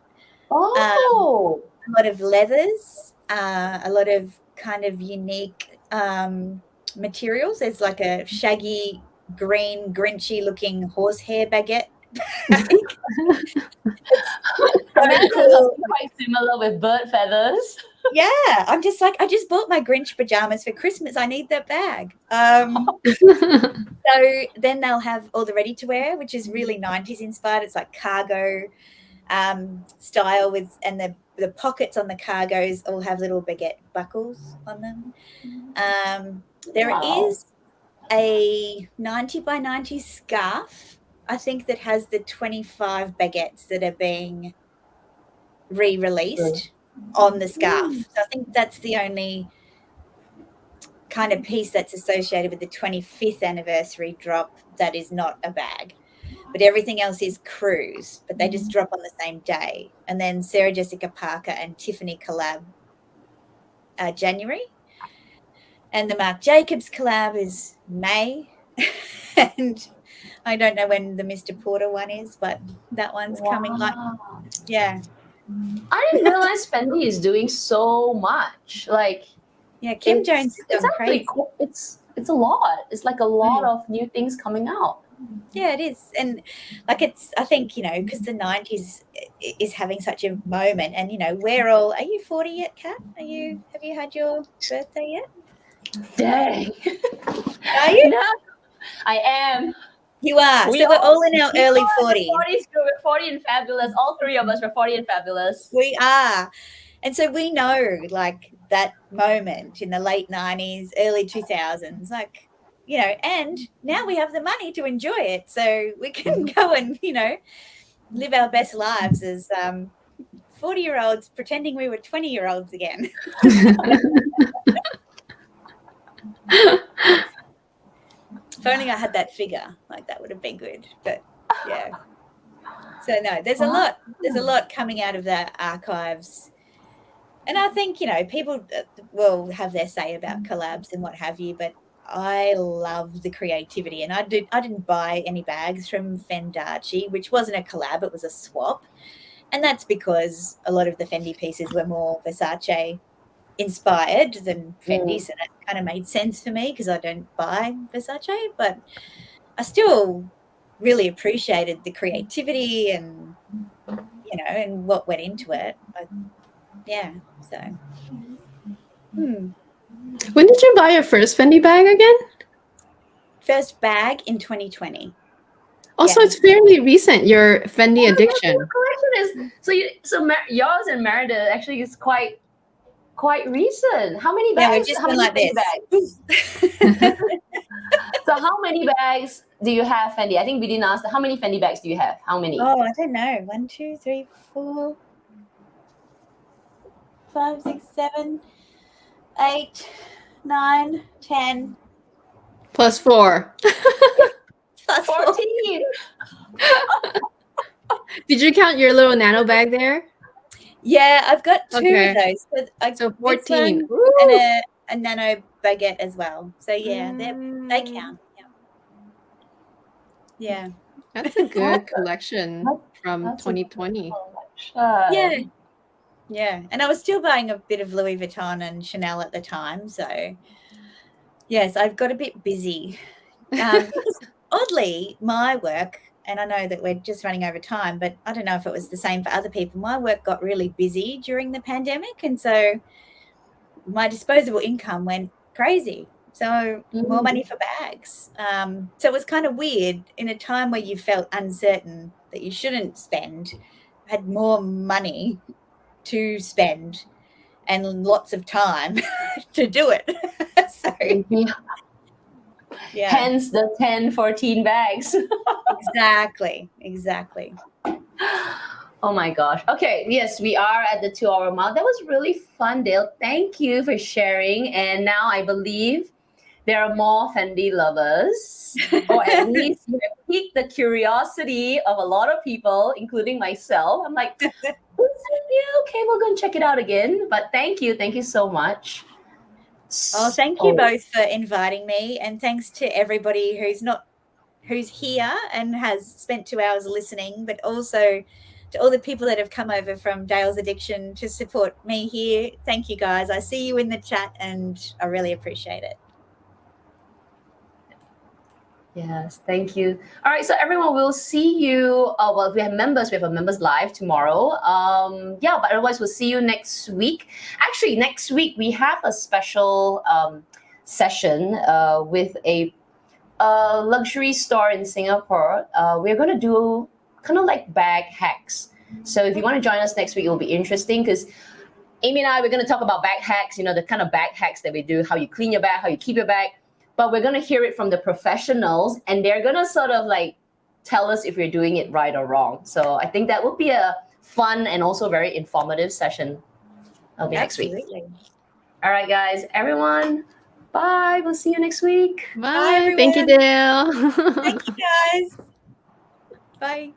Speaker 1: Oh,
Speaker 3: a lot of leathers, a lot of kind of unique materials. There's like a shaggy, green, grinchy looking horsehair baguette.
Speaker 1: That's quite similar with bird feathers.
Speaker 3: Yeah, I'm just like, I just bought my Grinch pajamas for Christmas. I need that bag. So then they'll have all the ready to wear, which is really 90s inspired. It's like cargo style with, and the pockets on the cargos all have little baguette buckles on them. There is a 90 by 90 scarf, I think, that has the 25 baguettes that are being re-released on the scarf. So I think that's the only kind of piece that's associated with the 25th anniversary drop that is not a bag. But everything else is Cruise, but they just drop on the same day. And then Sarah Jessica Parker and Tiffany collab January. And the Marc Jacobs collab is May. And I don't know when the Mr. Porter one is, but that one's coming. Like, yeah.
Speaker 1: I didn't realize Fendi is doing so much. Like,
Speaker 3: yeah, Kim Jones is
Speaker 1: it's
Speaker 3: crazy.
Speaker 1: Cool. It's a lot. It's like a lot of new things coming out.
Speaker 3: Yeah, it is. And like, it's, I think, you know, because the 90s is having such a moment, and, you know, we're all, are you 40 yet, Kat? Have you had your birthday yet?
Speaker 1: Dang.
Speaker 3: Are you?
Speaker 1: No, I am.
Speaker 3: You are. So we're all in our early 40s.
Speaker 1: We're 40 and fabulous. All 3 of us were 40 and fabulous.
Speaker 3: We are. And so we know, like, that moment in the late 90s, early 2000s, like, you know, and now we have the money to enjoy it. So we can go and, you know, live our best lives as 40-year-olds pretending we were 20-year-olds again. If only I had that figure, like, that would have been good. But yeah. So no, there's a lot coming out of the archives. And I think, you know, people will have their say about collabs and what have you, but I love the creativity. And I didn't buy any bags from Fendace, which wasn't a collab, it was a swap. And that's because a lot of the Fendi pieces were more Versace inspired than Fendi, so that kind of made sense for me because I don't buy Versace, but I still really appreciated the creativity and, you know, and what went into it. So.
Speaker 2: When did you buy your first Fendi bag again?
Speaker 3: First bag in 2020.
Speaker 2: Also,
Speaker 3: Yeah.
Speaker 2: it's fairly recent, your Fendi addiction.
Speaker 1: Your collection is yours and Meredith actually is quite recent. How many bags?
Speaker 3: Yeah, we've just
Speaker 1: how
Speaker 3: been
Speaker 1: many
Speaker 3: like
Speaker 1: Fendi
Speaker 3: this.
Speaker 1: bags? So how many bags do you have, Fendi? I think we didn't ask. How many Fendi bags do you have? How many?
Speaker 3: Oh, I don't know. 1, 2, 3, 4, 5, 6, 7, 8, 9, 10.
Speaker 2: Plus 4.
Speaker 3: Plus 4.
Speaker 1: 14.
Speaker 2: Did you count your little nano bag there?
Speaker 3: Yeah, I've got 2
Speaker 2: Okay.
Speaker 3: of those.
Speaker 2: So 14.
Speaker 3: And a nano baguette as well. So yeah, they count. Yeah.
Speaker 2: That's a good collection from
Speaker 1: That's
Speaker 2: 2020.
Speaker 3: Yeah. And I was still buying a bit of Louis Vuitton and Chanel at the time. So yes, I've got a bit busy. Oddly, my work, and I know that we're just running over time, but I don't know if it was the same for other people. My work got really busy during the pandemic, and so my disposable income went crazy. So more money for bags. So it was kind of weird in a time where you felt uncertain that you shouldn't spend, had more money to spend and lots of time to do it. So yeah.
Speaker 1: Hence the 10, 14 bags.
Speaker 3: Exactly.
Speaker 1: Oh my gosh. Okay. Yes, we are at the 2-hour mark. That was really fun, Dale. Thank you for sharing. And now I believe there are more Fendi lovers, or at least you have piqued the curiosity of a lot of people, including myself. I'm like, yeah, okay, we're going to check it out again. But thank you so much.
Speaker 3: Oh, thank you both for inviting me, and thanks to everybody who's here and has spent 2 hours listening, but also to all the people that have come over from Dale's Addiction to support me here. Thank you, guys. I see you in the chat, and I really appreciate it.
Speaker 1: Yes, thank you. All right, so everyone, we'll see you. Well, we have a members live tomorrow. But otherwise, we'll see you next week. Actually, next week we have a special session with a luxury store in Singapore. We're going to do kind of like bag hacks. So if you want to join us next week, it will be interesting because Amy and I, we're going to talk about bag hacks, the kind of bag hacks that we do, how you clean your bag, how you keep your bag. But we're going to hear it from the professionals, and they're going to sort of like tell us if we're doing it right or wrong. So I think that will be a fun and also very informative session. That'll be next week. All right, guys, everyone. Bye. We'll see you next week.
Speaker 2: Bye. Thank you, Dale.
Speaker 3: Thank you, guys. Bye.